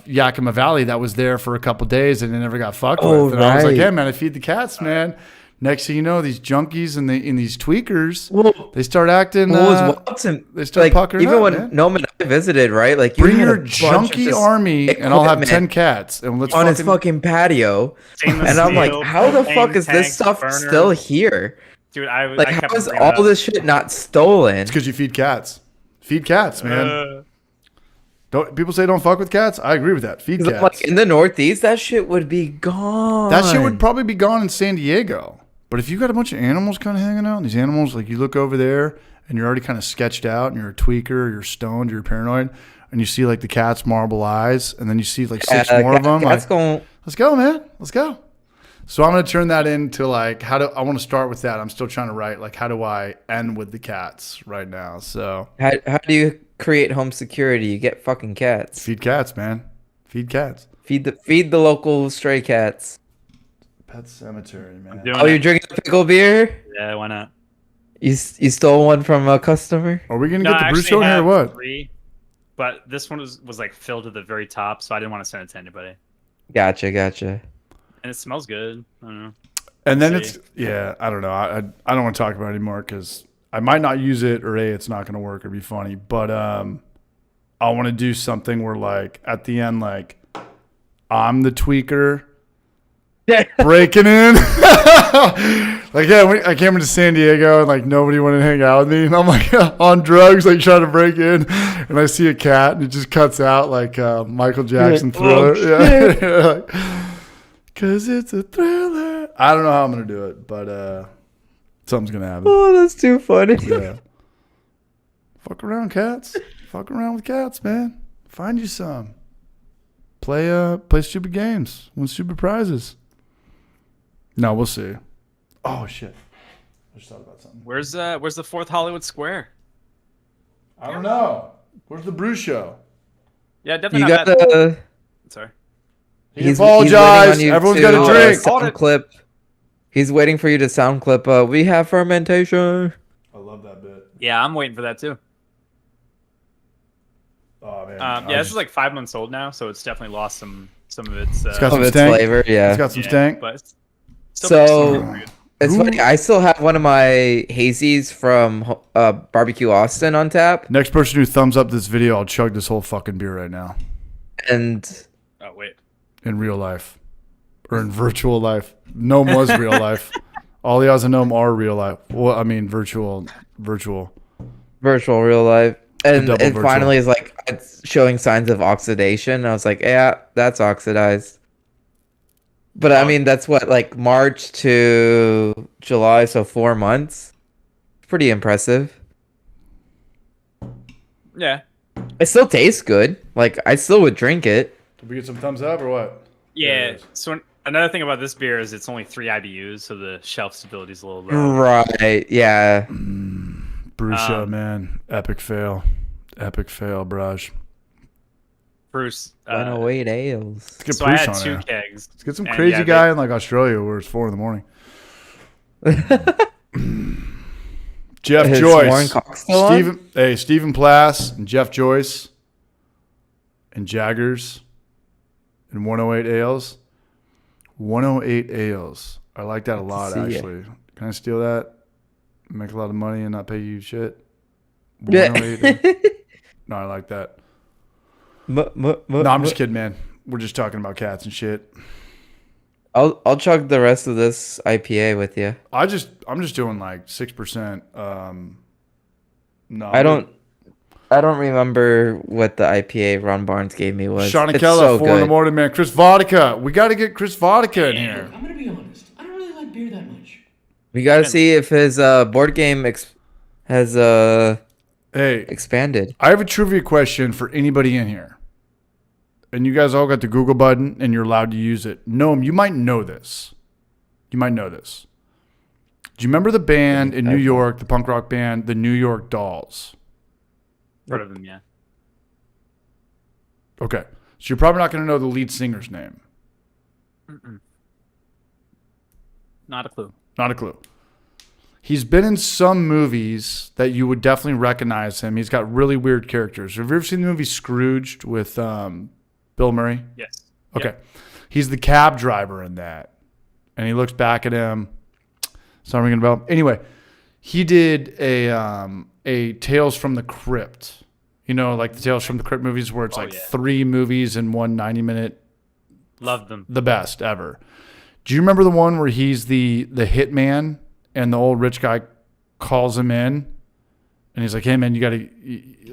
Speaker 3: Yakima Valley that was there for a couple days and it never got fucked with. And I was like,
Speaker 1: right.
Speaker 3: hey man, I feed the cats, man. Next thing you know, these junkies and these tweakers, they start acting. They start
Speaker 1: like,
Speaker 3: puckering
Speaker 1: even
Speaker 3: up,
Speaker 1: when
Speaker 3: man.
Speaker 1: Noman I visited, right? Like, you
Speaker 3: Bring
Speaker 1: had
Speaker 3: your
Speaker 1: a bunch of
Speaker 3: junkie
Speaker 1: just
Speaker 3: army, and I'll have 10
Speaker 1: equipment
Speaker 3: cats, and let's
Speaker 1: on his fucking patio.
Speaker 2: Stainless
Speaker 1: And I'm like,
Speaker 2: steel,
Speaker 1: how the fuck
Speaker 2: propane
Speaker 1: is this
Speaker 2: tanks,
Speaker 1: stuff
Speaker 2: burners.
Speaker 1: still here?
Speaker 2: Dude, I
Speaker 1: Like,
Speaker 2: kept
Speaker 1: how is
Speaker 2: bringing it
Speaker 1: all
Speaker 2: up.
Speaker 1: this shit not stolen?
Speaker 3: It's because you feed cats. Feed cats, man. People say don't fuck with cats. I agree with that. Feed cats.
Speaker 1: Like, in the Northeast, that shit would be gone.
Speaker 3: That shit would probably be gone in San Diego. But if you got a bunch of animals kind of hanging out, and these animals, like you look over there and you're already kind of sketched out and you're a tweaker, you're stoned, you're paranoid, and you see like the cat's marble eyes, and then you see like 6 more of them.
Speaker 1: That's
Speaker 3: Like,
Speaker 1: going.
Speaker 3: let's go, man. Let's go. So I'm going to turn that into like, I want to start with that. I'm still trying to write, like, how do I end with the cats right now? So
Speaker 1: How do you create home security? You get fucking cats.
Speaker 3: feed cats, man. Feed cats.
Speaker 1: Feed the local stray cats.
Speaker 3: Pet Cemetery, man.
Speaker 2: Doing
Speaker 1: Oh, you're
Speaker 2: it.
Speaker 1: drinking a pickle beer?
Speaker 2: Yeah, why not?
Speaker 1: You stole one from a customer?
Speaker 3: Are we going to
Speaker 2: No,
Speaker 3: get the
Speaker 2: I
Speaker 3: brew
Speaker 2: actually
Speaker 3: show in here or
Speaker 2: have
Speaker 3: what?
Speaker 2: 3, but this one was like filled to the very top, so I didn't want to send it to anybody.
Speaker 1: Gotcha.
Speaker 2: And it smells good. I don't know.
Speaker 3: And then
Speaker 2: See.
Speaker 3: I don't know. I don't want to talk about it anymore because I might not use it, or it's not going to work or be funny. But I want to do something where, like, at the end, like, I'm the tweaker breaking in. Like, yeah, I came into San Diego and like nobody wanted to hang out with me, and I'm like on drugs, like trying to break in, and I see a cat and it just cuts out like Michael Jackson Thriller. Yeah, because it's a thriller. I don't know how I'm gonna do it, but something's gonna happen.
Speaker 1: Oh, that's too funny.
Speaker 3: Yeah. Fuck around, cats. Fuck around with cats, man. Find you some. Play stupid games. Win stupid prizes. No, we'll see. Oh shit. I just thought about something.
Speaker 2: Where's the 4th Hollywood Square?
Speaker 3: I don't know. Where's the brew show?
Speaker 2: Yeah, definitely
Speaker 1: You
Speaker 2: not
Speaker 1: got
Speaker 2: that.
Speaker 1: the.
Speaker 2: Sorry.
Speaker 3: He apologized. Everyone's got a drink.
Speaker 1: Sound clip. He's waiting for you to sound clip. We have fermentation.
Speaker 3: I love that bit.
Speaker 2: Yeah, I'm waiting for that too.
Speaker 3: Oh man.
Speaker 2: Yeah, this is like 5 months old now, so it's definitely lost some of its.
Speaker 3: It's got
Speaker 1: Of
Speaker 3: some
Speaker 1: its
Speaker 3: stank.
Speaker 1: flavor, yeah.
Speaker 3: It's got some stank.
Speaker 2: But it's
Speaker 1: So-
Speaker 2: still good.
Speaker 1: It's funny. I still have one of my hazies from Barbecue Austin on tap,
Speaker 3: Next person who thumbs up this video, I'll chug this whole fucking beer right now.
Speaker 1: and
Speaker 2: Oh wait.
Speaker 3: In real life. Or in virtual life. Gnome was real life. All the odds of Gnome are real life. Well, I mean, virtual.
Speaker 1: virtual real life, and
Speaker 3: double
Speaker 1: it
Speaker 3: virtual.
Speaker 1: finally is like it's showing signs of oxidation. I was like, yeah, that's oxidized. But I mean, that's what, like March to July, so 4 months. Pretty impressive.
Speaker 2: Yeah.
Speaker 1: It still tastes good. Like I still would drink it.
Speaker 3: Did we get some thumbs up or what?
Speaker 2: Yeah. So another thing about this beer is it's only 3 IBUs, so the shelf stability is a little low.
Speaker 1: Right. Yeah.
Speaker 3: Brew show, man. Epic fail. Epic fail, Brush.
Speaker 2: Bruce.
Speaker 1: 108 ales.
Speaker 3: Let's get
Speaker 2: So I
Speaker 3: Bruce
Speaker 2: had
Speaker 3: on
Speaker 2: 2
Speaker 3: here.
Speaker 2: kegs.
Speaker 3: Let's get some
Speaker 2: and
Speaker 3: crazy
Speaker 2: yeah,
Speaker 3: guy in like Australia where it's 4 a.m. Jeff
Speaker 1: Is
Speaker 3: Joyce.
Speaker 1: Warren Cox still on?
Speaker 3: Stephen Plass and Jeff Joyce and Jaggers and 108 Ales. 108 Ales. I like that a lot,
Speaker 1: see ya.
Speaker 3: actually. Can I steal that? Make a lot of money and not pay you shit?
Speaker 1: Yeah.
Speaker 3: 108 No, I like that. No, I'm just
Speaker 1: kidding.
Speaker 3: kidding, man. We're just talking about cats and shit.
Speaker 1: I'll chug the rest of this IPA with you.
Speaker 3: I'm just doing like 6%. No,
Speaker 1: I don't remember what the IPA Ron Barnes gave me was.
Speaker 3: Shauna
Speaker 1: It's
Speaker 3: Keller,
Speaker 1: so
Speaker 3: 4
Speaker 1: good.
Speaker 3: a.m, man. Chris Vodka. We got to get Chris Vodka in here.
Speaker 5: I'm gonna be honest. I don't really like beer that much.
Speaker 1: We gotta see if his board game has
Speaker 3: Hey,
Speaker 1: expanded.
Speaker 3: I have a trivia question for anybody in here. And you guys all got the Google button and you're allowed to use it. Noam, you might know this. Do you remember the band in New York, the punk rock band, the New York Dolls?
Speaker 2: Part of them, yeah.
Speaker 3: Okay. So you're probably not going to know the lead singer's name.
Speaker 2: Not a clue.
Speaker 3: Not a clue. He's been in some movies that you would definitely recognize him. He's got really weird characters. Have you ever seen the movie Scrooged with Bill Murray?
Speaker 2: Yes.
Speaker 3: Okay. He's the cab driver in that. And he looks back at him. It's not ringing a bell. Anyway, he did a Tales from the Crypt. You know, like the Tales from the Crypt movies where it's 3 movies in one 90-minute.
Speaker 2: Loved them.
Speaker 3: The best ever. Do you remember the one where he's the hitman and the old rich guy calls him in and he's like, hey, man, you got to,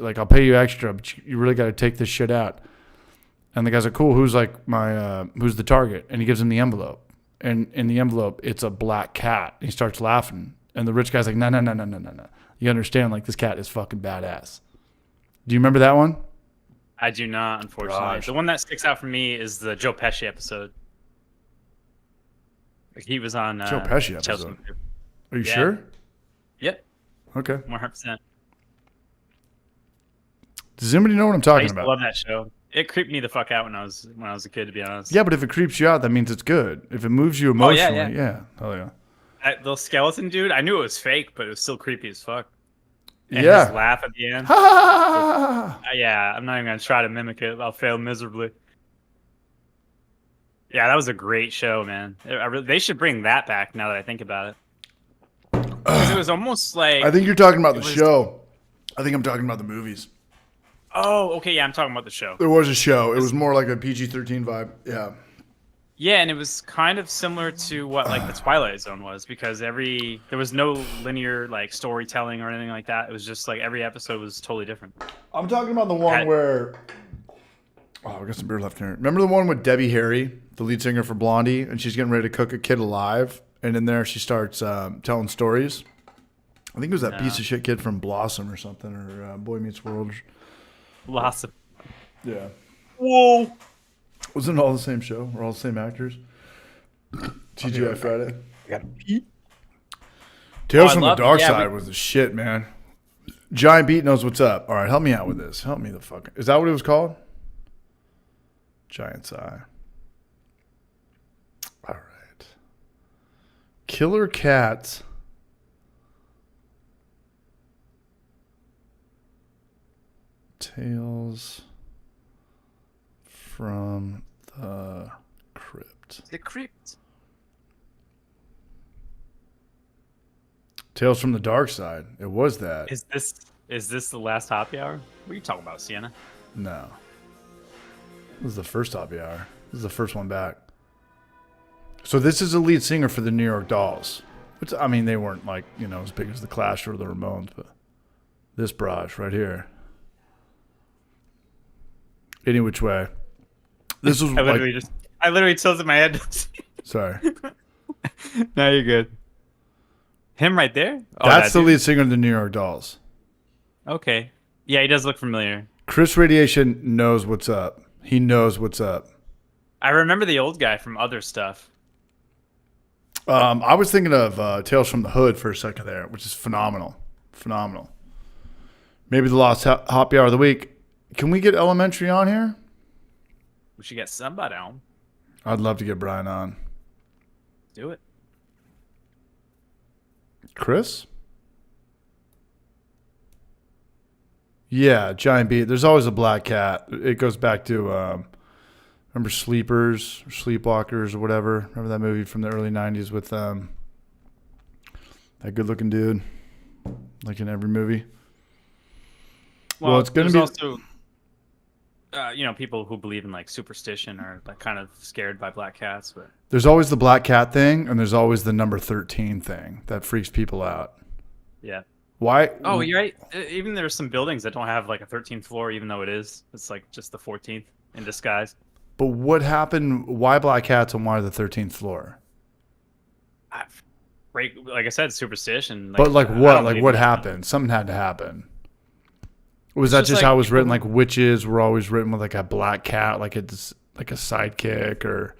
Speaker 3: like, I'll pay you extra, but you really got to take this shit out. And the guy's like, cool, who's the target? And he gives him the envelope. And in the envelope, it's a black cat. And he starts laughing. And the rich guy's like, no. You understand, like, this cat is fucking badass. Do you remember that one?
Speaker 2: I do not, unfortunately.
Speaker 3: Gosh.
Speaker 2: The one that sticks out for me is the Joe Pesci episode. Like he was on
Speaker 3: Joe Pesci
Speaker 2: Chelsea.
Speaker 3: episode. Are you sure?
Speaker 2: Yep,
Speaker 3: Okay.
Speaker 2: 100%.
Speaker 3: Does anybody know what I'm
Speaker 2: I
Speaker 3: talking
Speaker 2: used to
Speaker 3: about?
Speaker 2: love that show. It creeped me the fuck out when I was a kid, to be honest.
Speaker 3: Yeah, but if it creeps you out, that means it's good. If it moves you emotionally,
Speaker 2: yeah.
Speaker 3: Hell yeah.
Speaker 2: The skeleton dude, I knew it was fake, but it was still creepy as fuck. And
Speaker 3: Yeah.
Speaker 2: his laugh at the end. Yeah, I'm not even gonna try to mimic it. I'll fail miserably. Yeah, that was a great show, man. They should bring that back now that I think about it. 'Cause it was almost like.
Speaker 3: I think you're talking about the
Speaker 2: was-
Speaker 3: show. I think I'm talking about the movies.
Speaker 2: Oh, okay, yeah, I'm talking about the show.
Speaker 3: There was a show. It was more like a PG-13 vibe. Yeah.
Speaker 2: Yeah, and it was kind of similar to what like the Twilight Zone was, because there was no linear like storytelling or anything like that. It was just like every episode was totally different.
Speaker 3: I'm talking about the one where. Oh, I got some beer left here. Remember the one with Debbie Harry, the lead singer for Blondie, and she's getting ready to cook a kid alive, and in there she starts telling stories. I think it was that piece of shit kid from Blossom or something, or Boy Meets World.
Speaker 2: Lots of.
Speaker 3: Yeah.
Speaker 2: Whoa.
Speaker 3: Wasn't it all the same show? Or all the same actors? TGI Friday. Tales from the Dark Side was the shit, man. Giant Beat knows what's up. All right, help me out with this. Help me the fuck. Is that what it was called? Giant's Eye. All right. Killer Cats. Tales from the Crypt.
Speaker 2: The Crypt.
Speaker 3: Tales from the Dark Side. It was that.
Speaker 2: Is this the last happy hour? What are you talking about, Sienna?
Speaker 3: No. This is the first happy hour. This is the first one back. So this is the lead singer for the New York Dolls. Which, I mean, they weren't like, as big as the Clash or the Ramones, but this barrage right here. Any which way. This was
Speaker 2: I literally tilted my head.
Speaker 3: Sorry.
Speaker 2: No, you're good. Him right there? Oh,
Speaker 3: That's the
Speaker 2: dude?
Speaker 3: lead singer of the New York Dolls.
Speaker 2: Okay. Yeah, he does look familiar.
Speaker 3: Chris Radiation knows what's up. He knows what's up.
Speaker 2: I remember the old guy from other stuff.
Speaker 3: I was thinking of Tales from the Hood for a second there, which is phenomenal. Phenomenal. Maybe the last happy hour of the week. Can we get Elementary on here?
Speaker 2: We should get somebody on.
Speaker 3: I'd love to get Brian on.
Speaker 2: Do it.
Speaker 3: Chris? Yeah, Giant Beat. There's always a black cat. It goes back to, remember Sleepers, or Sleepwalkers, or whatever? Remember that movie from the early 90s with that good-looking dude? Like in every movie. Well, it's going to be...
Speaker 2: also, people who believe in like superstition are like kind of scared by black cats. But
Speaker 3: There's always the black cat thing, and there's always the number 13 thing that freaks people out.
Speaker 2: yeah.
Speaker 3: Why?
Speaker 2: Oh, you're right. Even there's some buildings that don't have like a 13th floor, even though it's like just the 14th in disguise.
Speaker 3: But what happened? Why black cats and why the 13th floor?
Speaker 2: Like I said, superstition.
Speaker 3: But like
Speaker 2: I
Speaker 3: what?
Speaker 2: don't
Speaker 3: Like
Speaker 2: believe
Speaker 3: what
Speaker 2: in
Speaker 3: happened? Something had to happen. Was that
Speaker 2: just
Speaker 3: just
Speaker 2: like
Speaker 3: how it was written?
Speaker 2: people-
Speaker 3: Like witches were always written with like a black cat, like it's like a sidekick, or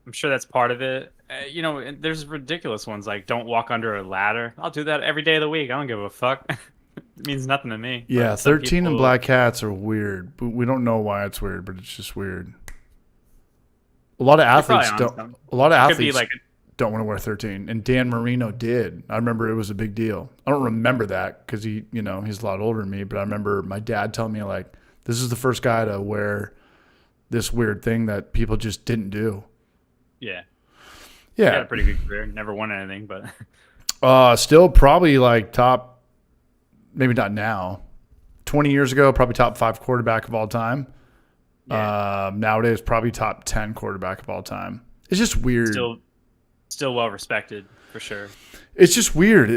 Speaker 2: I'm sure that's part of it. And there's ridiculous ones like don't walk under a ladder. I'll do that every day of the week. I don't give a fuck. It means nothing to me.
Speaker 3: yeah,
Speaker 2: But some
Speaker 3: 13 and
Speaker 2: people-
Speaker 3: black cats are weird. But we don't know why it's weird, but it's just weird. A lot of athletes
Speaker 2: probably
Speaker 3: don't.
Speaker 2: onto
Speaker 3: A lot of
Speaker 2: Could be
Speaker 3: athletes
Speaker 2: like
Speaker 3: don't want to wear 13, and Dan Marino did. I remember it was a big deal. I don't remember that because he's a lot older than me, but I remember my dad telling me like, this is the first guy to wear this weird thing that people just didn't do.
Speaker 2: yeah. He had
Speaker 3: Yeah.
Speaker 2: a pretty good career. Never won anything, but
Speaker 3: Still probably like top, maybe not now, 20 years ago, probably top 5 quarterback of all time.
Speaker 2: Yeah.
Speaker 3: Nowadays, probably top 10 quarterback of all time. It's just weird.
Speaker 2: still well respected for sure.
Speaker 3: It's just weird.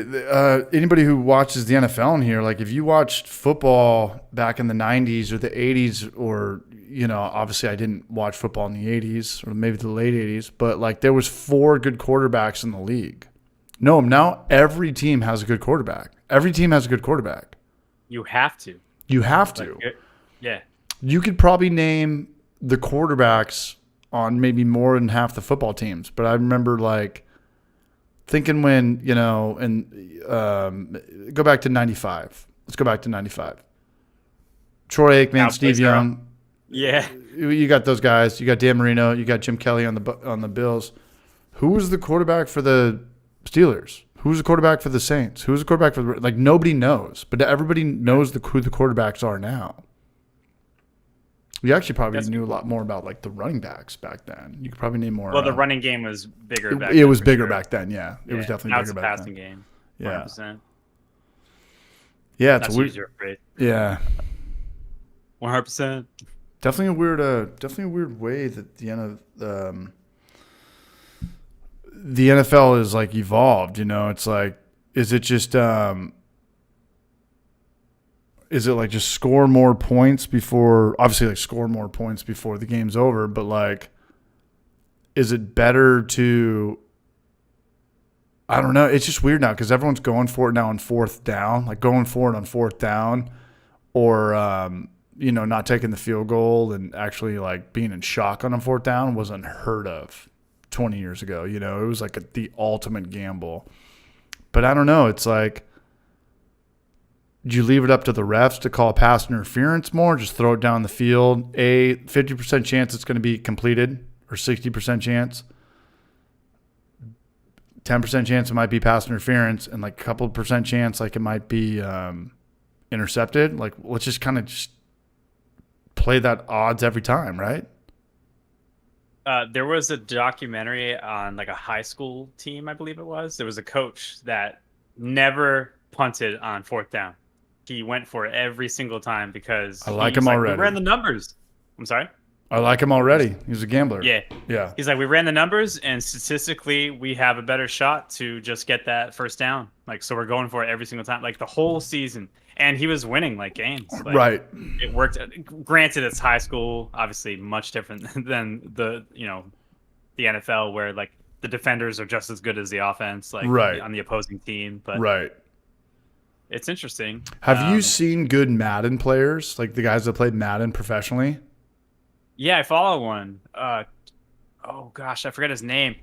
Speaker 3: Anybody who watches the NFL in here, like if you watched football back in the 90s or the 80s, or, obviously I didn't watch football in the 80s or maybe the late 80s, but like there was 4 good quarterbacks in the league. No, now every team has a good quarterback. Every team has a good quarterback.
Speaker 2: You have to.
Speaker 3: You have to.
Speaker 2: Yeah.
Speaker 3: You could probably name the quarterbacks on maybe more than half the football teams. But I remember like thinking when, go back to 95. Let's go back to 95. Troy Aikman,
Speaker 2: Cowboys
Speaker 3: Steve
Speaker 2: era.
Speaker 3: Young.
Speaker 2: Yeah.
Speaker 3: You got those guys. You got Dan Marino. You got Jim Kelly on the Bills. Who was the quarterback for the Steelers? Who was the quarterback for the Saints? Who was the quarterback for the... Like, nobody knows. But everybody knows who the quarterbacks are now. You actually probably knew a lot more about, like, the running backs back then. You could probably name more...
Speaker 2: Well, the running game was bigger back then.
Speaker 3: It was
Speaker 2: for
Speaker 3: bigger
Speaker 2: sure.
Speaker 3: back then, yeah. It was definitely
Speaker 2: now
Speaker 3: bigger
Speaker 2: it's a
Speaker 3: back
Speaker 2: passing
Speaker 3: then.
Speaker 2: game.
Speaker 3: Yeah.
Speaker 2: 100%.
Speaker 3: Yeah, it's
Speaker 2: That's
Speaker 3: a weird...
Speaker 2: easier phrase.
Speaker 3: Yeah.
Speaker 2: 100%.
Speaker 3: Definitely a weird way that the NFL is like evolved, it's like, is it just, is it like just score more points before, obviously like score more points before the game's over, but like, is it better to, I don't know. It's just weird now because everyone's going for it now on 4th down, like going for it on 4th down, or, not taking the field goal and actually like being in shock on a 4th down was unheard of 20 years ago. It was like the ultimate gamble. But I don't know. It's like, do you leave it up to the refs to call pass interference more? Just throw it down the field. 50% chance it's going to be completed, or 60% chance. 10% chance it might be pass interference, and like a couple % chance like it might be intercepted. Like, let's just kind of just play that odds every time, right?
Speaker 2: There was a documentary on like a high school team, I believe it was. There was a coach that never punted on 4th down. He went for it every single time because
Speaker 3: I like
Speaker 2: he's
Speaker 3: him already.
Speaker 2: We ran the numbers. I'm sorry?
Speaker 3: I like him already. He's a gambler.
Speaker 2: Yeah.
Speaker 3: Yeah.
Speaker 2: He's like, we ran the numbers, and statistically, we have a better shot to just get that first down. Like, so we're going for it every single time, like the whole season. And he was winning like games. Like,
Speaker 3: Right.
Speaker 2: It worked. Granted, it's high school, obviously much different than the NFL, where like the defenders are just as good as the offense, like
Speaker 3: Right.
Speaker 2: on the opposing team. But
Speaker 3: Right.
Speaker 2: it's interesting.
Speaker 3: Have you seen good Madden players, like the guys that played Madden professionally?
Speaker 2: Yeah, I follow one. Oh gosh, I forget his name.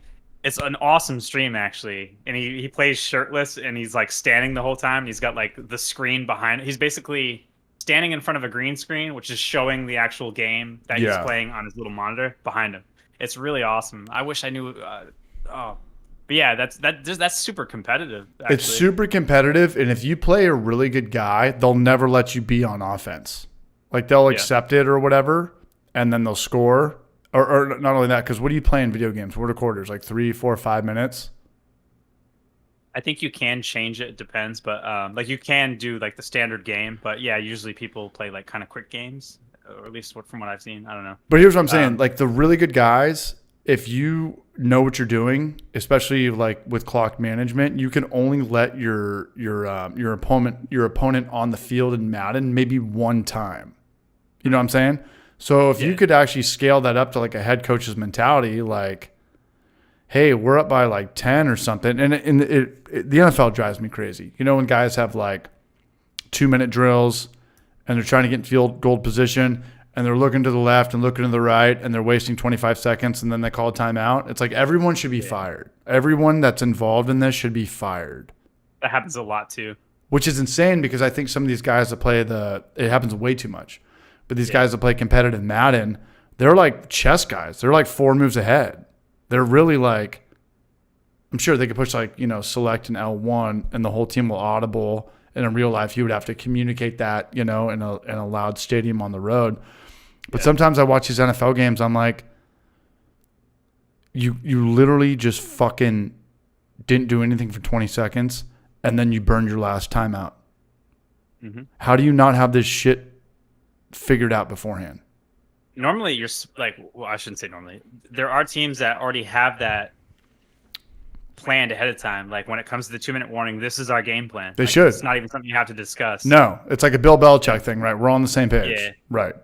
Speaker 2: It's an awesome stream actually, and he plays shirtless and he's like standing the whole time. And he's got like the screen behind. He's basically standing in front of a green screen, which is showing the actual game that he's playing on his little monitor behind him. It's really awesome. I wish I knew. But yeah, that's super competitive. Actually.
Speaker 3: It's super competitive, and if you play a really good guy, they'll never let you be on offense. Like they'll accept it or whatever, and then they'll score. Or not only that, because what do you play in video games? What are quarters? Like 3, 4, 5 minutes?
Speaker 2: I think you can change it. It depends, but like you can do like the standard game. But yeah, usually people play like kind of quick games, or at least from what I've seen. I don't know.
Speaker 3: But here's what I'm saying: like the really good guys, if you know what you're doing, especially like with clock management, you can only let your opponent on the field in Madden maybe one time. You know what I'm saying? So if you could actually scale that up to like a head coach's mentality, like, hey, we're up by like 10 or something. And the NFL drives me crazy. You know, when guys have like 2-minute drills and they're trying to get in field goal position and they're looking to the left and looking to the right and they're wasting 25 seconds and then they call a timeout. It's like everyone should be fired. Everyone that's involved in this should be fired.
Speaker 2: That happens a lot too.
Speaker 3: Which is insane because I think some of these guys that play it happens way too much. But these guys that play competitive Madden, they're like chess guys. They're like 4 moves ahead. They're really like, I'm sure they could push like, select an L1 and the whole team will audible. And in real life, you would have to communicate that, in a loud stadium on the road. But sometimes I watch these NFL games. I'm like, you literally just fucking didn't do anything for 20 seconds. And then you burned your last timeout.
Speaker 2: Mm-hmm.
Speaker 3: How do you not have this shit figured out beforehand?
Speaker 2: Normally you're like, well, I shouldn't say normally. There are teams that already have that planned ahead of time. Like when it comes to the 2-minute warning, this is our game plan.
Speaker 3: They
Speaker 2: like,
Speaker 3: should.
Speaker 2: It's not even something you have to discuss.
Speaker 3: No, it's like a Bill Belichick thing, right? We're on the same page.
Speaker 2: Yeah.
Speaker 3: Right.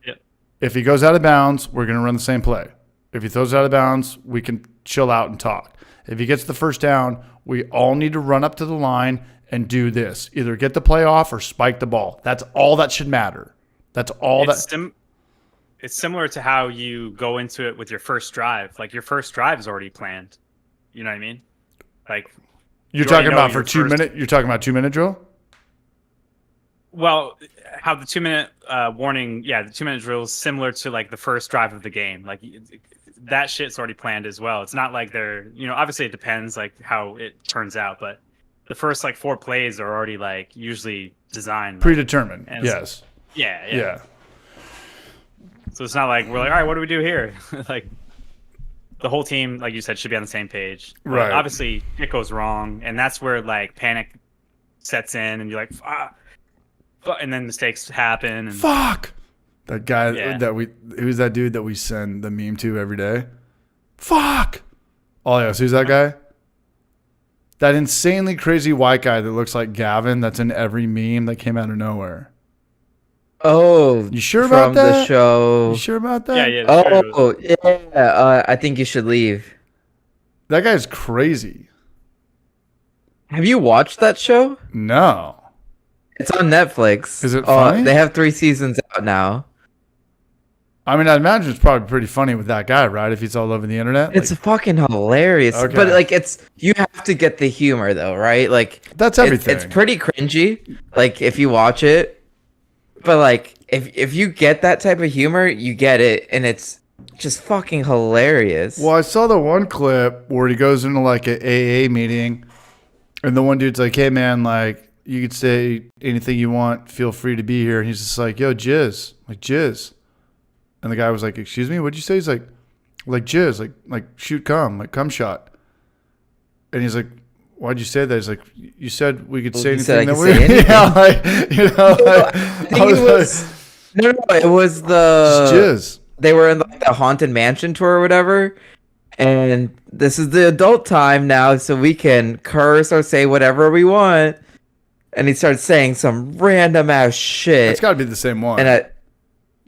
Speaker 2: Yep.
Speaker 3: If he goes out of bounds, we're going to run the same play. If he throws it out of bounds, we can chill out and talk. If he gets the first down, we all need to run up to the line and do this. Either get the play off or spike the ball. That's all that should matter. That's all
Speaker 2: it's similar to how you go into it with your first drive. Like your first drive is already planned. You know what I mean? Like
Speaker 3: you're talking about for 2 minute. You're talking about 2-minute drill.
Speaker 2: Well, how the 2-minute warning? Yeah, the 2-minute drill is similar to like the first drive of the game. Like that shit's already planned as well. It's not like they're obviously it depends like how it turns out, but the first like 4 plays are already like usually designed
Speaker 3: Predetermined.
Speaker 2: Like,
Speaker 3: yes.
Speaker 2: Yeah. So it's not like we're like, all right, what do we do here? Like the whole team, like you said, should be on the same page.
Speaker 3: Right.
Speaker 2: But obviously, it goes wrong, and that's where like panic sets in, and you're like, fuck, and then mistakes happen. And
Speaker 3: fuck. That guy who's that dude that we send the meme to every day? Fuck. Oh yes, who's that guy? That insanely crazy white guy that looks like Gavin. That's in every meme that came out of nowhere.
Speaker 1: Oh,
Speaker 3: you sure about that?
Speaker 1: From the show.
Speaker 3: You sure about that?
Speaker 2: Yeah.
Speaker 1: Oh, yeah. I think you should leave.
Speaker 3: That guy's crazy.
Speaker 1: Have you watched that show?
Speaker 3: No.
Speaker 1: It's on Netflix.
Speaker 3: Is it funny?
Speaker 1: They have 3 seasons out now.
Speaker 3: I mean, I imagine it's probably pretty funny with that guy, right? If he's all over the internet.
Speaker 1: It's fucking hilarious.
Speaker 3: Okay.
Speaker 1: But like you have to get the humor though, right? Like
Speaker 3: that's everything.
Speaker 1: It's pretty cringy, like if you watch it. But like if you get that type of humor, you get it, and it's just fucking hilarious.
Speaker 3: Well, I saw the one clip where he goes into like an AA meeting, and the one dude's like, "Hey man, like you could say anything you want. Feel free to be here." And he's just like, "Yo, jizz, like jizz." And the guy was like, "Excuse me, what'd you say?" He's like jizz, like shoot cum, like cum shot. And he's like, Why'd you say that? He's like, you said we could
Speaker 1: Well,
Speaker 3: say
Speaker 1: you said
Speaker 3: anything
Speaker 1: I
Speaker 3: that
Speaker 1: could
Speaker 3: we
Speaker 1: say
Speaker 3: yeah, like, you know, like,
Speaker 1: I think it was no, it was
Speaker 3: just
Speaker 1: the
Speaker 3: jizz.
Speaker 1: they were in like the haunted mansion tour or whatever, and this is the adult time now, so we can curse or say whatever we want. And he starts saying some random ass shit,
Speaker 3: It's got to be the same one.
Speaker 1: and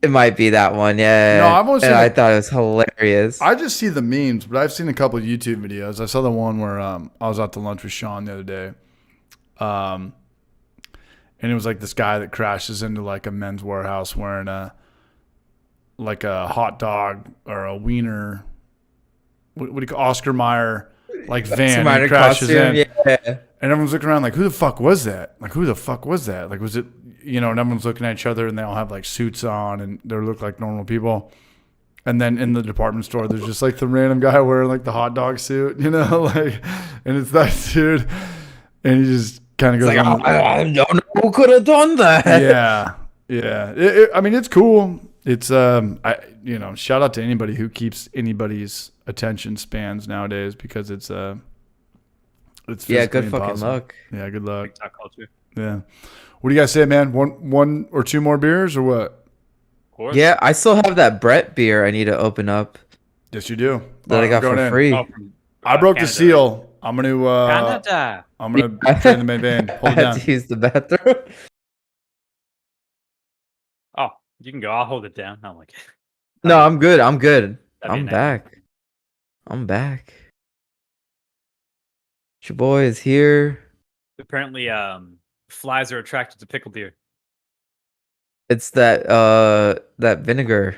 Speaker 1: it might be that one, yeah.
Speaker 3: No, I've only seen
Speaker 1: and I
Speaker 3: it-
Speaker 1: thought it was hilarious.
Speaker 3: I just see the memes, but I've seen a couple of YouTube videos. I saw the one where I was out to lunch with Sean the other day. And it was like this guy that crashes into like a Men's Warehouse wearing a hot dog or a wiener. What do you call Oscar Mayer like van? And he crashes in.
Speaker 1: Yeah.
Speaker 3: And everyone's looking around like, who the fuck was that? Like, who the fuck was that? Like, was it, and everyone's looking at each other and they all have like suits on and they look like normal people. And then in the department store, there's just like the random guy wearing like the hot dog suit, like, and it's that dude. And he just kind of goes,
Speaker 1: Like,
Speaker 3: on,
Speaker 1: I don't know who could have done that.
Speaker 3: yeah. I mean, it's cool. It's, shout out to anybody who keeps anybody's attention spans nowadays because it's
Speaker 1: Yeah, good
Speaker 3: physically
Speaker 1: fucking
Speaker 3: impossible.
Speaker 1: luck.
Speaker 3: Yeah, good luck.
Speaker 2: TikTok culture.
Speaker 3: Yeah. What do you guys say, man? One or two more beers or what?
Speaker 2: Of course.
Speaker 1: Yeah, I still have that Brett beer I need to open up
Speaker 3: Yes, you do.
Speaker 1: that I got
Speaker 3: Going
Speaker 1: for
Speaker 3: in.
Speaker 1: free.
Speaker 2: Oh, from,
Speaker 3: I broke the
Speaker 2: Canada.
Speaker 3: seal. I'm gonna
Speaker 2: Canada.
Speaker 3: turn the main vein.
Speaker 1: I
Speaker 3: Hold it
Speaker 1: had
Speaker 3: down.
Speaker 1: to use the bathroom.
Speaker 2: Oh, you can go. I'll hold it down. I'm like,
Speaker 1: No, I'm good. I'm good.
Speaker 2: That'd be
Speaker 1: I'm
Speaker 2: nice.
Speaker 1: back. I'm back. Your boy is here.
Speaker 2: apparently, flies are attracted to pickle beer.
Speaker 1: It's that vinegar.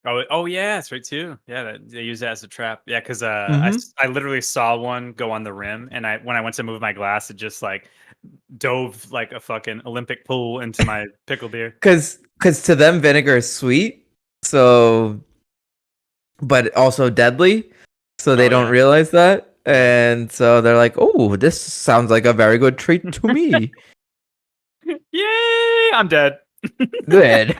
Speaker 2: Oh yeah, that's right too. Yeah, they use that as a trap. Yeah, because
Speaker 1: Mhm.
Speaker 2: I literally saw one go on the rim, and when I went to move my glass, it just like dove like a fucking Olympic pool into my pickle beer.
Speaker 1: Cause to them vinegar is sweet, so but also deadly. So they
Speaker 2: Oh,
Speaker 1: don't
Speaker 2: yeah.
Speaker 1: realize that. And so they're like, "Oh, this sounds like a very good treat to me."
Speaker 2: Yay! I'm dead.
Speaker 1: Good.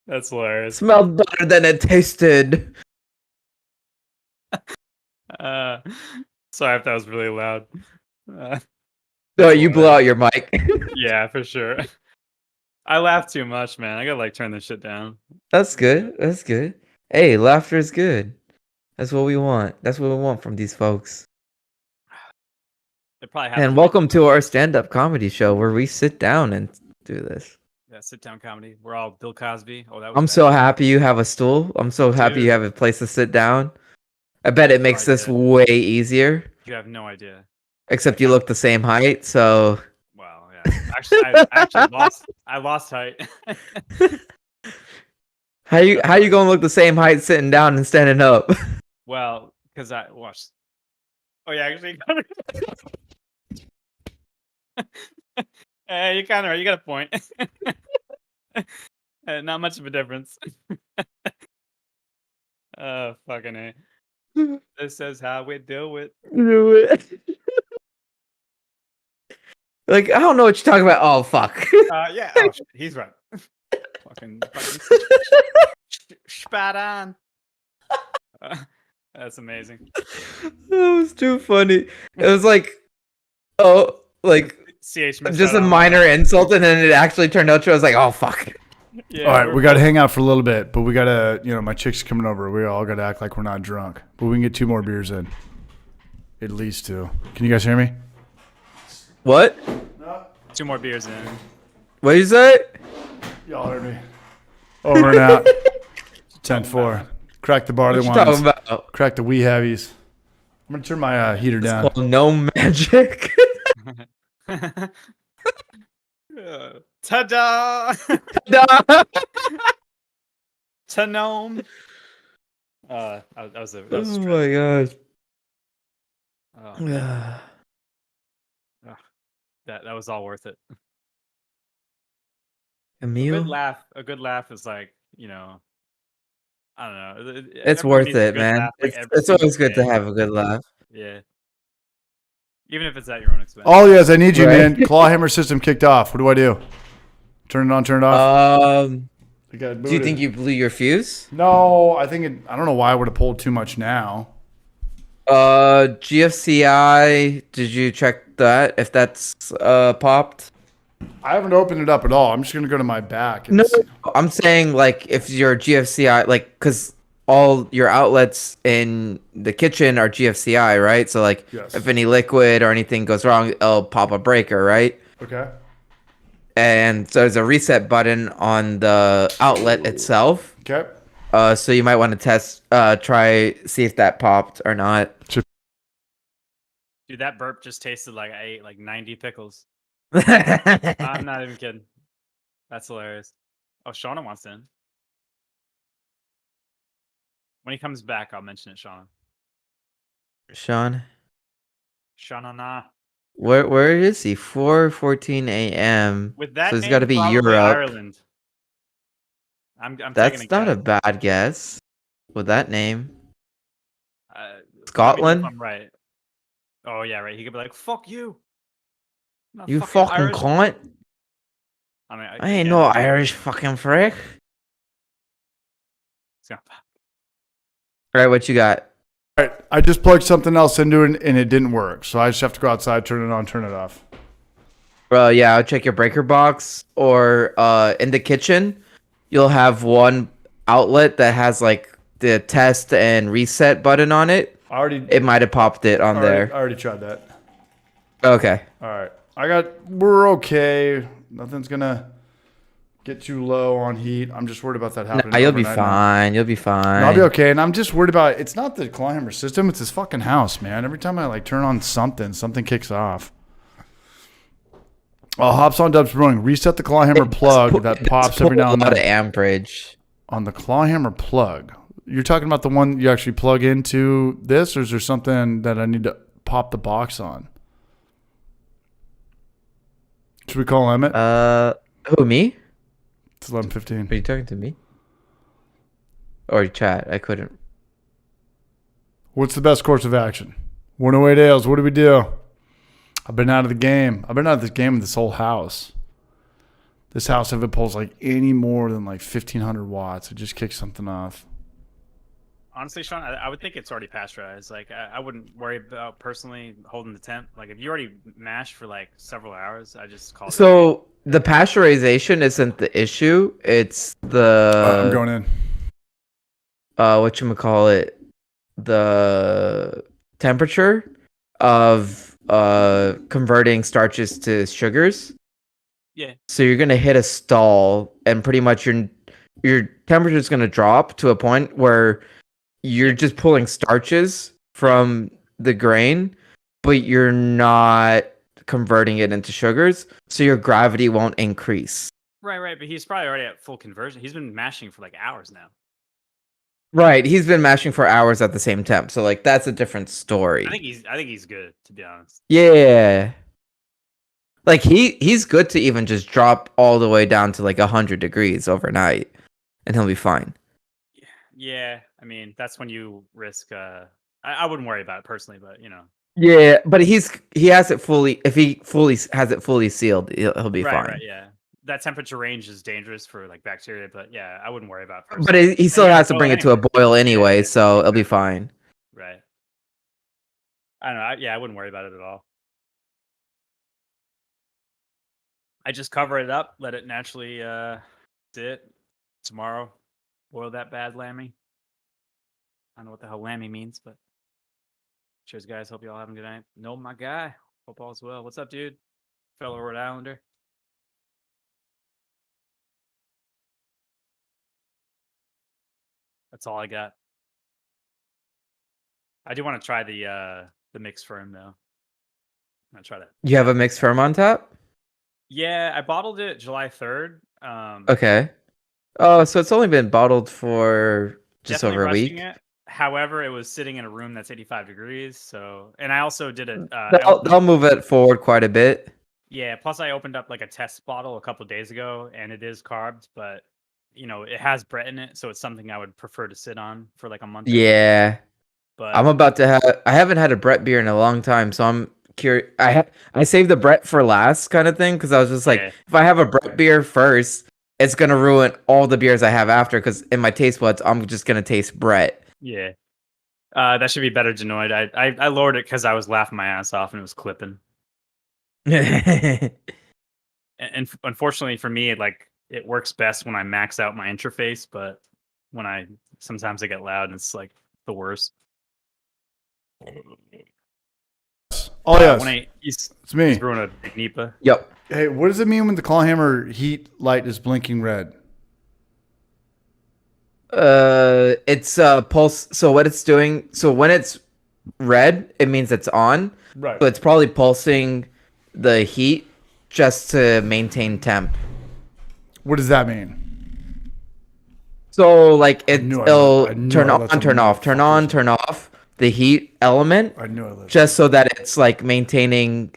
Speaker 2: That's hilarious.
Speaker 1: Smelled better than it tasted.
Speaker 2: Sorry if that was really loud.
Speaker 1: No, you blew out your mic.
Speaker 2: Yeah, for sure. I laugh too much, man. I gotta like turn this shit down.
Speaker 1: That's good. That's good. Hey, laughter is good. That's what we want. That's what we want from these folks.
Speaker 2: It probably happens.
Speaker 1: And welcome to our stand-up comedy show where we sit down and do this.
Speaker 2: Yeah, sit down comedy. We're all Bill Cosby. Oh, that was
Speaker 1: I'm
Speaker 2: bad.
Speaker 1: so happy you have a stool. I'm so happy
Speaker 2: Dude.
Speaker 1: you have a place to sit down. I bet it makes this
Speaker 2: idea.
Speaker 1: way easier.
Speaker 2: You have no idea.
Speaker 1: Except you look the same height, so
Speaker 2: Wow. Yeah. Actually, I lost height.
Speaker 1: how you gonna look the same height sitting down and standing up?
Speaker 2: Well, because I watched. Oh yeah, actually. You kind of right. You got a point. Not much of a difference. Fucking A. This is how we do it.
Speaker 1: Do it. Like, I don't know what you're talking about. Oh fuck.
Speaker 2: Yeah. Oh, shit, he's right. fucking spot on. That's amazing.
Speaker 1: That was too funny. It was like, oh, like
Speaker 2: CH missed
Speaker 1: just
Speaker 2: out
Speaker 1: a
Speaker 2: on
Speaker 1: minor insult, and then it actually turned out true. I was like, oh fuck.
Speaker 2: that. Yeah,
Speaker 3: All right,
Speaker 2: we're-
Speaker 3: we got to hang out for a little bit, but we got to, my chick's coming over. We all got to act like we're not drunk, but we can get 2 more beers in. At least 2. Can you guys hear me?
Speaker 1: What?
Speaker 2: 2 more beers in.
Speaker 1: What you say?
Speaker 3: Y'all heard me. Over and out. 10-4. Crack the barley
Speaker 1: What you talking
Speaker 3: wines.
Speaker 1: about?
Speaker 3: Crack the wee heavies. I'm going to turn my heater
Speaker 1: It's
Speaker 3: down.
Speaker 1: called no magic.
Speaker 2: Ta-da!
Speaker 1: No.
Speaker 2: Ta-gnome. That was a. That was
Speaker 1: Oh my gosh.
Speaker 2: oh, that was all worth it. A
Speaker 1: Emil?
Speaker 2: good laugh is like, I don't know.
Speaker 1: It's
Speaker 2: Everyone
Speaker 1: worth
Speaker 2: needs a
Speaker 1: it,
Speaker 2: good
Speaker 1: man.
Speaker 2: laugh, like, every
Speaker 1: It's always
Speaker 2: single
Speaker 1: good to
Speaker 2: day.
Speaker 1: have a good laugh.
Speaker 2: Yeah. Even if it's at your own expense.
Speaker 3: Oh, yes, I need you,
Speaker 1: Right.
Speaker 3: man. Claw hammer system kicked off. What do? Turn it on, turn it off?
Speaker 1: Do you think you blew your fuse?
Speaker 3: No, I don't know why I would have pulled too much now.
Speaker 1: GFCI. Did you check that? If that's popped?
Speaker 3: I haven't opened it up at all. I'm just gonna go to my back and
Speaker 1: No,
Speaker 3: see.
Speaker 1: I'm saying like if your GFCI, like, because all your outlets in the kitchen are GFCI, right? So like,
Speaker 3: Yes.
Speaker 1: if any liquid or anything goes wrong, it'll pop a breaker, right?
Speaker 3: Okay.
Speaker 1: And so there's a reset button on the outlet itself.
Speaker 3: Okay.
Speaker 1: So you might want to see if that popped or not.
Speaker 2: Dude, that burp just tasted like I ate like 90 pickles. I'm not even kidding. That's hilarious. Oh, Shauna wants in. When he comes back, I'll mention it, Shauna.
Speaker 1: Sean,
Speaker 2: Shauna, nah.
Speaker 1: where is he? 4:14 a.m.
Speaker 2: With that
Speaker 1: So it's
Speaker 2: name,
Speaker 1: got to be
Speaker 2: probably
Speaker 1: Europe.
Speaker 2: Ireland. I'm
Speaker 1: That's
Speaker 2: taking a
Speaker 1: not a
Speaker 2: guess.
Speaker 1: bad guess. With that name,
Speaker 2: Let me know if
Speaker 1: Scotland.
Speaker 2: I'm right. Oh yeah, right. He could be like, "Fuck you." I'm not
Speaker 1: You fucking
Speaker 2: Irish.
Speaker 1: cunt.
Speaker 2: I mean,
Speaker 1: I ain't no Irish fucking frick. All right, what you got?
Speaker 3: All right. I just plugged something else into it and it didn't work. So I just have to go outside, turn it on, turn it off.
Speaker 1: Yeah, I'll check your breaker box or in the kitchen, you'll have one outlet that has like the test and reset button on it. It might have popped it on there.
Speaker 3: I already tried that.
Speaker 1: Okay.
Speaker 3: All right. We're okay. Nothing's gonna get too low on heat. I'm just worried about that happening.
Speaker 1: Nah, you'll be
Speaker 3: overnight now.
Speaker 1: fine. You'll be fine.
Speaker 3: No, I'll be okay. And I'm just worried about it's not the Clawhammer system, it's this fucking house, man. Every time I like turn on something kicks off. Hops on Dubs Brewing. Reset the Clawhammer plug that pops every now and
Speaker 1: A lot of
Speaker 3: then.
Speaker 1: amperage.
Speaker 3: On the Clawhammer plug. You're talking about the one you actually plug into this, or is there something that I need to pop the box on? Should we call Emmett?
Speaker 1: Who, me?
Speaker 3: It's 11:15.
Speaker 1: Are you talking to me? Or chat? I couldn't.
Speaker 3: What's the best course of action? 108 Ales. What do we do? I've been out of the game. I've been out of this game with this whole house. This house, if it pulls like any more than like 1,500 watts, it just kicks something off.
Speaker 2: Honestly, Sean, I would think it's already pasteurized. Like, I wouldn't worry about personally holding the temp. Like, if you already mashed for like several hours, I just call it.
Speaker 1: So the pasteurization isn't the issue. It's the
Speaker 3: I'm going in.
Speaker 1: Whatchamacallit, the temperature of converting starches to sugars.
Speaker 2: Yeah.
Speaker 1: So you're gonna hit a stall, and pretty much your temperature is gonna drop to a point where you're just pulling starches from the grain, but you're not converting it into sugars, so your gravity won't increase.
Speaker 2: Right. But he's probably already at full conversion. He's been mashing for like hours now.
Speaker 1: Right, he's been mashing for hours at the same temp, so like that's a different story.
Speaker 2: I think he's good, to be honest.
Speaker 1: Yeah. Like he's good to even just drop all the way down to like 100 degrees overnight, and he'll be fine.
Speaker 2: Yeah. I mean, that's when you risk. I wouldn't worry about it personally, but you know.
Speaker 1: Yeah, but he has it fully. If he fully has it fully sealed, he'll be fine.
Speaker 2: Right. Yeah. That temperature range is dangerous for like bacteria, but yeah, I wouldn't worry about it
Speaker 1: But
Speaker 2: personally.
Speaker 1: he still has to bring it to a boil anyway, so it'll be fine.
Speaker 2: Right. I don't know. I wouldn't worry about it at all. I just cover it up, let it naturally sit. Tomorrow, boil that bad lammy. I don't know what the hell lammy means, but cheers, guys. Hope you all having a good night. No, my guy. Hope all's well. What's up, dude? Fellow Rhode Islander. That's all I got. I do want to try the mix firm though. I'm gonna try that.
Speaker 1: You have a mixed firm on tap?
Speaker 2: Yeah, I bottled it July 3rd.
Speaker 1: Okay. Oh, so it's only been bottled for just
Speaker 2: Definitely
Speaker 1: over a
Speaker 2: rushing
Speaker 1: week.
Speaker 2: it. However, it was sitting in a room that's 85 degrees. So, and I also did a.
Speaker 1: They'll move it forward quite a bit.
Speaker 2: Yeah. Plus, I opened up like a test bottle a couple days ago, and it is carbed, but you know it has Brett in it, so it's something I would prefer to sit on for like a month.
Speaker 1: Yeah.
Speaker 2: But
Speaker 1: I'm about to have. I haven't had a Brett beer in a long time, so I'm curious. I saved the Brett for last, kind of thing, because I was just like, if I have a Brett beer first, it's gonna ruin all the beers I have after. Because in my taste buds, I'm just gonna taste Brett.
Speaker 2: Yeah. That should be better genoid. I lowered it because I was laughing my ass off and it was clipping. And unfortunately for me, it works best when I max out my interface, but sometimes I get loud and it's like the worst.
Speaker 3: Oh yes,
Speaker 2: He's
Speaker 3: me.
Speaker 2: brewing a big NEPA.
Speaker 1: Yep.
Speaker 3: Hey, what does it mean when the clawhammer heat light is blinking red?
Speaker 1: It's pulse. So what it's doing? So when it's red, it means it's on.
Speaker 3: Right.
Speaker 1: So it's probably pulsing the heat just to maintain temp.
Speaker 3: What does that mean?
Speaker 1: So like
Speaker 3: I knew
Speaker 1: it'll
Speaker 3: I
Speaker 1: turn
Speaker 3: let
Speaker 1: on,
Speaker 3: some
Speaker 1: turn off, turn on, turn off the heat element,
Speaker 3: I knew I let
Speaker 1: just so that it's like maintaining